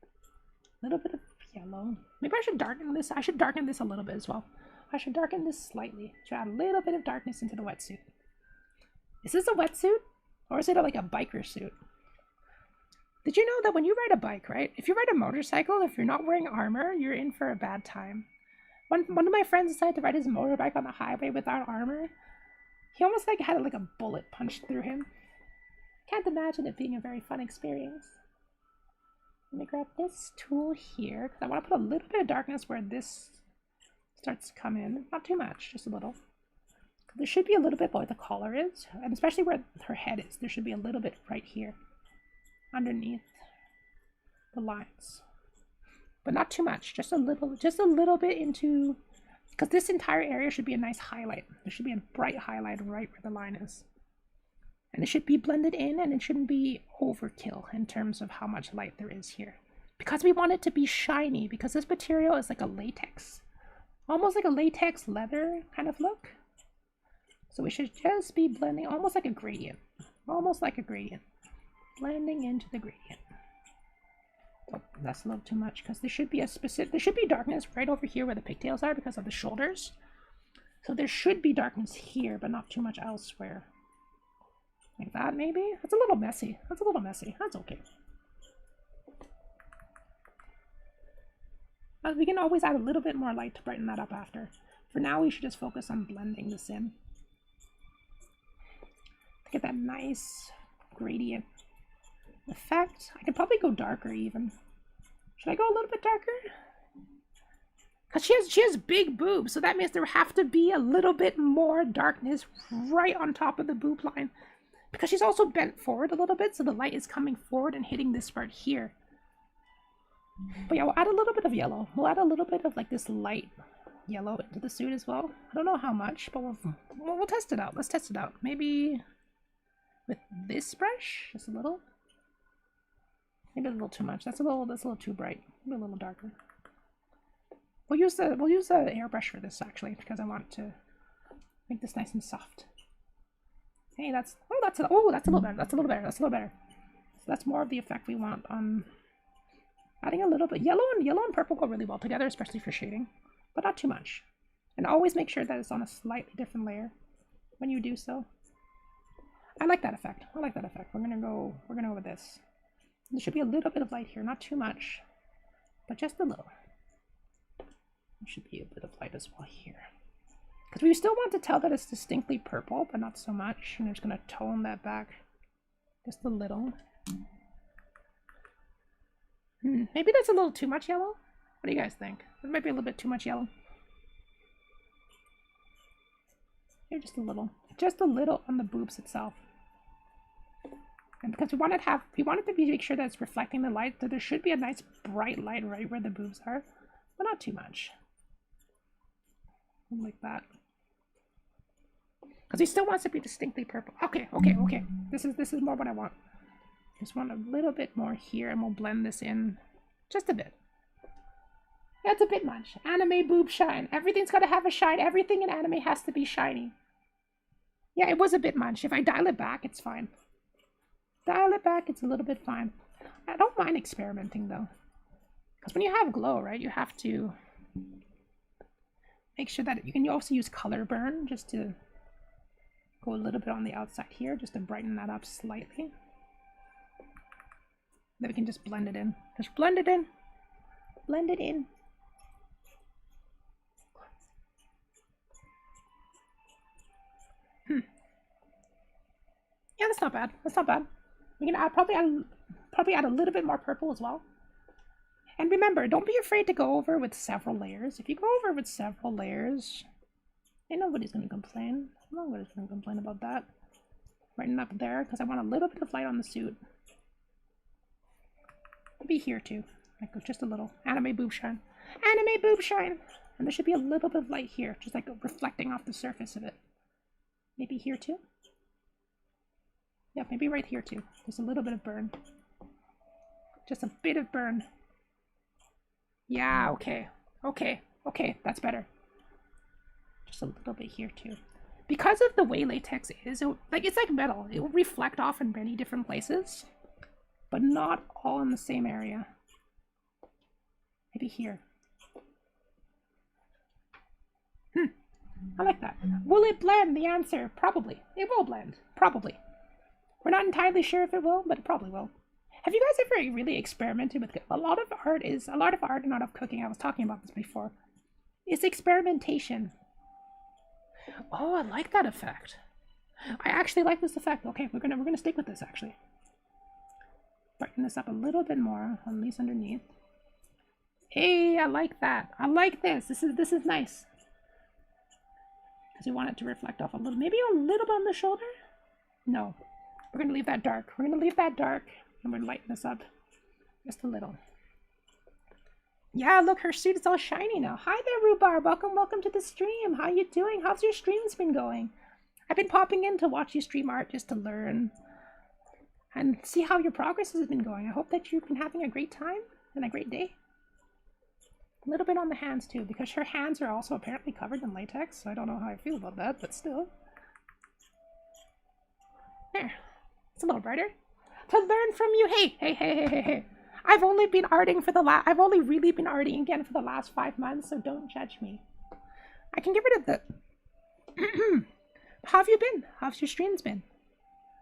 A little bit of yellow. Maybe I should darken this. I should darken this a little bit as well. I should darken this slightly to add a little bit of darkness into the wetsuit. Is this a wetsuit? Or is it like a biker suit? Did you know that when you ride a bike, right? If you ride a motorcycle, if you're not wearing armor, you're in for a bad time. One of my friends decided to ride his motorbike on the highway without armor. He almost like had like a bullet punched through him. Can't imagine it being a very fun experience. Let me grab this tool here because I want to put a little bit of darkness where this starts to come in. Not too much, just a little. There should be a little bit where the collar is, and especially where her head is. There should be a little bit right here, underneath the lines, but not too much. Just a little bit into, because this entire area should be a nice highlight. There should be a bright highlight right where the line is, and it should be blended in, and it shouldn't be overkill in terms of how much light there is here, because we want it to be shiny. Because this material is like a latex. Almost like a latex leather kind of look. So we should just be blending almost like a gradient. Almost like a gradient. Blending into the gradient. Oh, that's a little too much because there should be darkness right over here where the pigtails are because of the shoulders. So there should be darkness here, but not too much elsewhere. Like that, maybe? That's a little messy. That's a little messy. That's okay. We can always add a little bit more light to brighten that up after. For now, we should just focus on blending this in. To get that nice gradient effect. I could probably go darker even. Should I go a little bit darker? Because she has big boobs, so that means there have to be a little bit more darkness right on top of the boob line. Because she's also bent forward a little bit, so the light is coming forward and hitting this part here. But yeah, we'll add a little bit of yellow. We'll add a little bit of like this light yellow into the suit as well. I don't know how much, but we'll test it out. Let's test it out. Maybe with this brush, just a little. Maybe a little too much. That's a little too bright. Maybe a little darker. We'll use the airbrush for this actually because I want to make this nice and soft. Hey, that's a little better. That's a little better. That's a little better. So that's more of the effect we want on adding a little bit. Yellow and purple go really well together, especially for shading, but not too much. And always make sure that it's on a slightly different layer when you do so. I like that effect. I like that effect. We're gonna go with this. There should be a little bit of light here, not too much, but just a little. There should be a bit of light as well here. Because we still want to tell that it's distinctly purple, but not so much. And I'm just going to tone that back just a little. Maybe that's a little too much yellow. What do you guys think? It might be a little bit too much yellow. Maybe just a little. Just a little on the boobs itself. And because we want it to make sure that it's reflecting the light, that there should be a nice bright light right where the boobs are, but not too much. Like that. Because he still wants to be distinctly purple. Okay. This is more what I want. Just want a little bit more here, and we'll blend this in just a bit. That's a bit much. Anime boob shine. Everything's got to have a shine. Everything in anime has to be shiny. Yeah, it was a bit much. If I dial it back, it's fine. Dial it back, it's a little bit fine. I don't mind experimenting though. Because when you have glow, right, you have to make sure that you can also use color burn just to go a little bit on the outside here, just to brighten that up slightly. Then we can just blend it in. Just blend it in. Blend it in. Yeah, that's not bad. That's not bad. We can probably add a little bit more purple as well. And remember, don't be afraid to go over with several layers. If you go over with several layers, nobody's going to complain. Nobody's going to complain about that. Brighten up there, because I want a little bit of light on the suit. Maybe here too. Like just a little. Anime boob shine. Anime boob shine! And there should be a little bit of light here, just like reflecting off the surface of it. Maybe here too? Yeah, maybe right here too. Just a little bit of burn. Just a bit of burn. Yeah, okay. Okay, that's better. Just a little bit here too. Because of the way latex is, it's like metal. It will reflect off in many different places, but not all in the same area. Maybe here. I like that. Will it blend? The answer, probably. It will blend. Probably. We're not entirely sure if it will, but it probably will. Have you guys ever really experimented with a lot of art and a lot of cooking? I was talking about this before. Is experimentation. Oh, I like that effect. I actually like this effect. Okay, we're gonna stick with this actually. Brighten this up a little bit more on these underneath. Hey, I like that. I like this. This is nice. Because we want it to reflect off a little, maybe a little bit on the shoulder. No, we're gonna leave that dark. We're gonna leave that dark, and we're gonna lighten this up just a little. Yeah, look, her suit is all shiny now. Hi there, Rhubarb. Welcome to the stream. How you doing? How's your streams been going? I've been popping in to watch you stream art just to learn and see how your progress has been going. I hope that you've been having a great time and a great day. A little bit on the hands too, because her hands are also apparently covered in latex, so I don't know how I feel about that, but still. There. It's a little brighter. To learn from you. Hey. I've only been arting for I've only really been arting again for the last 5 months, so don't judge me. I can get rid of the... How have you been? How's your streams been?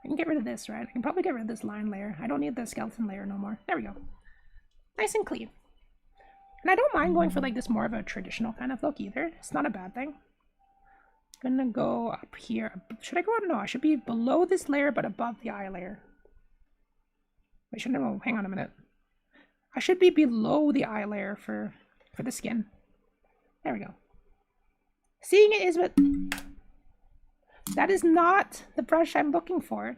I can get rid of this, right? I can probably get rid of this line layer. I don't need the skeleton layer no more. There we go. Nice and clean. And I don't mind going for like this more of a traditional kind of look either. It's not a bad thing. I'm gonna go up here. Should I go up? No, I should be below this layer but above the eye layer. Wait, shouldn't I? Oh, hang on a minute. I should be below the eye layer for the skin. There we go. Seeing it is what... That is not the brush I'm looking for.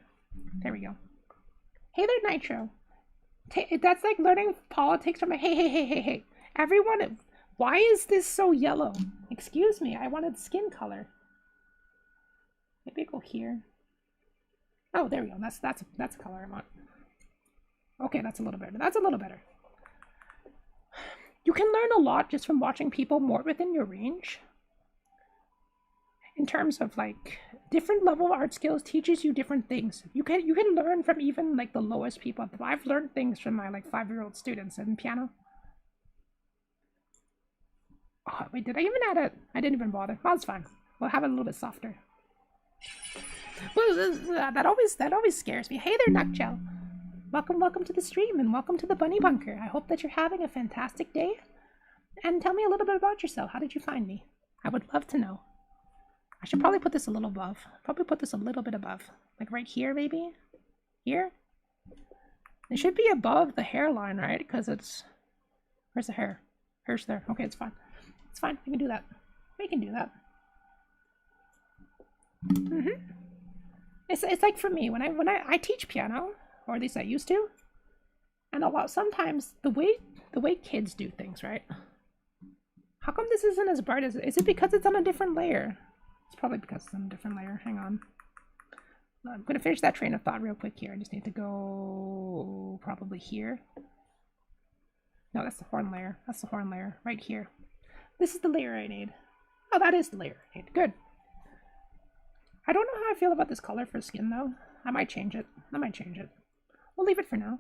There we go. Hey there, Nitro. That's like learning politics from a... Hey. Everyone, why is this so yellow? Excuse me, I wanted skin color. Maybe go here. Oh, there we go. That's the color I want. Okay, that's a little better. That's a little better. You can learn a lot just from watching people more within your range. In terms of like different level of art skills teaches you different things. You can learn from even like the lowest people. I've learned things from my like 5-year-old students in piano. Oh, wait, did I even add it? I didn't even bother. Well, it's fine. We'll have it a little bit softer. Well, that always scares me. Hey there, Nutshell. Welcome to the stream and welcome to the Bunny Bunker. I hope that you're having a fantastic day. And tell me a little bit about yourself. How did you find me? I would love to know. I should probably put this a little above. Probably put this a little bit above. Like right here, maybe? Here? It should be above the hairline, right? Because it's... Where's the hair? Hair's there. Okay, it's fine. It's fine. We can do that. We can do that. It's like for me, when I teach piano, or at least I used to, and sometimes the way kids do things, right? How come this isn't as bright as... Is it because it's on a different layer? It's probably because it's on a different layer. Hang on. I'm going to finish that train of thought real quick here. I just need to go probably here. No, that's the horn layer. That's the horn layer. Right here. This is the layer I need. Oh, that is the layer I need. Good. I don't know how I feel about this color for skin, though. I might change it. We'll leave it for now.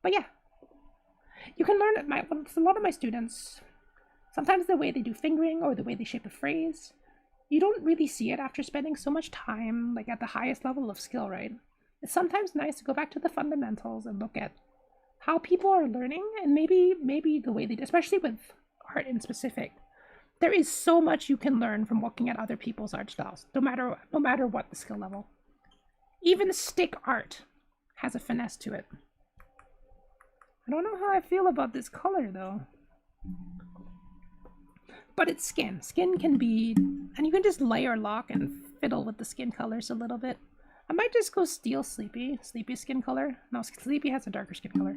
But yeah. You can learn it. A lot of my students... Sometimes the way they do fingering or the way they shape a phrase, you don't really see it after spending so much time like at the highest level of skill, right? It's sometimes nice to go back to the fundamentals and look at how people are learning and maybe the way they do, especially with art in specific. There is so much you can learn from looking at other people's art styles, no matter what the skill level. Even stick art has a finesse to it. I don't know how I feel about this color though. But it's skin. Skin can be... And you can just layer lock and fiddle with the skin colors a little bit. I might just go Steel Sleepy. Sleepy skin color. No, Sleepy has a darker skin color.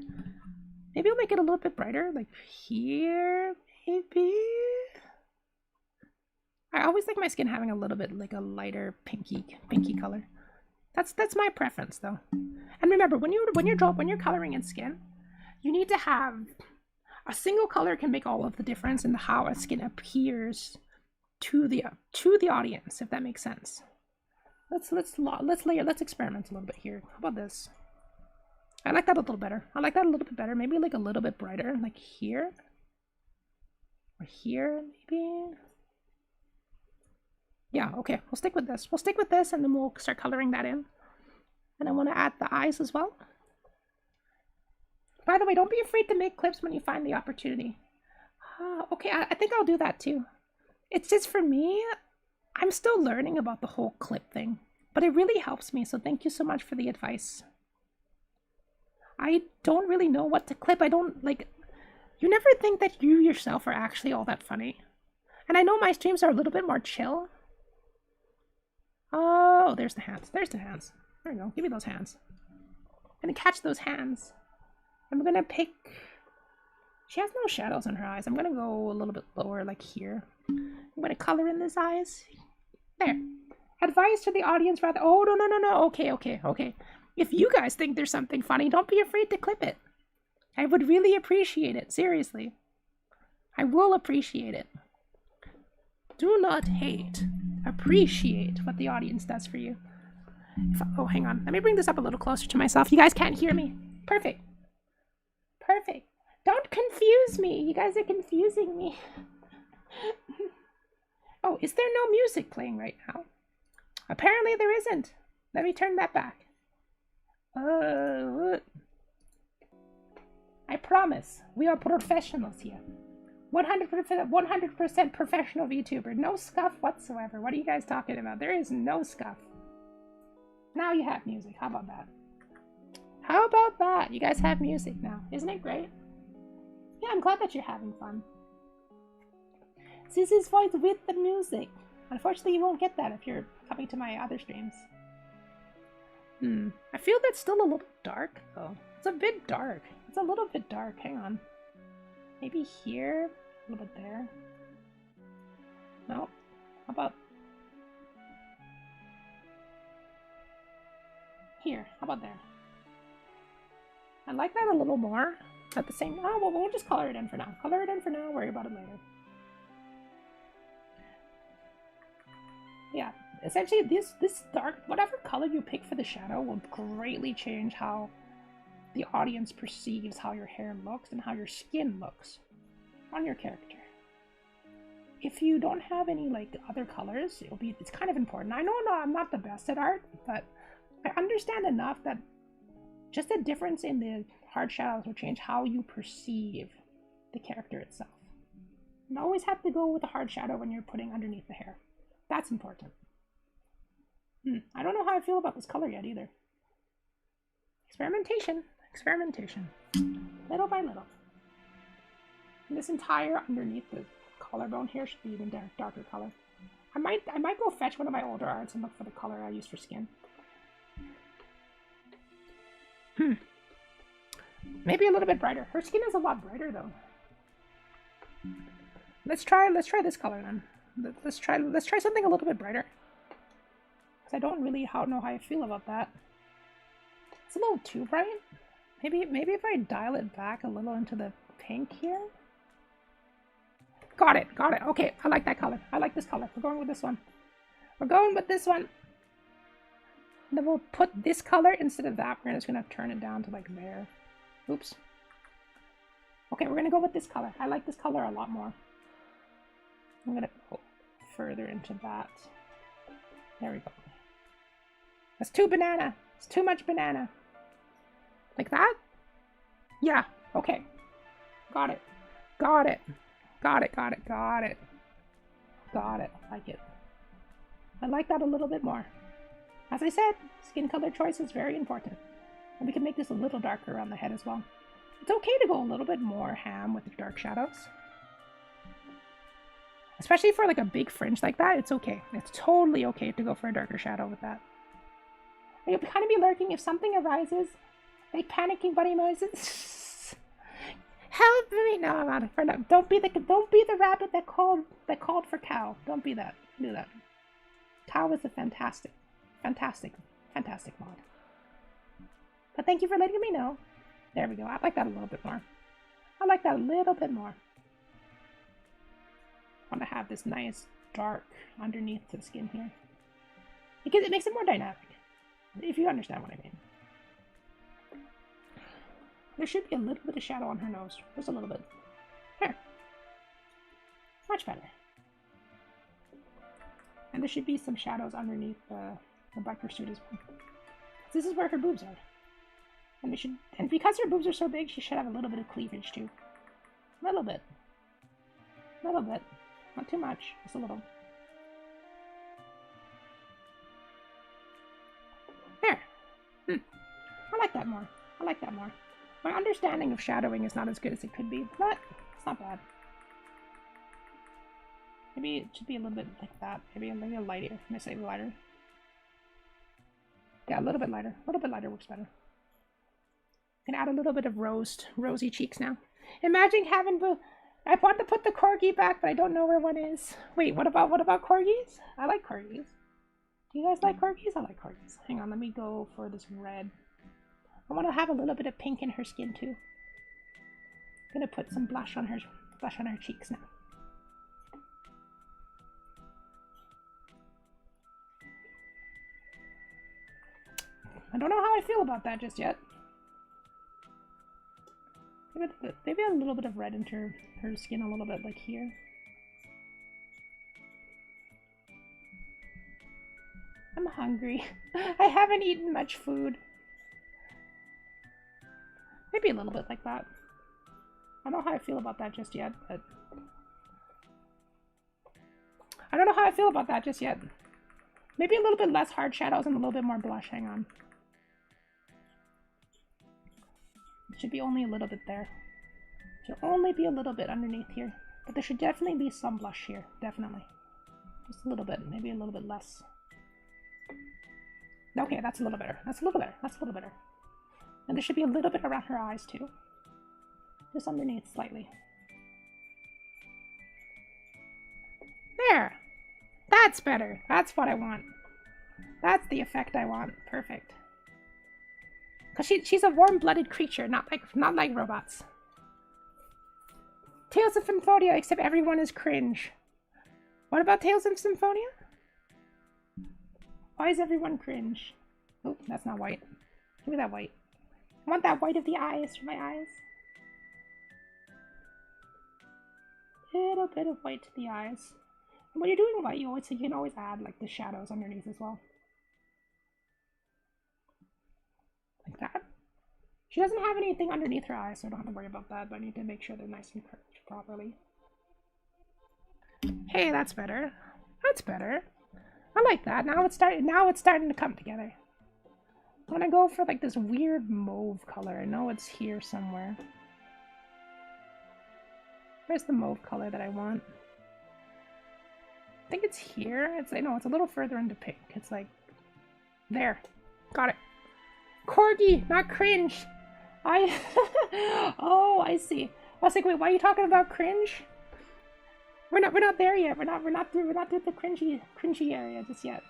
Maybe I'll make it a little bit brighter. Like here, maybe? I always like my skin having a little bit like a lighter pinky color. That's my preference though. And remember, when you're coloring in skin, you need to have... A single color can make all of the difference in how a skin appears to the audience, if that makes sense. Let's experiment a little bit here. How about this? I like that a little better. I like that a little bit better. Maybe like a little bit brighter, like here. Or here, maybe. Yeah, okay. We'll stick with this. We'll stick with this and then we'll start coloring that in. And I want to add the eyes as well. By the way, don't be afraid to make clips when you find the opportunity. Okay, I think I'll do that too. It's just for me, I'm still learning about the whole clip thing. But it really helps me, so thank you so much for the advice. I don't really know what to clip. I don't, like... You never think that you yourself are actually all that funny. And I know my streams are a little bit more chill. Oh, there's the hands. There's the hands. There we go. Give me those hands. I'm gonna catch those hands. I'm gonna pick... She has no shadows in her eyes. I'm gonna go a little bit lower, like here. I'm gonna color in these eyes. There. Advice to the audience rather... Oh, no. Okay. If you guys think there's something funny, don't be afraid to clip it. I would really appreciate it. Seriously. I will appreciate it. Do not hate. Appreciate what the audience does for you. Oh, hang on. Let me bring this up a little closer to myself. You guys can't hear me. Perfect. Perfect. Don't confuse me. You guys are confusing me. Oh, is there no music playing right now? Apparently there isn't. Let me turn that back. I promise. We are professionals here. 100% professional VTuber. No scuff whatsoever. What are you guys talking about? There is no scuff. Now you have music. How about that? How about that? You guys have music now. Isn't it great? Yeah, I'm glad that you're having fun. This is voice with the music. Unfortunately, you won't get that if you're coming to my other streams. I feel that's still a little dark, though. It's a bit dark. It's a little bit dark. Hang on. Maybe here? A little bit there? No? How about... here? How about there? I like that a little more. At the same... oh, well, we'll just color it in for now. Color it in for now. Worry about it later. Yeah. Essentially, this dark... whatever color you pick for the shadow will greatly change how the audience perceives how your hair looks and how your skin looks on your character. If you don't have any like other colors, it's kind of important. I know I'm not the best at art, but I understand enough that just a difference in the hard shadows will change how you perceive the character itself. You always have to go with a hard shadow when you're putting underneath the hair. That's important. I don't know how I feel about this color yet either. Experimentation. Experimentation. Little by little. And this entire underneath the collarbone here should be even darker color. I might go fetch one of my older arts and look for the color I use for skin. Maybe a little bit brighter. Her skin is a lot brighter though. Let's try this color then. Let's try something a little bit brighter. Because I don't really know how I feel about that. It's a little too bright. Maybe if I dial it back a little into the pink here. Got it. Okay, I like that color. I like this color. We're going with this one. And then we'll put this color instead of that. We're just going to turn it down to like there. Oops. Okay, we're going to go with this color. I like this color a lot more. I'm going to go further into that. There we go. That's too banana. It's too much banana. Like that? Yeah, okay. Got it. Like it. I like that a little bit more. As I said, skin color choice is very important. And we can make this a little darker around the head as well. It's okay to go a little bit more ham with the dark shadows. Especially for like a big fringe like that, it's okay. It's totally okay to go for a darker shadow with that. And you'll kind of be lurking if something arises, like panicking bunny noises. Help me! No, I'm not. Don't be the rabbit that called for cow. Don't be that. Do that. Cow is a fantastic mod. But thank you for letting me know. There we go. I like that a little bit more. I want to have this nice dark underneath the skin here. Because it makes it more dynamic. If you understand what I mean. There should be a little bit of shadow on her nose. Just a little bit. Here. Much better. And there should be some shadows underneath the biker suit as well. This is where her boobs are. And because her boobs are so big, she should have a little bit of cleavage too. A little bit. Not too much. Just a little. There. I like that more. My understanding of shadowing is not as good as it could be, but it's not bad. Maybe it should be a little bit like that. Maybe a little lighter. Can I say lighter? Yeah, a little bit lighter. A little bit lighter works better. Can add a little bit of rosy cheeks now. Imagine having I want to put the corgi back, but I don't know where one is. Wait, what about corgis? I like corgis. Do you guys like corgis? I like corgis. Hang on, let me go for this red. I want to have a little bit of pink in her skin too. Gonna put some blush on her cheeks now. I don't know how I feel about that just yet. Maybe a little bit of red into her skin, a little bit like here. I'm hungry. I haven't eaten much food. Maybe a little bit like that. I don't know how I feel about that just yet, but... I don't know how I feel about that just yet. Maybe a little bit less hard shadows and a little bit more blush. Hang on. It should be only a little bit there. Should only be a little bit underneath here. But there should definitely be some blush here. Definitely. Just a little bit. Maybe a little bit less. Okay, that's a little better. That's a little better. That's a little better. And there should be a little bit around her eyes too. Just underneath slightly. There! That's better. That's what I want. That's the effect I want. Perfect. Because she's a warm-blooded creature, not like robots. Tales of Symphonia, except everyone is cringe. What about Tales of Symphonia? Why is everyone cringe? Oh, that's not white. Give me that white. I want that white of the eyes for my eyes. Little bit of white to the eyes. And when you're doing white, you can always add like the shadows underneath as well. Like that. She doesn't have anything underneath her eyes, so I don't have to worry about that, but I need to make sure they're nice and curved properly. Hey, that's better. That's better. I like that. Now it's starting to come together. I'm gonna go for like this weird mauve color. I know it's here somewhere. Where's the mauve color that I want? I think it's here. No, it's a little further into pink. It's like there. Got it. Corgi, not cringe. Oh, I see. I was like, wait, why are you talking about cringe? We're not there yet. We're not through the cringy area just yet.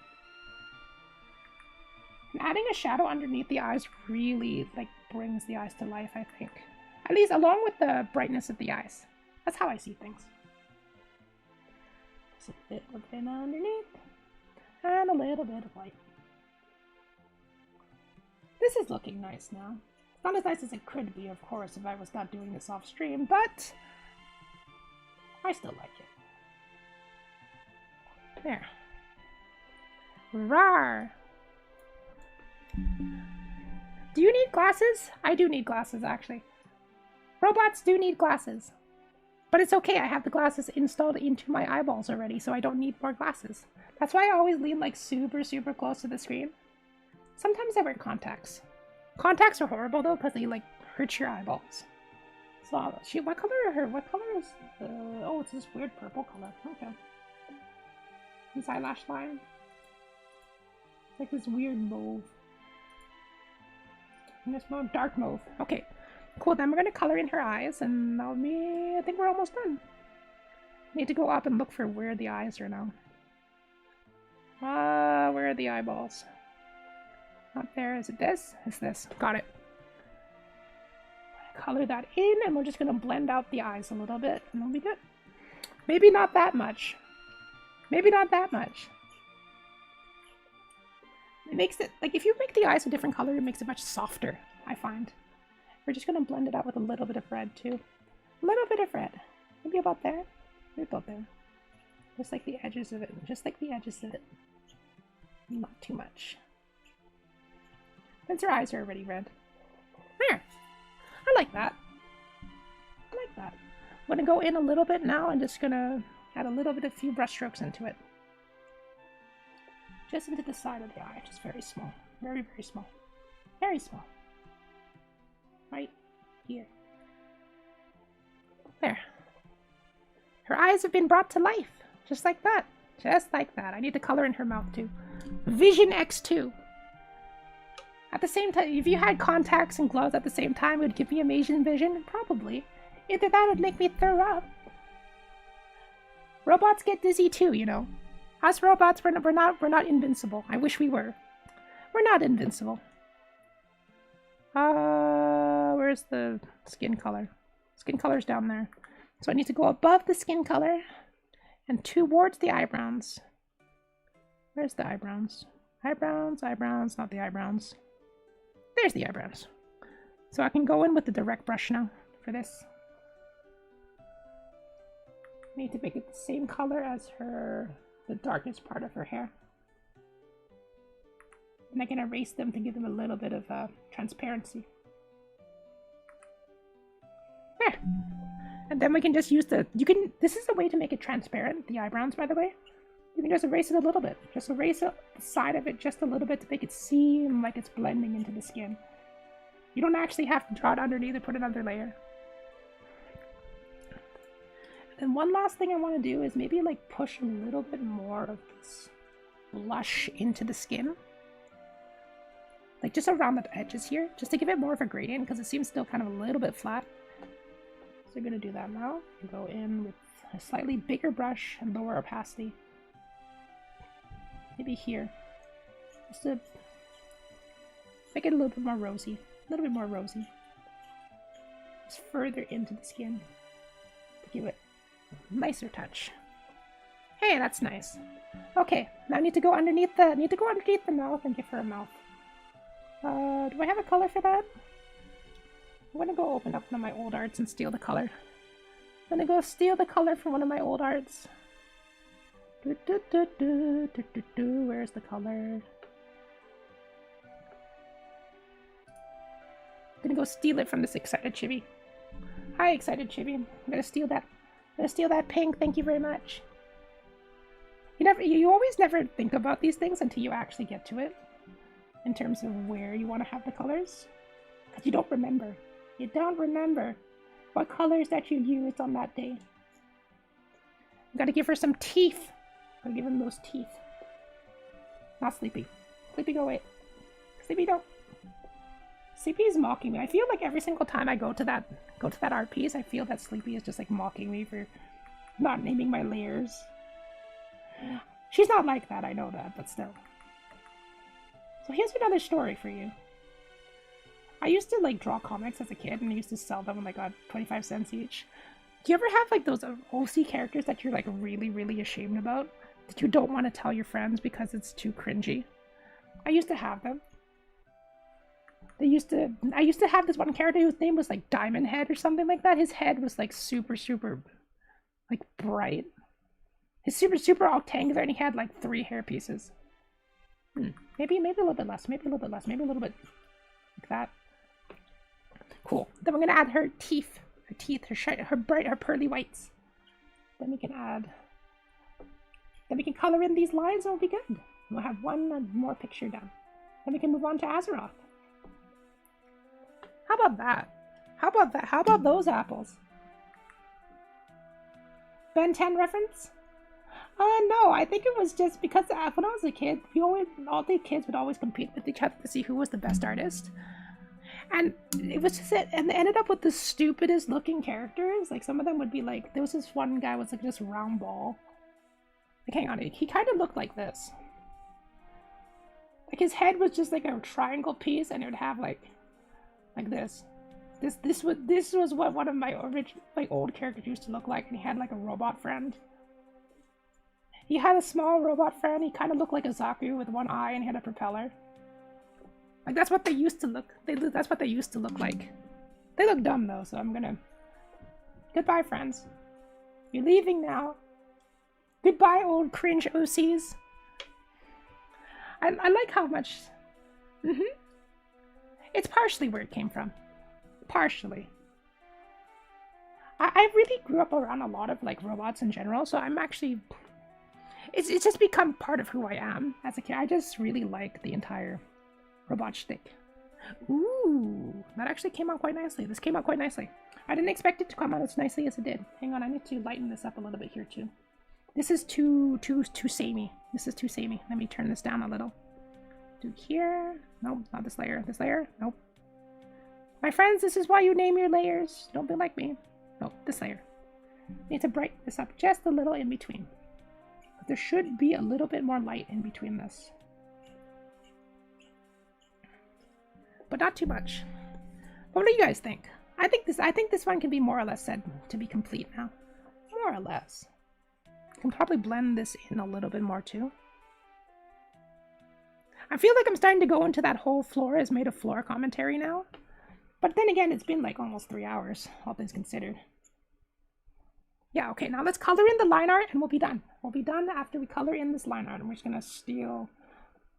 And adding a shadow underneath the eyes really like brings the eyes to life, I think. At least along with the brightness of the eyes. That's how I see things. Just a little bit underneath. And a little bit of white. This is looking nice now. It's not as nice as it could be, of course, if I was not doing this off stream, but I still like it. There. Rawr! Do you need glasses? I do need glasses, actually. Robots do need glasses. But it's okay, I have the glasses installed into my eyeballs already, so I don't need more glasses. That's why I always lean like super, super close to the screen. Sometimes I wear contacts. Contacts are horrible though, because they like hurt your eyeballs. So, what color are her? What color is oh, it's this weird purple color. Okay. This eyelash line. It's like this weird mauve. And this mauve, dark mauve. Okay. Cool, then we're gonna color in her eyes, and that'll be, I think we're almost done. Need to go up and look for where the eyes are now. Where are the eyeballs? Not there. Is it this? It's this. Got it. Color that in, and we're just gonna blend out the eyes a little bit, and that'll be good. Maybe not that much. Maybe not that much. It makes it, like, if you make the eyes a different color, it makes it much softer, I find. We're just gonna blend it out with a little bit of red, too. A little bit of red. Maybe about there. Maybe about there. Just like the edges of it. Just like the edges of it. Not too much. Since her eyes are already red. There! I like that. I like that. I'm gonna go in a little bit now and just gonna add a little bit of few brush strokes into it. Just into the side of the eye, just very small. Very, very small. Very small. Right here. There. Her eyes have been brought to life. Just like that. Just like that. I need to color in her mouth too. Vision X2. At the same time, if you had contacts and gloves at the same time, it would give me amazing vision? Probably. Either that would make me throw up. Robots get dizzy too, you know. Us robots, we're not invincible. I wish we were. We're not invincible. Where's the skin color? Skin color's down there. So I need to go above the skin color and towards the eyebrows. Where's the eyebrows? Eyebrows, eyebrows, not the eyebrows. There's the eyebrows. So I can go in with the direct brush now for this. I need to make it the same color as the darkest part of her hair. And I can erase them to give them a little bit of transparency. There! And then we can just use this is a way to make it transparent, the eyebrows, by the way. You can just erase it a little bit. Just erase the side of it just a little bit to make it seem like it's blending into the skin. You don't actually have to draw it underneath or put another layer. And one last thing I want to do is maybe like push a little bit more of this blush into the skin. Like just around the edges here, just to give it more of a gradient because it seems still kind of a little bit flat. So we're going to do that now. Go in with a slightly bigger brush and lower opacity. Maybe here. Just to make it a little bit more rosy. A little bit more rosy. Just further into the skin. To give it a nicer touch. Hey, that's nice. Okay, now I need to go underneath the mouth and give her a mouth. Do I have a color for that? I'm gonna go open up one of my old arts and steal the color. I'm gonna go steal the color from one of my old arts. Where's the color? I'm gonna go steal it from this Excited Chibi. Hi, Excited Chibi. I'm gonna steal that. I'm gonna steal that pink. Thank you very much. You always never think about these things until you actually get to it. In terms of where you want to have the colors. Because you don't remember. You don't remember what colors that you used on that day. You gotta give her some teeth. Gotta give him those teeth. Not Sleepy. Sleepy, go away. Sleepy, don't. Sleepy is mocking me. I feel like every single time I go to that art piece, I feel that Sleepy is just like mocking me for not naming my layers. She's not like that, I know that, but still. So here's another story for you. I used to like draw comics as a kid and I used to sell them like 25 cents each. Do you ever have like those OC characters that you're like really, really ashamed about? That you don't want to tell your friends because it's too cringy? I used to have them. I used to have this one character whose name was like Diamond Head or something like that. His head was like super, super like bright. His super rectangular and he had like 3 hair pieces. Maybe a little bit less, maybe a little bit less, maybe a little bit like that. Cool. Then we're gonna add her teeth, her bright, her pearly whites. Then we can color in these lines and it'll be good. We'll have one more picture done. Then we can move on to Azeroth. How about that? How about that? How about those apples? Ben 10 reference? No, I think it was just because when I was a kid, all the kids would always compete with each other to see who was the best artist. And it was just it, and they ended up with the stupidest looking characters. Like some of them would be like, there was this one guy was like this round ball. Like hang on, he kind of looked like this. Like his head was just like a triangle piece and it would have like this. This was what one of my old characters used to look like, and he had like a robot friend. He had a small robot friend. He kind of looked like a Zaku with one eye and he had a propeller. Like that's what they used to look. That's what they used to look like. They look dumb though, so I'm gonna. Goodbye, friends. You're leaving now. Goodbye, old cringe OCs. I like how much. It's partially where it came from. Partially. I really grew up around a lot of like robots in general, so I'm actually. It's just become part of who I am as a kid. I just really like the entire robot shtick. Ooh, that actually came out quite nicely. This came out quite nicely. I didn't expect it to come out as nicely as it did. Hang on, I need to lighten this up a little bit here too. This is too samey. This is too samey. Let me turn this down a little. Do here. Nope, not this layer. This layer. Nope. My friends, this is why you name your layers. Don't be like me. Nope, this layer. Need to brighten this up just a little in between. But there should be a little bit more light in between this. But not too much. What do you guys think? I think this one can be more or less said to be complete now. More or less. Can probably blend this in a little bit more too. I feel like I'm starting to go into that whole floor is made of floor commentary now. But then again, it's been like almost 3 hours, all things considered. Yeah, okay, now let's color in the line art and we'll be done. We'll be done after we color in this line art. And we're just gonna steal,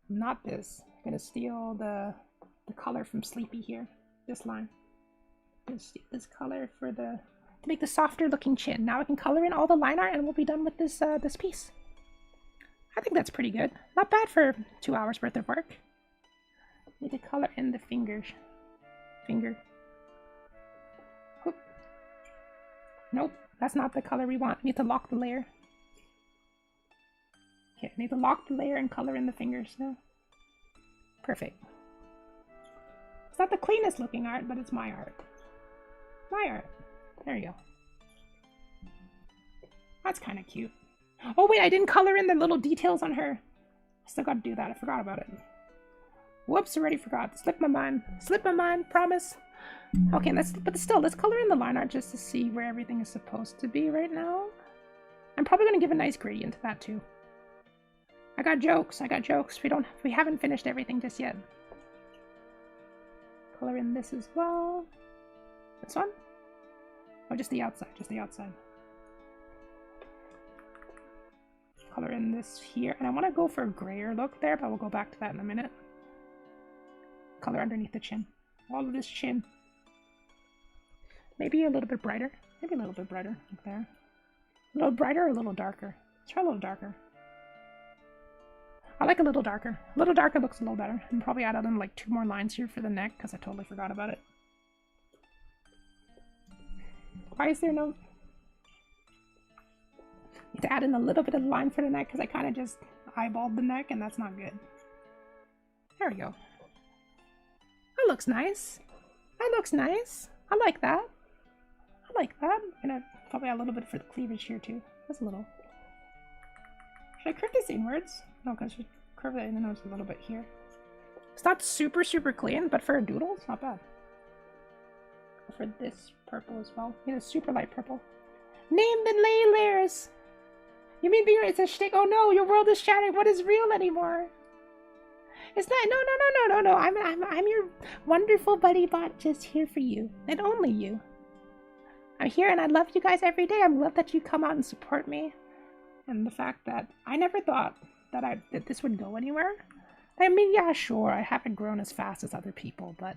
not this, I'm gonna steal the color from Sleepy here. This line. This color for to make the softer looking chin. Now I can color in all the line art and we'll be done with this this piece. I think that's pretty good. Not bad for 2 hours worth of work. Need to color in the fingers. Finger. Oop. Nope, that's not the color we want. Need to lock the layer. Okay, need to lock the layer and color in the fingers now. Perfect. It's not the cleanest looking art, but it's my art. My art. There you go. That's kind of cute. Oh wait, I didn't color in the little details on her. I still gotta do that. I forgot about it. Whoops, already forgot. Slipped my mind. Slipped my mind, promise. Okay, let's color in the line art just to see where everything is supposed to be right now. I'm probably gonna give a nice gradient to that too. I got jokes. We haven't finished everything just yet. Color in this as well. This one? Oh, just the outside, Color in this here, and I want to go for a grayer look there, but we'll go back to that in a minute. Color underneath the chin. All of this chin. Maybe a little bit brighter. Maybe a little bit brighter, like there. A little brighter or a little darker? Let's try a little darker. I like a little darker. A little darker looks a little better. And probably add in like 2 more lines here for the neck, because I totally forgot about it. Why is there no... Need to add in a little bit of the line for the neck, because I kind of just eyeballed the neck, and that's not good. There we go. That looks nice. That looks nice. I like that. I like that. I'm gonna probably add a little bit for the cleavage here too. Just a little. Should I curve this inwards? No, because I should curve that inwards a little bit here. It's not super, super clean, but for a doodle, it's not bad. For this purple as well. You know, super light purple. Name the layers! You mean it's a shtick? Oh no, your world is shattered. What is real anymore? It's not. No. I'm your wonderful buddy bot, just here for you and only you. I'm here and I love you guys every day. I love that you come out and support me, and the fact that I never thought that this would go anywhere. I mean, yeah, sure, I haven't grown as fast as other people, but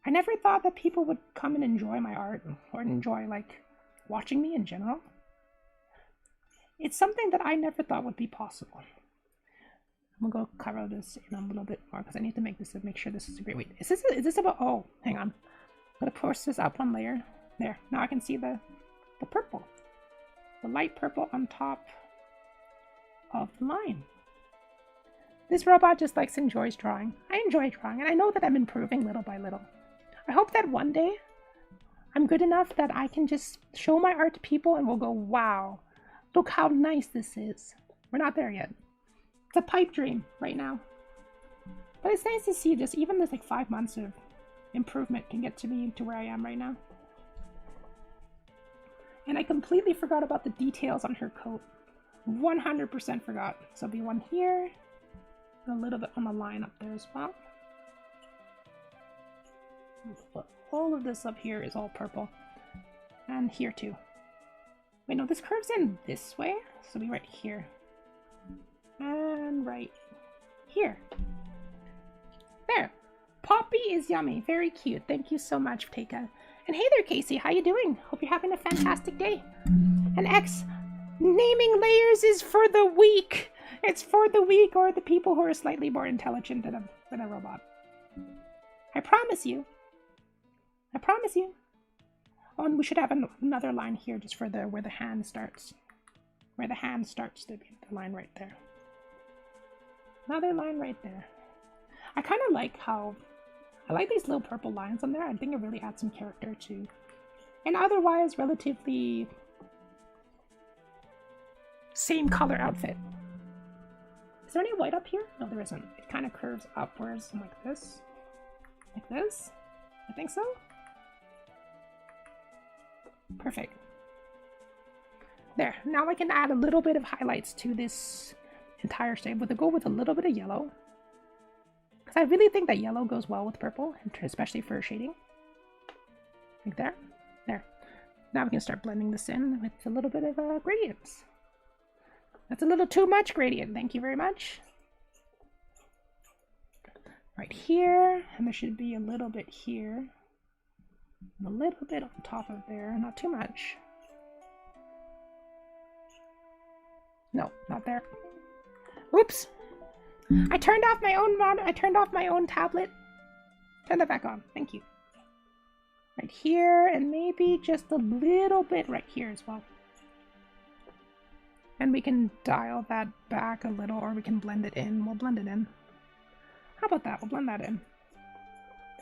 I never thought that people would come and enjoy my art or enjoy like watching me in general. It's something that I never thought would be possible. I'm gonna go cover this in a little bit more because I need to make sure this is a great. Wait, is this about? Oh, hang on. I'm gonna push this up one layer. There. Now I can see the purple, the light purple on top of the line. This robot just enjoys drawing. I enjoy drawing, and I know that I'm improving little by little. I hope that one day I'm good enough that I can just show my art to people and we'll go, wow, look how nice this is. We're not there yet. It's a pipe dream right now. But it's nice to see just even this 5 months of improvement can get to me to where I am right now. And I completely forgot about the details on her coat. 100% forgot. So there'll be one here, and a little bit on the line up there as well. All of this up here is all purple. And here too. Wait, no, this curves in this way. So it'll be right here. And right here. There. Poppy is yummy. Very cute. Thank you so much, Teika. And hey there, Casey. How you doing? Hope you're having a fantastic day. And X, naming layers is for the weak. It's for the weak or the people who are slightly more intelligent than a robot. I promise you. I promise you. Oh, and we should have another line here just for where the hand starts. Where the hand starts to be the line right there. Another line right there. I kind of like how... I like these little purple lines on there. I think it really adds some character to an otherwise relatively same color outfit. Is there any white up here? No, there isn't. It kind of curves upwards like this. Like this? I think so. Perfect. There. Now I can add a little bit of highlights to this entire shape. With a go with a little bit of yellow. Because I really think that yellow goes well with purple, especially for shading. Like there. There. Now we can start blending this in with a little bit of gradients. That's a little too much gradient. Thank you very much. Right here. And there should be a little bit here. And a little bit on top of there. Not too much. No, not there. Oops. I turned off my own tablet. Turn that back on. Thank you. Right here, and maybe just a little bit right here as well. And we can dial that back a little, or we can blend it in. We'll blend it in. How about that? We'll blend that in.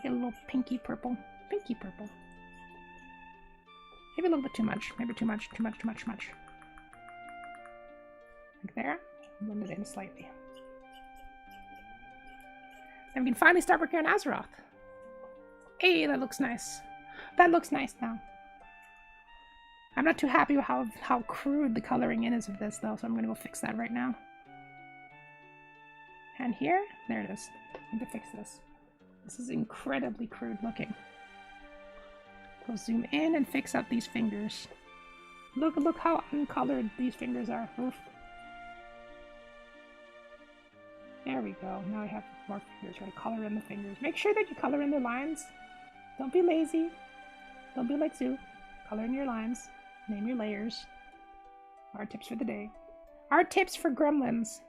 Get a little pinky purple. Pinky purple. Maybe a little bit too much. Maybe too much, too much, too much, too much. Like there. Blend it in slightly. And we can finally start working on Azeroth. Hey, that looks nice. That looks nice now. I'm not too happy with how crude the coloring in is of this, though, so I'm going to go fix that right now. And here, there it is. I need to fix this. This is incredibly crude looking. We'll zoom in and fix up these fingers. Look how uncolored these fingers are. Oof. There we go. Now I have more fingers. Right, color in the fingers. Make sure that you color in the lines. Don't be lazy. Don't be like Zoo. Color in your lines. Name your layers. Our tips for the day. Our tips for gremlins.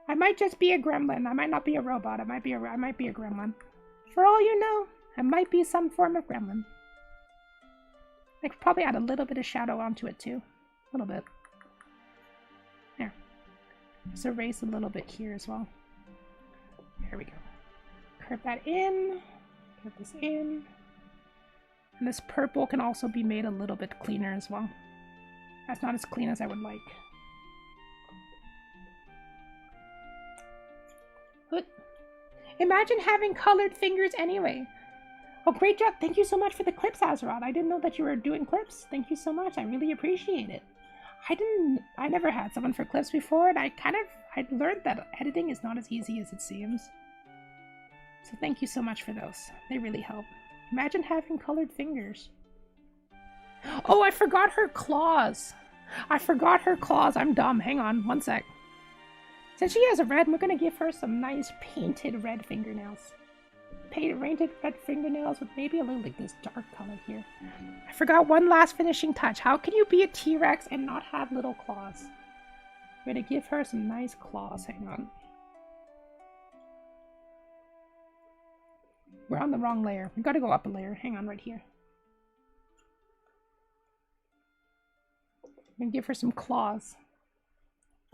I might just be a gremlin. I might not be a robot. I might be a gremlin. For all you know, I might be some form of gremlin. I could probably add a little bit of shadow onto it too. A little bit. There. Just erase a little bit here as well. There we go. Curve that in. Curve this in. And this purple can also be made a little bit cleaner as well. That's not as clean as I would like. Good. Imagine having colored fingers anyway. Oh, great job. Thank you so much for the clips, Azeroth. I didn't know that you were doing clips. Thank you so much. I really appreciate it. I never had someone for clips before, and I learned that editing is not as easy as it seems. So thank you so much for those. They really help. Imagine having colored fingers. Oh, I forgot her claws. I forgot her claws. I'm dumb. Hang on, one sec. Since she has a red, we're gonna give her some nice painted red fingernails. Painted red fingernails with maybe a little like this dark color here. I forgot one last finishing touch. How can you be a T-Rex and not have little claws? We're gonna give her some nice claws. Hang on. We're on the wrong layer. We gotta go up a layer. Hang on, right here. We're gonna give her some claws.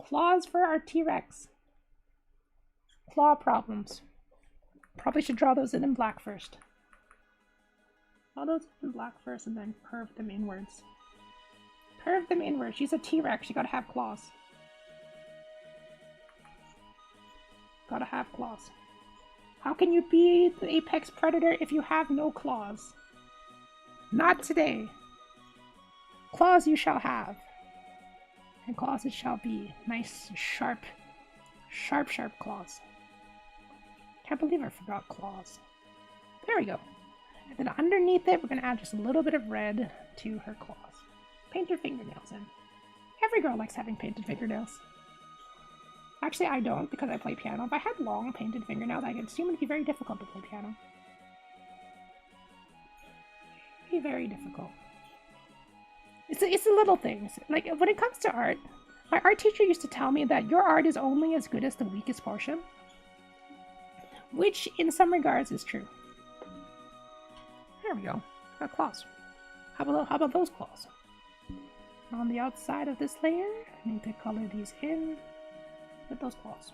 Claws for our T-Rex. Claw problems. Probably should draw those in black first. Draw those in black first and then curve them inwards. Curve them inwards. She's a T-Rex. She gotta have claws. Gotta have claws. How can you be the apex predator if you have no claws? Not today. Claws you shall have. And claws it shall be. Nice, sharp claws. Can't believe I forgot claws. There we go. And then underneath it, we're going to add just a little bit of red to her claws. Paint her fingernails in. Every girl likes having painted fingernails. Actually, I don't because I play piano. If I had long painted fingernails, I could assume it would be very difficult to play piano. Be very difficult. It's the little things. Like, when it comes to art, my art teacher used to tell me that your art is only as good as the weakest portion. Which, in some regards, is true. There we go. Got claws. How about those claws? On the outside of this layer, I need to color these in with those claws.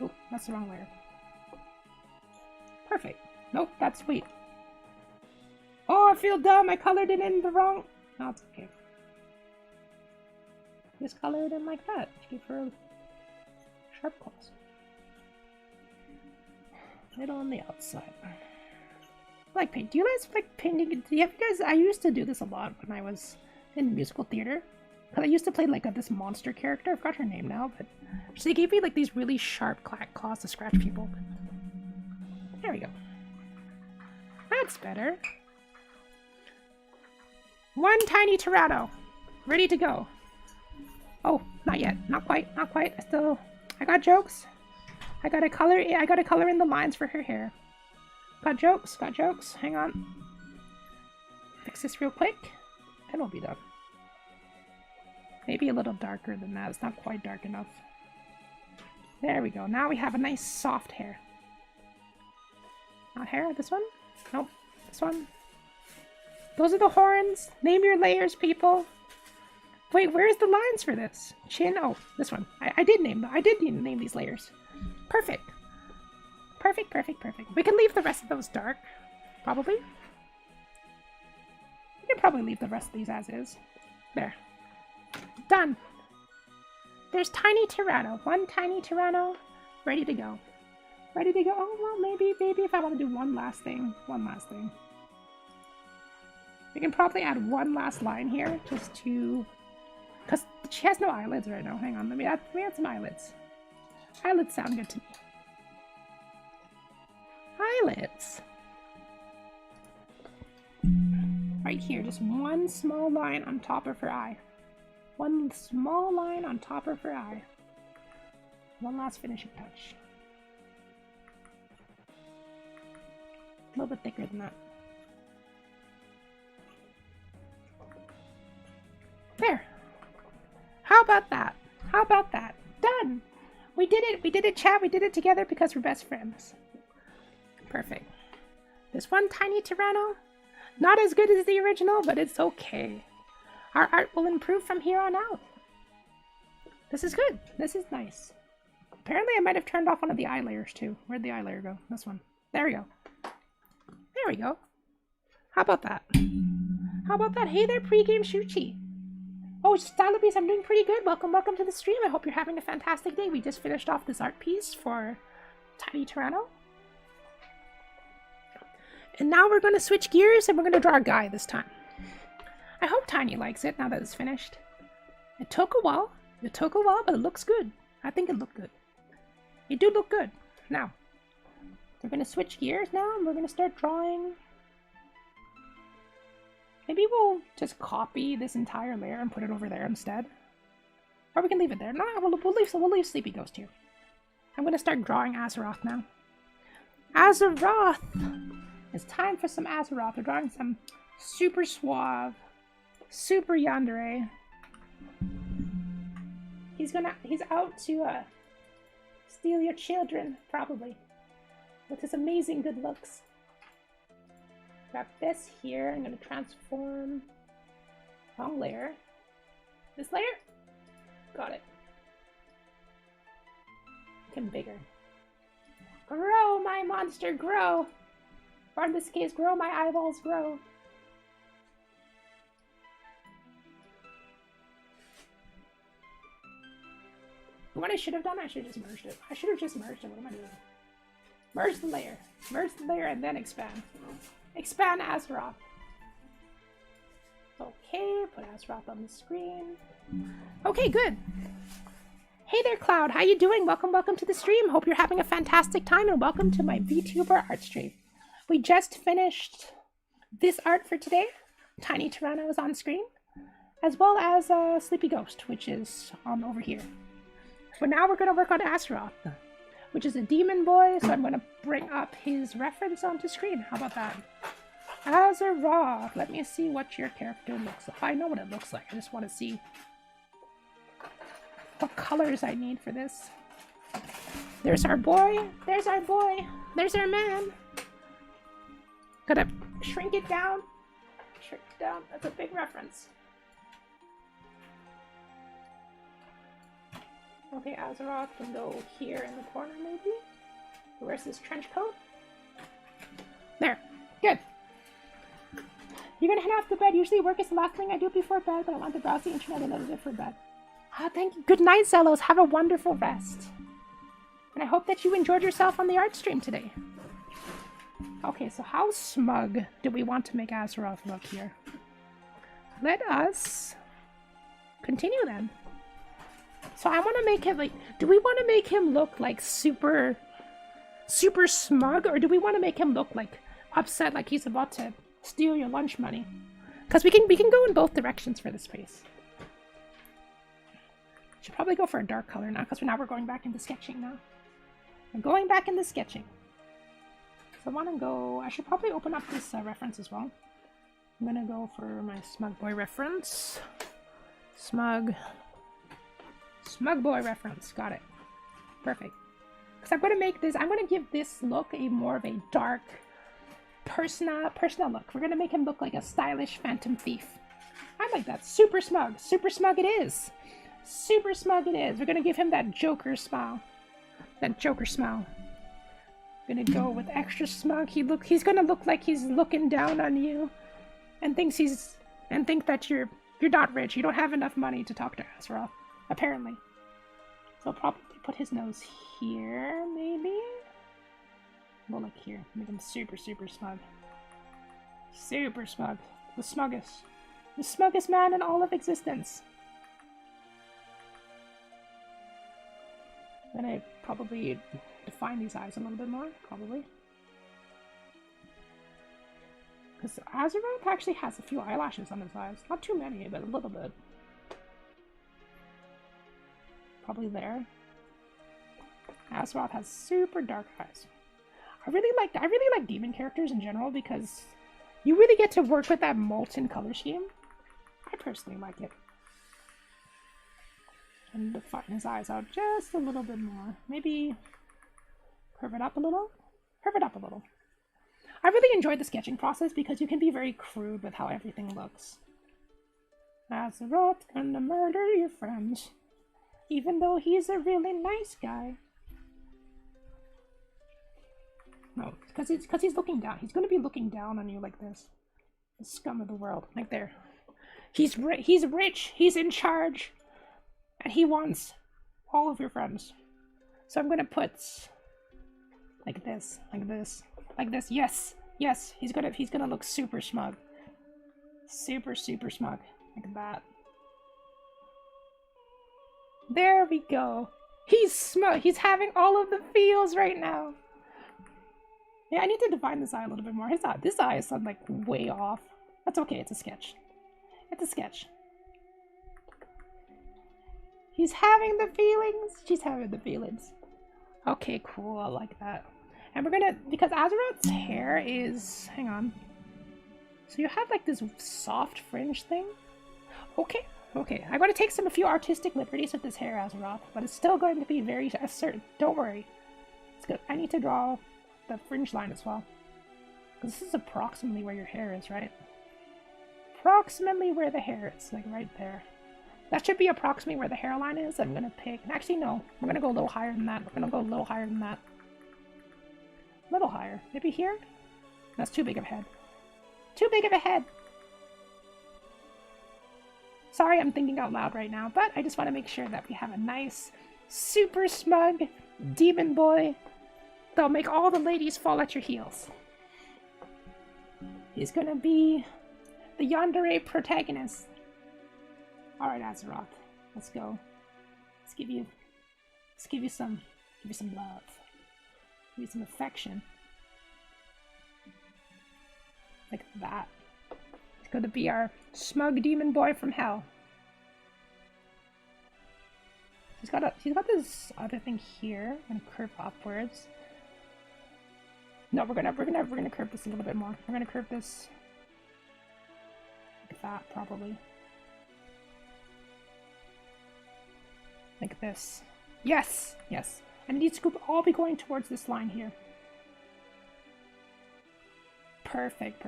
Oh, that's the wrong layer. Perfect. Nope, that's sweet. Oh, I feel dumb. I colored it in the wrong... No, it's okay. Just color it in like that. Give her sharp claws. Little on the outside. like paint. Do you guys like painting? Do you guys? I used to do this a lot when I was in musical theater. Because I used to play like this monster character. I forgot her name now, but she gave me like these really sharp claws to scratch people. There we go. That's better. One tiny Tyranno. Ready to go. Oh, not yet. Not quite. Not quite. I got jokes. I gotta color in the lines for her hair. Got jokes. Got jokes. Hang on. Fix this real quick. And we'll be done. Maybe a little darker than that. It's not quite dark enough. There we go. Now we have a nice soft hair. Not hair. This one? Nope. This one. Those are the horns. Name your layers, people. Wait, where's the lines for this? Chin. Oh, this one. I did name these layers. Perfect. Perfect, perfect, perfect. We can leave the rest of those dark. Probably. We can probably leave the rest of these as is. There. Done. There's tiny Tyranno. One tiny Tyranno. Ready to go. Ready to go. Oh, well, maybe if I want to do one last thing. One last thing. We can probably add one last line here, just to... Because she has no eyelids right now. Hang on, let me add some eyelids. Eyelids sound good to me. Eyelids. Right here, just one small line on top of her eye. One small line on top of her eye. One last finishing touch. A little bit thicker than that. There. How about that? How about that? Done. We did it. We did it, chat. We did it together because we're best friends. Perfect. This one tiny Tyranno. Not as good as the original, but it's okay. Our art will improve from here on out. This is good. This is nice. Apparently I might have turned off one of the eye layers too. Where'd the eye layer go? This one. There we go. There we go. How about that? How about that? Hey there, pregame Shuchi. Oh, Stylopiece, I'm doing pretty good. Welcome to the stream. I hope you're having a fantastic day. We just finished off this art piece for Tiny Tyranno. And now we're going to switch gears and we're going to draw a guy this time. I hope Tiny likes it now that it's finished. It took a while. It took a while, but it looks good. I think it looked good. It do look good. Now, we're going to switch gears now and we're going to start drawing. Maybe we'll just copy this entire layer and put it over there instead. Or we can leave it there. No, we'll leave Sleepy Ghost here. I'm going to start drawing Azeroth now. Azeroth! It's time for some Azeroth. We're drawing some super suave, super yandere. He's out to steal your children, probably. With his amazing good looks. Grab this here. I'm going to transform. Wrong layer. This layer? Got it. Make him bigger. Grow, my monster, grow! Or in this case, grow, my eyeballs, grow. What I should have done, I should have just merged it. I should have just merged it. What am I doing? Merge the layer. Merge the layer and then expand. Expand Azeroth. Okay, put Azeroth on the screen. Okay, good. Hey there, Cloud. How you doing? Welcome to the stream. Hope you're having a fantastic time and welcome to my VTuber art stream. We just finished this art for today. Tiny Tyranno is on screen, as well as Sleepy Ghost, which is on over here. But now we're going to work on Azeroth, which is a demon boy, so I'm going to bring up his reference onto screen. How about that? Azeroth. Let me see what your character looks like. I know what it looks like. I just want to see what colors I need for this. There's our boy. There's our boy. There's our man. Gotta shrink it down. Shrink it down. That's a big reference. Okay, Azeroth can go here in the corner, maybe? Where's this trench coat? There. Good. You're gonna head off to bed. Usually work is the last thing I do before bed, but I want to browse the internet a little bit for bed. Ah, thank you. Good night, Zellos. Have a wonderful rest. And I hope that you enjoyed yourself on the art stream today. Okay, so how smug do we want to make Azeroth look here? Let us continue then. So I want to make it like, do we want to make him look like super smug, or do we want to make him look like upset, like he's about to steal your lunch money? Because we can go in both directions for this face. Should probably go for a dark color now, because now we're going back into sketching now. I'm going back into sketching. So I want to go, I should probably open up this reference as well. I'm gonna go for my Smug Boy reference. Smug Boy reference, got it. Perfect. Because I'm gonna make this, I'm gonna give this look a more of a dark Persona look. We're gonna make him look like a stylish Phantom Thief. I like that. Super smug it is. Super smug it is. We're gonna give him that Joker smile. That Joker smile. Gonna go with extra smug. He's gonna look like he's looking down on you, and think that you're not rich. You don't have enough money to talk to Azeroth, apparently. So I'll probably put his nose here, maybe. Well, like here. Make him super smug. Super smug. The smuggest man in all of existence. Then I probably define these eyes a little bit more, probably. Because Azeroth actually has a few eyelashes on his eyes. Not too many, but a little bit. Probably there. Azeroth has super dark eyes. I really like demon characters in general because you really get to work with that molten color scheme. I personally like it. And define his eyes out just a little bit more. Maybe curve it up a little? Curve it up a little. I really enjoyed the sketching process because you can be very crude with how everything looks. Azeroth gonna murder your friends, even though he's a really nice guy. No, because he's looking down. He's gonna be looking down on you like this. The scum of the world, like there. He's rich. He's in charge, and he wants all of your friends. So I'm gonna put like this, like this, like this. Yes, yes. He's gonna look super smug. Super smug, like that. There we go. He's smug. He's having all of the feels right now. Yeah, I need to define this eye a little bit more. This eye is like way off. That's okay, it's a sketch. It's a sketch. He's having the feelings. She's having the feelings. Okay, cool, I like that. And we're gonna, because Azeroth's hair is, hang on. So you have like this soft fringe thing. Okay, I'm gonna take a few artistic liberties with this hair, Azeroth, but it's still going to be very assertive. Don't worry. It's good. I need to draw the fringe line as well. Because this is approximately where your hair is, right? Approximately where the hair is, like right there. That should be approximately where the hairline is. I'm gonna pick, actually no, we're gonna go a little higher than that. We're gonna go a little higher than that. A little higher. Maybe here? That's too big of a head. Too big of a head! Sorry, I'm thinking out loud right now, but I just want to make sure that we have a nice, super smug demon boy that'll make all the ladies fall at your heels. He's gonna be the yandere protagonist. Alright, Azeroth, let's go. Let's give you some love. Give you some affection. Like that. It's gonna be our smug demon boy from hell. He's got this other thing here. I'm gonna curve upwards. No, we're gonna curve this a little bit more. We're gonna curve this like that, probably. Like this. Yes! Yes. And it needs to all be going towards this line here. Perfect.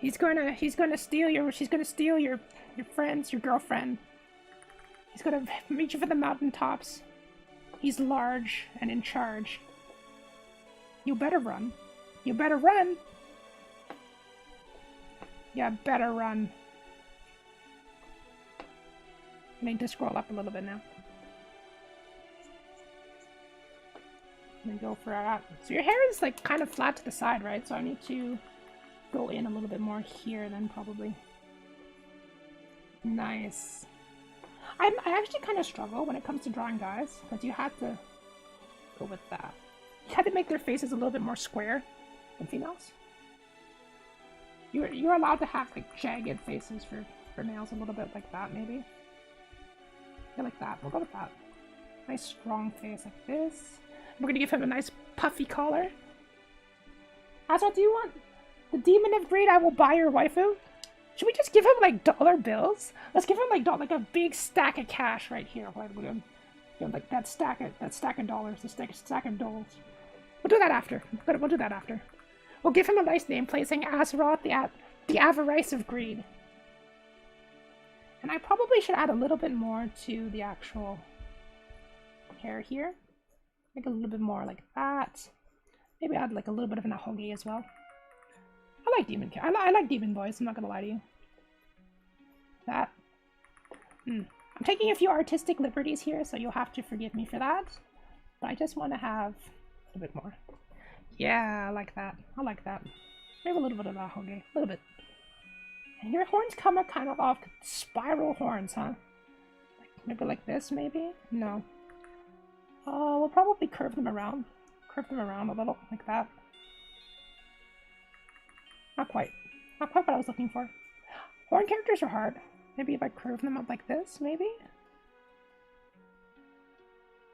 She's gonna steal your friends, your girlfriend. He's gonna reach for the mountaintops. He's large and in charge. You better run. You better run. You better run. I need to scroll up a little bit now. And go for that. So your hair is like kind of flat to the side, right? So I need to go in a little bit more here then probably. Nice. I actually kind of struggle when it comes to drawing guys, because you have to go with that. You have to make their faces a little bit more square than females. You're allowed to have like jagged faces for males, a little bit like that maybe. Yeah, like that. We'll go with that. Nice strong face like this. We're gonna give him a nice puffy collar. Azra, do you want the Demon of Greed? I will buy your waifu. Should we just give him like dollar bills? Let's give him like a big stack of cash right here. Like that stack of dollars, the stack of dollars. We'll do that after. We'll do that after. We'll give him a nice name, placing Azeroth, the Avarice of Greed. And I probably should add a little bit more to the actual hair here. Make a little bit more like that. Maybe add like a little bit of an ahoge as well. I like demon. I like demon boys. I'm not gonna lie to you. That. I'm taking a few artistic liberties here, so you'll have to forgive me for that. But I just want to have a bit more. Yeah, I like that. I like that. Maybe a little bit of that ahoge. A little bit. And your horns come up kind of off spiral horns, huh? Maybe like this, maybe? No. We'll probably curve them around. Curve them around a little, like that. Not quite. Not quite what I was looking for. Horn characters are hard. Maybe if I curve them up like this, maybe?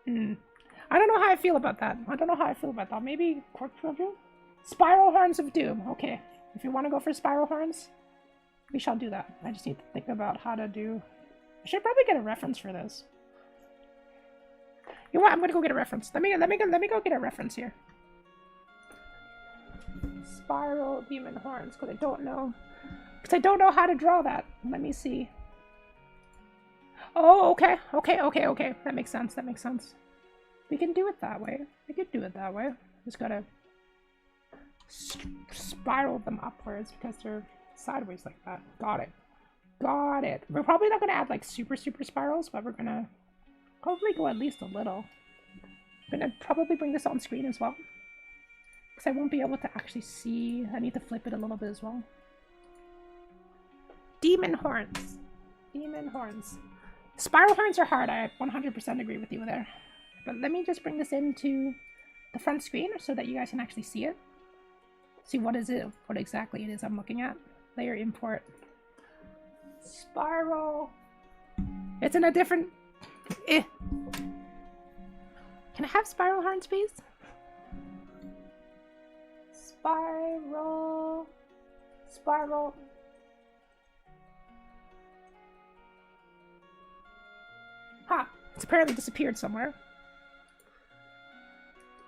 I don't know how I feel about that. I don't know how I feel about that. Maybe Cork Children? Spiral Horns of Doom. Okay. If you want to go for spiral horns, we shall do that. I just need to think about how to do... I should probably get a reference for this. You know what? I'm gonna go get a reference. Let me go get a reference here. Spiral demon horns, because I don't know how to draw that. Let me see. Oh, okay. That makes sense. That makes sense. We can do it that way. We could do it that way. Just gotta spiral them upwards because they're sideways like that. Got it. Got it. We're probably not gonna add like super spirals, but we're gonna probably go at least a little. I'm gonna probably bring this on screen as well, because I won't be able to actually see. I need to flip it a little bit as well. Demon horns. Demon horns. Spiral horns are hard. I 100% agree with you there. But let me just bring this into the front screen so that you guys can actually see it. See what exactly it is I'm looking at. Layer import. Spiral. It's in a different... Can I have spiral horns, please? Spiral. Ha! It's apparently disappeared somewhere.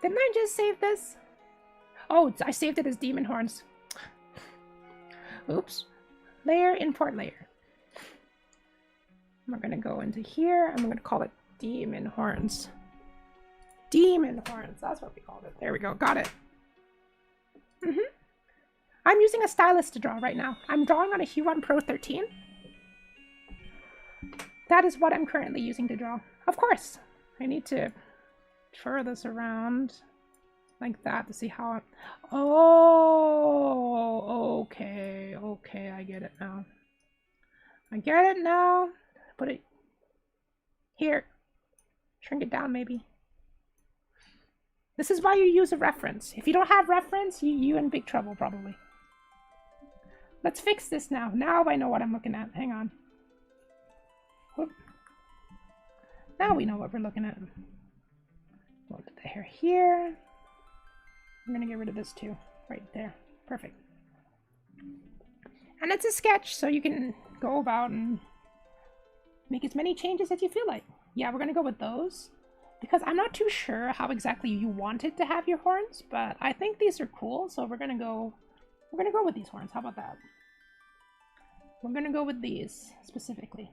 Didn't I just save this? Oh, I saved it as demon horns. Oops. Layer, import layer. We're gonna go into here. I'm gonna call it demon horns. Demon horns. That's what we called it. There we go. Got it. I'm using a stylus to draw right now. I'm drawing on a Huron Pro 13. That is what I'm currently using to draw. Of course, I need to twirl this around like that to see how I'm... Oh, okay, I get it now. Put it here. Shrink it down, maybe. This is why you use a reference. If you don't have reference, you're in big trouble, probably. Let's fix this now. Now I know what I'm looking at. Hang on. Whoop. Now we know what we're looking at. We'll put the hair here. I'm gonna get rid of this too. Right there. Perfect. And it's a sketch, so you can go about and make as many changes as you feel like. Yeah, we're gonna go with those, because I'm not too sure how exactly you wanted to have your horns, but I think these are cool, so we're gonna go with these horns. How about that? We're gonna go with these specifically.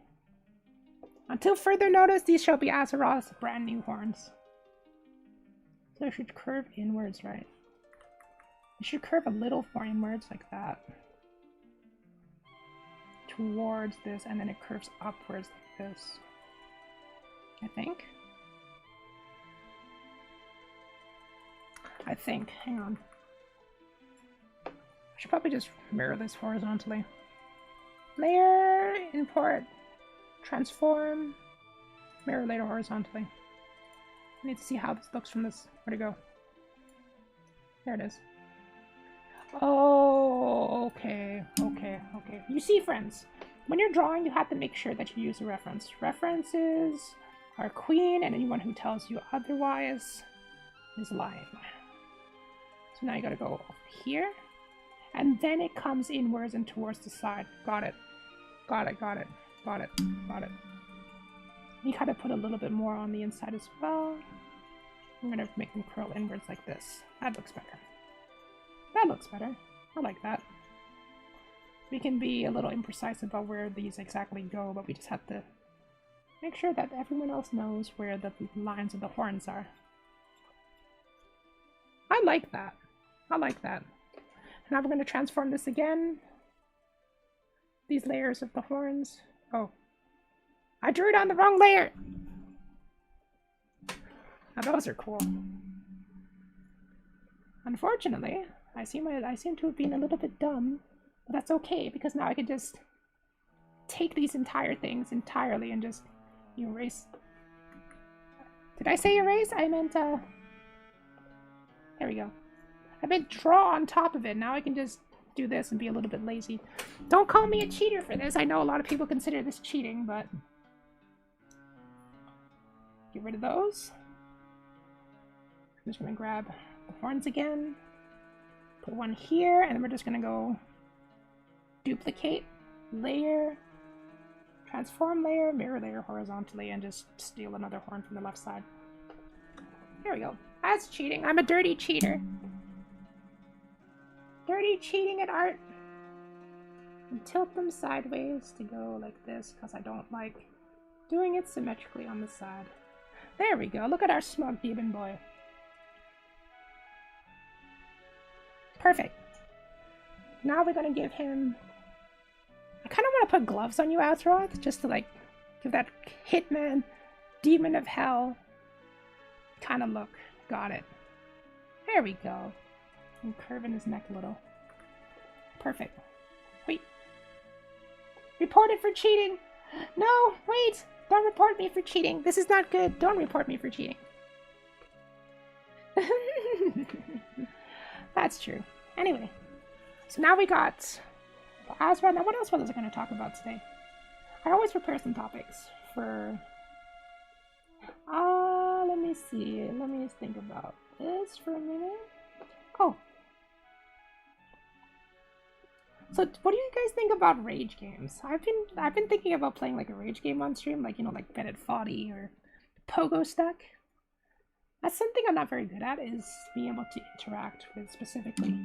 Until further notice, these shall be Azeroth's brand new horns. So it should curve inwards, right? It should curve a little more inwards like that. Towards this, and then it curves upwards like this. I think. I think. Hang on. I should probably just mirror this horizontally. Layer, import, transform, mirror layer horizontally. I need to see how this looks from this. Where'd it go? There it is. Oh, okay. You see, friends, when you're drawing, you have to make sure that you use a reference. References are queen, and anyone who tells you otherwise is lying. So now you gotta go here, and then it comes inwards and towards the side. Got it. You gotta put a little bit more on the inside as well. I'm gonna make them curl inwards like this. That looks better. I like that. We can be a little imprecise about where these exactly go, but we just have to make sure that everyone else knows where the lines of the horns are. I like that. Now we're going to transform this again. These layers of the horns. Oh. I drew it on the wrong layer! Now those are cool. Unfortunately, I seem to have been a little bit dumb. But that's okay, because now I can just take these entire things entirely and just erase. Did I say erase? I meant, there we go. I meant draw on top of it. Now I can just do this and be a little bit lazy. Don't call me a cheater for this. I know a lot of people consider this cheating, but... Get rid of those. I'm just gonna grab the horns again. Put one here, and then we're just gonna go duplicate, layer, transform layer, mirror layer horizontally, and just steal another horn from the left side. There we go. That's cheating. I'm a dirty cheater. Dirty cheating at art. And tilt them sideways to go like this, because I don't like doing it symmetrically on the side. There we go. Look at our smug demon boy. Perfect. Now we're going to give him... I kind of want to put gloves on you, Azeroth, just to, like, give that Hitman, Demon of Hell kind of look. Got it. There we go. And curving his neck a little. Perfect. Wait. Reported for cheating! No, wait! Don't report me for cheating. This is not good. Don't report me for cheating. That's true. Anyway. So now we got Azeroth. Now what else was I going to talk about today? I always prepare some topics for... let me see. Let me think about this for a minute. Oh. So what do you guys think about rage games? I've been thinking about playing like a rage game on stream, like, you know, like Bennett Foddy or Pogo Stuck. That's something I'm not very good at, is being able to interact with specifically.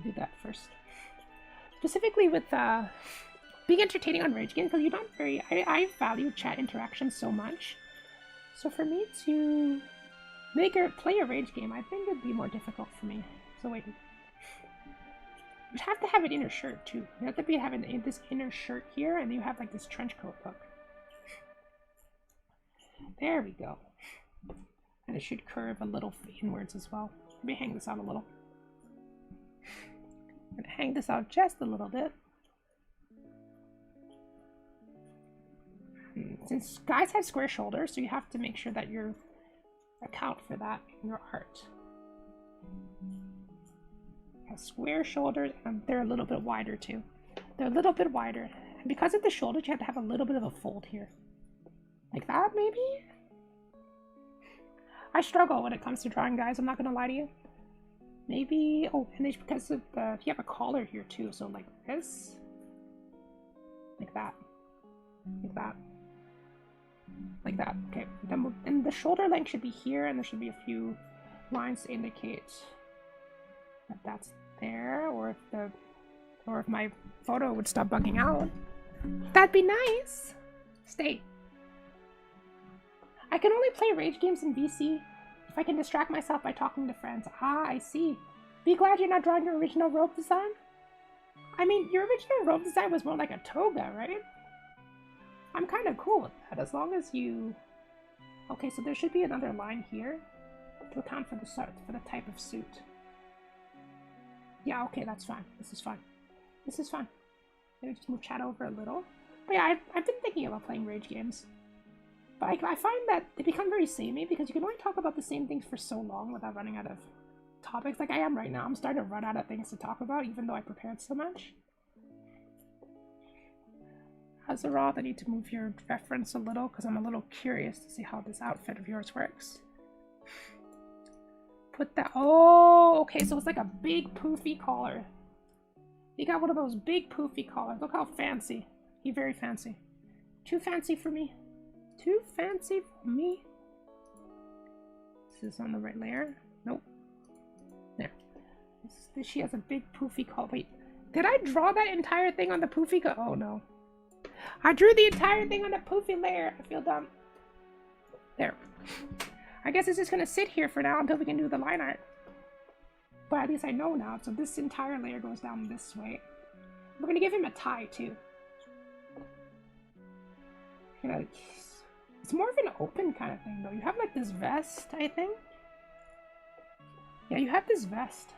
Do that first. Specifically with being entertaining on rage games, because you're not very... I value chat interaction so much. So for me to play a rage game, I think it'd be more difficult for me. So wait. You have to have an inner shirt too. You have to be having this inner shirt here, and you have like this trench coat look. There we go. And it should curve a little inwards as well. Let me hang this out a little. I'm gonna hang this out just a little bit. Since guys have square shoulders, so you have to make sure that you account for that in your art. Have square shoulders, and they're a little bit wider too. They're a little bit wider. And because of the shoulders, you have to have a little bit of a fold here. Like that, maybe? I struggle when it comes to drawing, guys. I'm not gonna lie to you. Maybe... Oh, and it's because of the... You have a collar here too, so like this. Like that. Like that. Like that. Okay. And the shoulder length should be here, and there should be a few lines to indicate that that's there, or if my photo would stop bugging out. That'd be nice. Stay. I can only play rage games in VC if I can distract myself by talking to friends. Ah, I see. Be glad you're not drawing your original robe design? I mean, your original robe design was more like a toga, right? I'm kind of cool with that, as long as you... Okay, so there should be another line here. to account for the type of suit. Yeah, okay, that's fine. This is fine. This is fine. Maybe just move chat over a little. But yeah, I've been thinking about playing rage games. But I find that they become very samey because you can only talk about the same things for so long without running out of topics. Like I am right now. I'm starting to run out of things to talk about even though I prepared so much. Azeroth, I need to move your reference a little because I'm a little curious to see how this outfit of yours works. Put that. Oh, okay, so it's like a big poofy collar. You got one of those big poofy collars. Look how fancy. You're very fancy. Too fancy for me. Too fancy for me. Is this on the right layer? Nope. There. She has a big poofy collar. Wait, did I draw that entire thing on the poofy collar? Oh no. I drew the entire thing on the poofy layer. I feel dumb. There. I guess it's just gonna sit here for now until we can do the line art. But at least I know now. So this entire layer goes down this way. We're gonna give him a tie too. You know, it's more of an open kind of thing though. You have like this vest, I think. Yeah, you have this vest.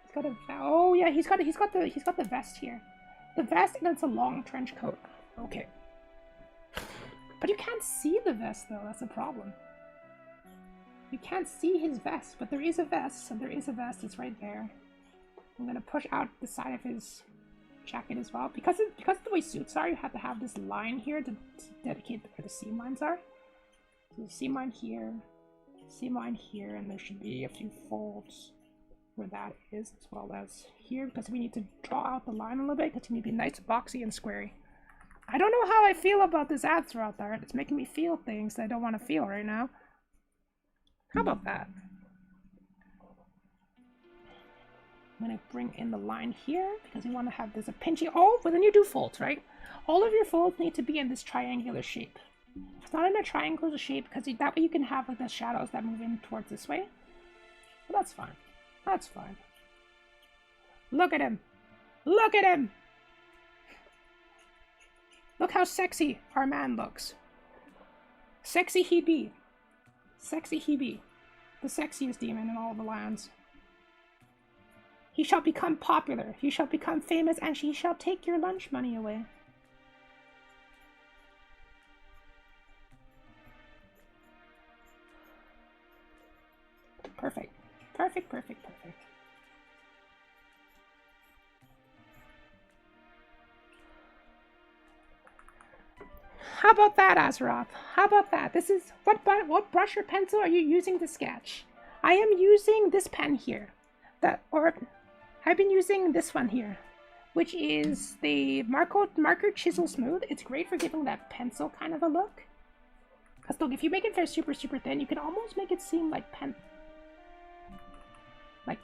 He's got a. Oh yeah, he's got the vest here. The vest, and it's a long trench coat. Okay. But you can't see the vest though. That's a problem. You can't see his vest, but there is a vest. So there is a vest. It's right there. I'm gonna push out the side of his jacket as well because of the way suits are. You have to have this line here to dedicate where the seam lines are. So the seam line here, and there should be a few folds where that is, as well as here, because we need to draw out the line a little bit because it need to be nice, boxy, and squarey. I don't know how I feel about this Azeroth art. It's making me feel things that I don't want to feel right now. How about that? I'm going to bring in the line here because we want to have this a pinchy. Oh, but then you do folds, right? All of your folds need to be in this triangular shape. It's not in a triangular shape because that way you can have like the shadows that move in towards this way. But that's fine. That's fine. Look at him. Look at him. Look how sexy our man looks. Sexy he be. Sexy he be. The sexiest demon in all the lands. He shall become popular. He shall become famous, and he shall take your lunch money away. Perfect. Perfect, perfect, perfect. How about that, Azeroth? How about that? This is what brush or pencil are you using to sketch? I am using this pen here. I've been using this one here, which is the Marker Chisel Smooth. It's great for giving that pencil kind of a look. Because look, if you make it very super, super thin, you can almost make it seem like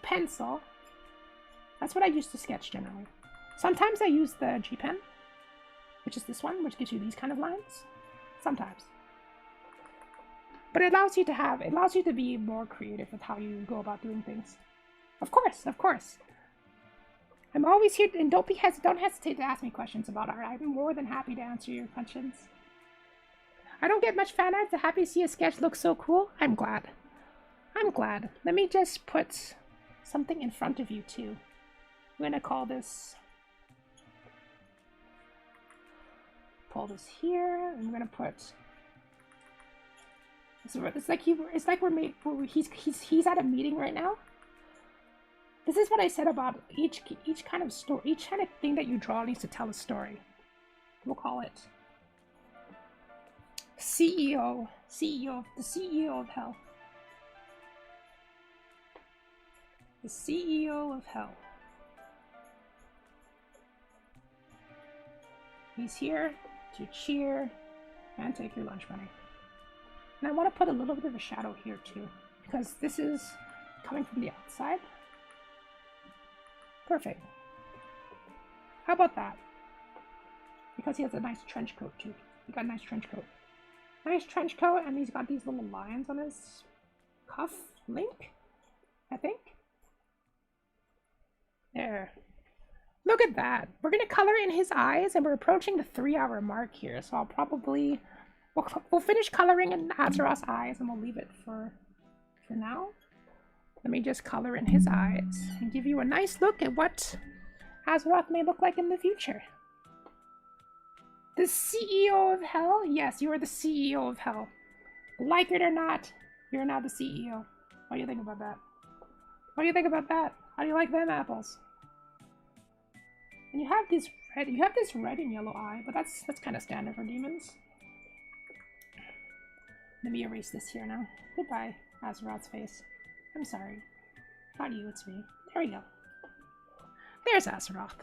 pencil. That's what I use to sketch generally. Sometimes I use the G pen, which is this one, which gives you these kind of lines. Sometimes. But it allows you to be more creative with how you go about doing things. Of course, of course. I'm always here, and don't hesitate to ask me questions about art. I'm more than happy to answer your questions. I don't get much fan art, so happy to see a sketch look so cool. I'm glad. I'm glad. Let me just put something in front of you too. I'm gonna call this. Pull this here. I'm gonna put. It's like he's at a meeting right now. This is what I said about each kind of story, each kind of thing that you draw needs to tell a story. We'll call it the CEO of Hell. The CEO of Hell. He's here to cheer and take your lunch money. And I want to put a little bit of a shadow here too, because this is coming from the outside. Perfect. How about that? Because he has a nice trench coat too. He got a nice trench coat. Nice trench coat, and he's got these little lines on his cuff link, I think. There. Look at that. We're going to color in his eyes, and we're approaching the 3-hour mark here, so I'll probably... We'll finish coloring in Azeroth's eyes, and we'll leave it for for now. Let me just color in his eyes and give you a nice look at what Azeroth may look like in the future. The CEO of Hell? Yes, you are the CEO of Hell. Like it or not, you're now the CEO. What do you think about that? What do you think about that? How do you like them apples? And you have this red and yellow eye, but that's kind of standard for demons. Let me erase this here now. Goodbye, Azeroth's face. I'm sorry. Not you, it's me. There we go. There's Azeroth.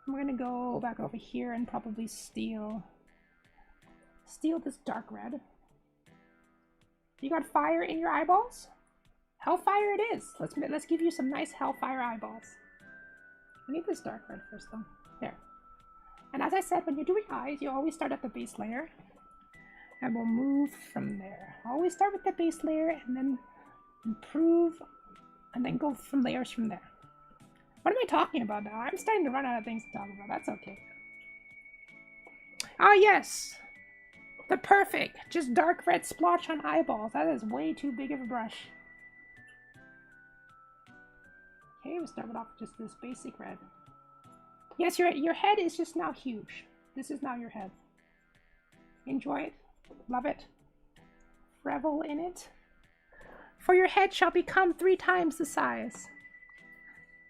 I'm gonna go back over here and probably steal this dark red. You got fire in your eyeballs? Hellfire it is. Let's give you some nice hellfire eyeballs. I need this dark red first though. There. And as I said, when you're doing eyes, you always start at the base layer. And we'll move from there. Always start with the base layer and then improve and then go from layers from there. What am I talking about now? I'm starting to run out of things to talk about. That's okay. Ah, yes! The perfect, just dark red splotch on eyeballs. That is way too big of a brush. Okay, we'll start off with just this basic red. Yes, your head is just now huge. This is now your head. Enjoy it. Love it. Revel in it. For your head shall become 3 times the size.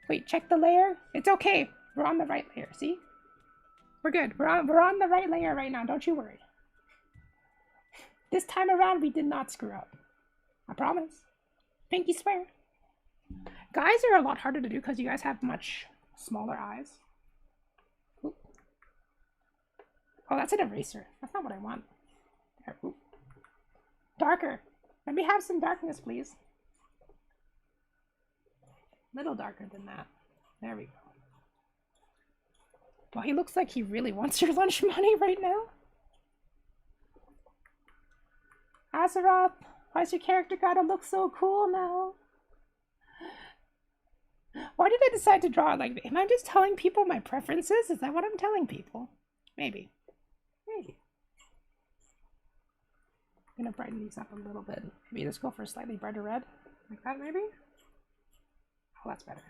Wait, check the layer. It's okay. We're on the right layer, see? We're good. We're on the right layer right now. Don't you worry. This time around, we did not screw up. I promise. Pinky swear. Guys are a lot harder to do because you guys have much smaller eyes. Oop. Oh, that's an eraser. That's not what I want. There. Oop. Darker. Let me have some darkness, please. Little darker than that. There we go. Well, he looks like he really wants your lunch money right now. Azeroth, why's your character gotta look so cool now? Why did I decide to draw it like that? Am I just telling people my preferences? Is that what I'm telling people? Maybe. Maybe. I'm gonna brighten these up a little bit. Maybe just go for a slightly brighter red. Like that, maybe? Oh, that's better.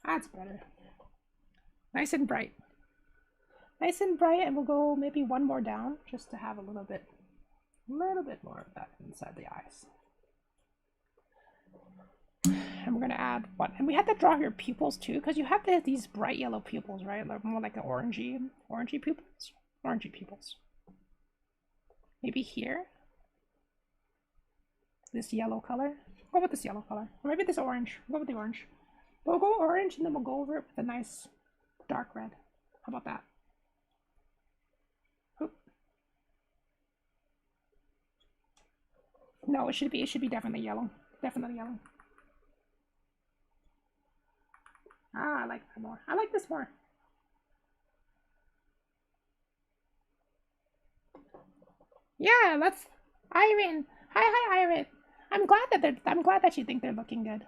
That's better. Nice and bright. Nice and bright, and we'll go maybe one more down just to have a little bit more of that inside the eyes. And we're gonna add what? And we have to draw your pupils too, because you have these bright yellow pupils, right? Like more like the orangey pupils. Orangey pupils. Maybe here. This yellow color. Go with this yellow color. Or maybe this orange. We'll go with the orange. We'll go orange and then we'll go over it with a nice dark red. How about that? Oop. No, it should be definitely yellow. Definitely yellow. Ah, I like that more. I like this more. Yeah, that's Iron. Hi, Iron. I'm glad that you think they're looking good.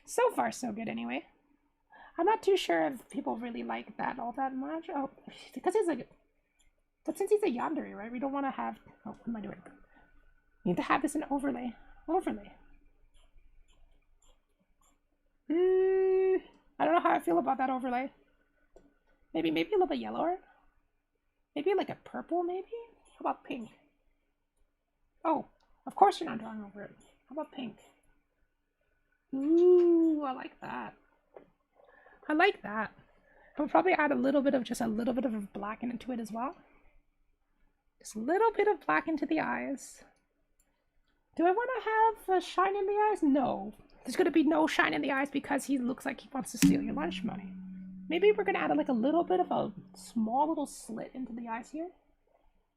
So far, so good anyway. I'm not too sure if people really like that all that much. Oh, because he's like, but since he's a yandere, right? We don't want to have. Oh, what am I doing? Need to have this in overlay. Overlay. I don't know how I feel about that overlay. Maybe a little bit yellower. Maybe like a purple, maybe? How about pink? Oh, of course you're not drawing over it. How about pink? Ooh, I like that. I like that. I would probably add a little bit of black into it as well. Just a little bit of black into the eyes. Do I want to have a shine in the eyes? No. There's going to be no shine in the eyes because he looks like he wants to steal your lunch money. Maybe we're going to add like a little bit of a small little slit into the eyes here.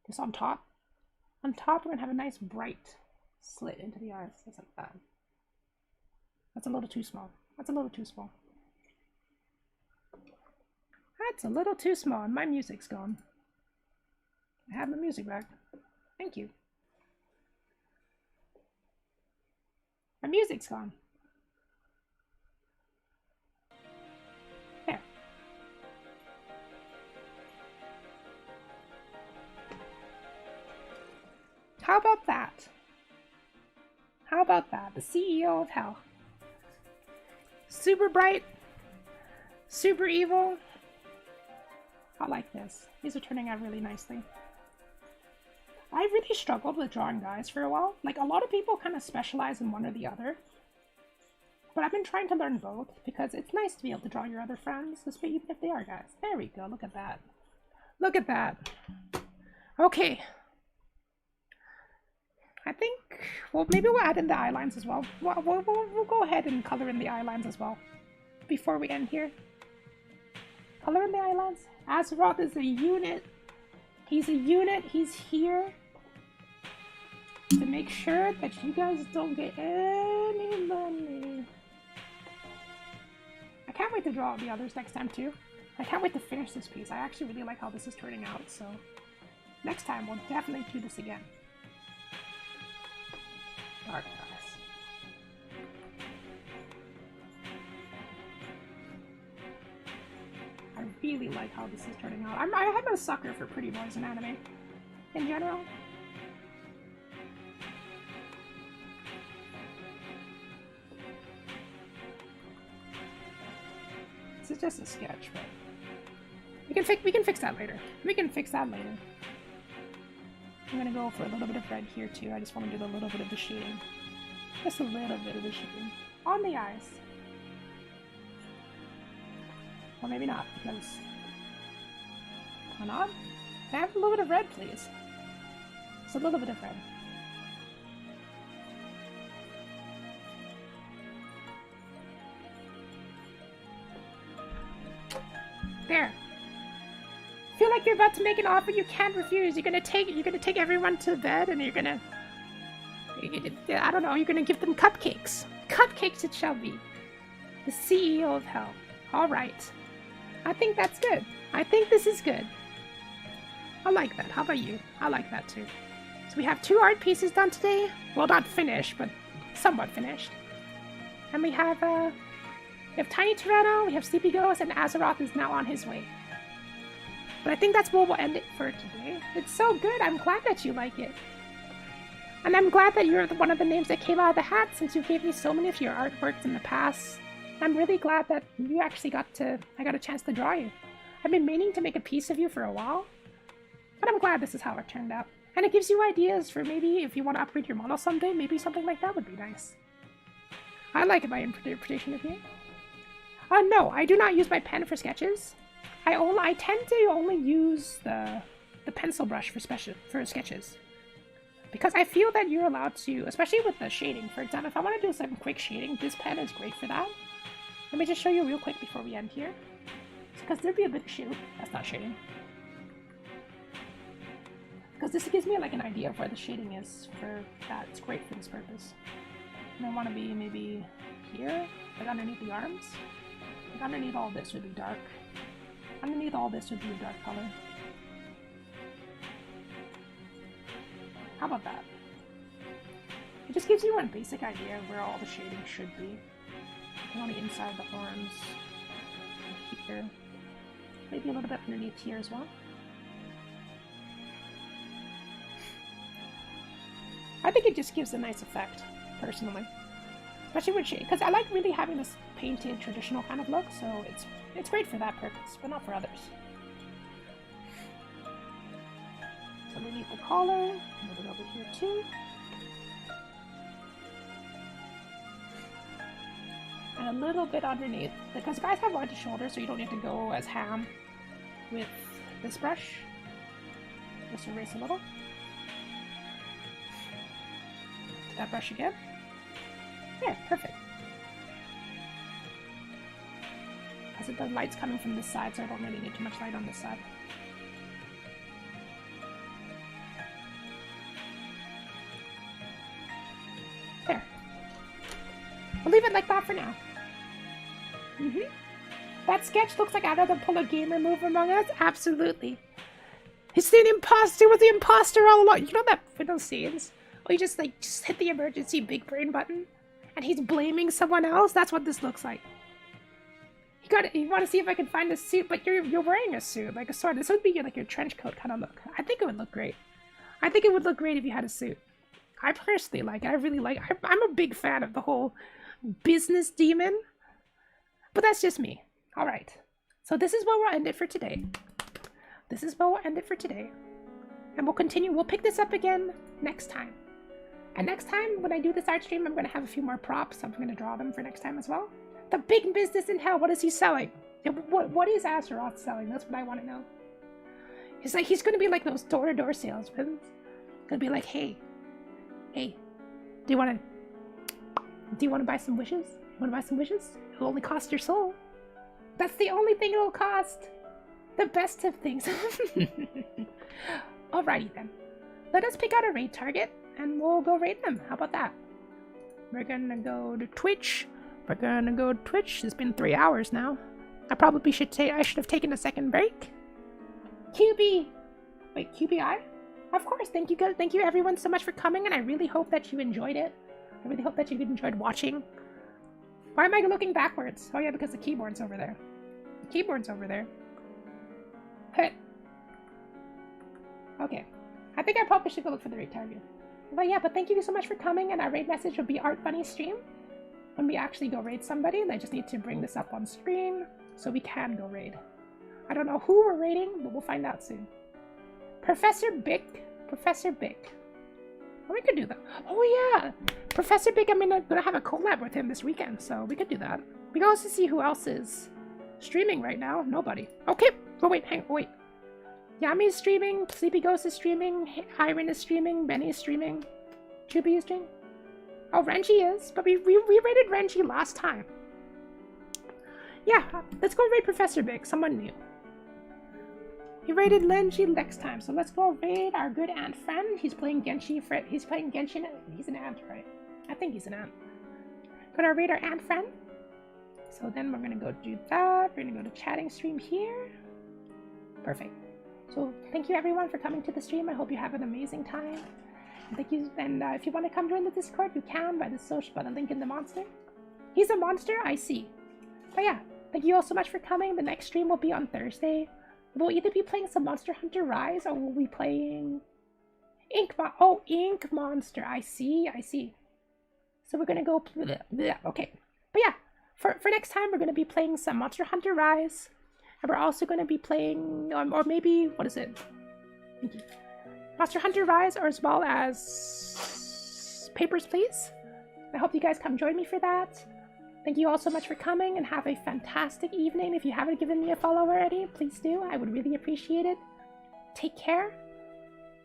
Just on top. On top, we're going to have a nice bright slit into the eyes. Just like that. That's a little too small. That's a little too small. That's a little too small, and my music's gone. I have the music back. Thank you. My music's gone. There. How about that? about that? The CEO of hell. Super bright. Super evil. I like this. These are turning out really nicely. I really struggled with drawing guys for a while. Like, a lot of people kind of specialize in one or the other. But I've been trying to learn both because it's nice to be able to draw your other friends, even if they are guys. There we go. Look at that. Look at that. Okay. I think, well, maybe we'll add in the eye lines as well. We'll go ahead and color in the eye lines as well before we end here. Color in the eye lines. Azeroth is a unit. He's a unit. He's here to make sure that you guys don't get any money. I can't wait to draw the others next time too. I can't wait to finish this piece. I actually really like how this is turning out, so next time we'll definitely do this again. Alright, guys. I really like how this is turning out. I'm a sucker for pretty boys in anime in general. This is just a sketch, but we can fix that later. We can fix that later. I'm gonna go for a little bit of red here too. I just want to do a little bit of the shading. Just a little bit of the shading on the eyes. Or maybe not, because why not? Can I have a little bit of red, please? Just a little bit of red. There. Feel like you're about to make an offer you can't refuse. You're gonna take everyone to bed, and you're gonna I don't know. You're gonna give them cupcakes. Cupcakes it shall be. The CEO of hell. All right. I think that's good. I think this is good. I like that. How about you? I like that too. So we have 2 art pieces done today. Well, not finished, but somewhat finished. And we have Tiny Tyranno, we have Sleepy Ghost, and Azeroth is now on his way. But I think that's where we'll end it for today. It's so good. I'm glad that you like it. And I'm glad that you're one of the names that came out of the hat since you gave me so many of your artworks in the past. I'm really glad that you actually I got a chance to draw you. I've been meaning to make a piece of you for a while, but I'm glad this is how it turned out. And it gives you ideas for maybe if you want to upgrade your model someday, maybe something like that would be nice. I like my interpretation of you. No, I do not use my pen for sketches. I tend to only use the pencil brush for sketches. Because I feel that you're allowed to, especially with the shading, for example, if I want to do some quick shading, this pen is great for that. Let me just show you real quick before we end here. Because there'd be a bit of shading. That's not shading. Because this gives me like an idea of where the shading is for that. It's great for this purpose. And I want to be maybe here, like underneath the arms. Like underneath all this would be dark. Underneath all this would be a dark color. How about that? It just gives you a basic idea of where all the shading should be. On the inside of the arms. Here. Maybe a little bit underneath here as well. I think it just gives a nice effect, personally. Especially with shade, because I like really having this painted, traditional kind of look, so it's great for that purpose, but not for others. So underneath the collar, move it over here too. And a little bit underneath, because guys have larger shoulders, so you don't need to go as ham with this brush. Just erase a little. That brush again. Yeah, perfect. Because the light's coming from this side, so I don't really need too much light on this side. There. We'll leave it like that for now. That sketch looks like I'd rather pull a gamer move among us. Absolutely. It's an imposter with the imposter all along. You know that for those scenes? Or you just hit the emergency big brain button and he's blaming someone else? That's what this looks like. You want to see if I can find a suit, but you're wearing a suit, like a sword. This would be like your trench coat kind of look. I think it would look great. I think it would look great if you had a suit. I personally like it. I really like it. I'm a big fan of the whole business demon. But that's just me. All right. So this is where we'll end it for today. This is where we'll end it for today. And we'll continue. We'll pick this up again next time. And next time, when I do this art stream, I'm going to have a few more props. I'm going to draw them for next time as well. The big business in hell. What is he selling? What is Azeroth selling? That's what I want to know. He's going to be like those door-to-door salesmen. Going to be like, hey, do you want to buy some wishes? You want to buy some wishes? It'll only cost your soul. That's the only thing it'll cost. The best of things. Alrighty then. Let us pick out a raid target and we'll go raid them. How about that? We're gonna go to Twitch. It's been 3 hours now. I probably should have taken a second break. QB. Wait, QBI? Of course. Thank you guys. Thank you everyone so much for coming, and I really hope that you enjoyed it. I really hope that you enjoyed watching. Why am I looking backwards? Oh yeah, because the keyboard's over there. The keyboard's over there. Hey. Okay. I think I probably should go look for the raid target. But yeah, but thank you so much for coming, and our raid message will be Art Bunny stream. When we actually go raid somebody, and I just need to bring this up on screen so we can go raid. I don't know who we're raiding, but we'll find out soon. Professor Bick. Oh, we could do that. Oh yeah! Professor Bick, I'm gonna have a collab with him this weekend, so we could do that. We can also see who else is streaming right now. Nobody. Okay. Oh wait, wait. Yami's streaming, Sleepy Ghost is streaming, Iron is streaming, Benny is streaming, Chubby is streaming. Oh, Renji is, but we raided Renji last time. Yeah, let's go raid Professor Big, someone new. He raided Renji next time, so let's go raid our good ant friend. He's playing Genshin. He's playing Genshin. He's an ant, right? I think he's an ant. Gonna raid our ant friend. So then we're gonna go do that. We're gonna go to chatting stream here. Perfect. So thank you everyone for coming to the stream. I hope you have an amazing time. And thank you. And if you want to come join the Discord, you can by the link in the monster. He's a monster, I see. But yeah, thank you all so much for coming. The next stream will be on Thursday. We'll either be playing some Monster Hunter Rise or we'll be playing Ink Monster. I see. So we're gonna go. Okay, but yeah, for next time we're gonna be playing some Monster Hunter Rise. And we're also going to be playing, or maybe, what is it? Thank you. Monster Hunter Rise, or as well as Papers, Please. I hope you guys come join me for that. Thank you all so much for coming, and have a fantastic evening. If you haven't given me a follow already, please do. I would really appreciate it. Take care.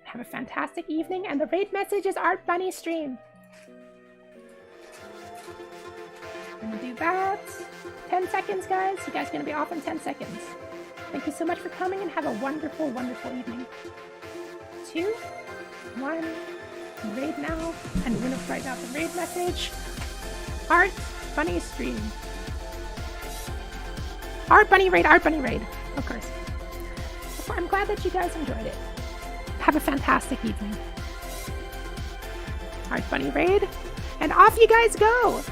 Have a fantastic evening, and the raid message is Art Bunny stream. I'm gonna do that. 10 seconds, guys. You guys are going to be off in 10 seconds. Thank you so much for coming and have a wonderful, wonderful evening. 2, 1, raid now. And we're going to write out the raid message. Art Bunny stream. Art Bunny raid, of course. I'm glad that you guys enjoyed it. Have a fantastic evening. Art Bunny raid. And off you guys go!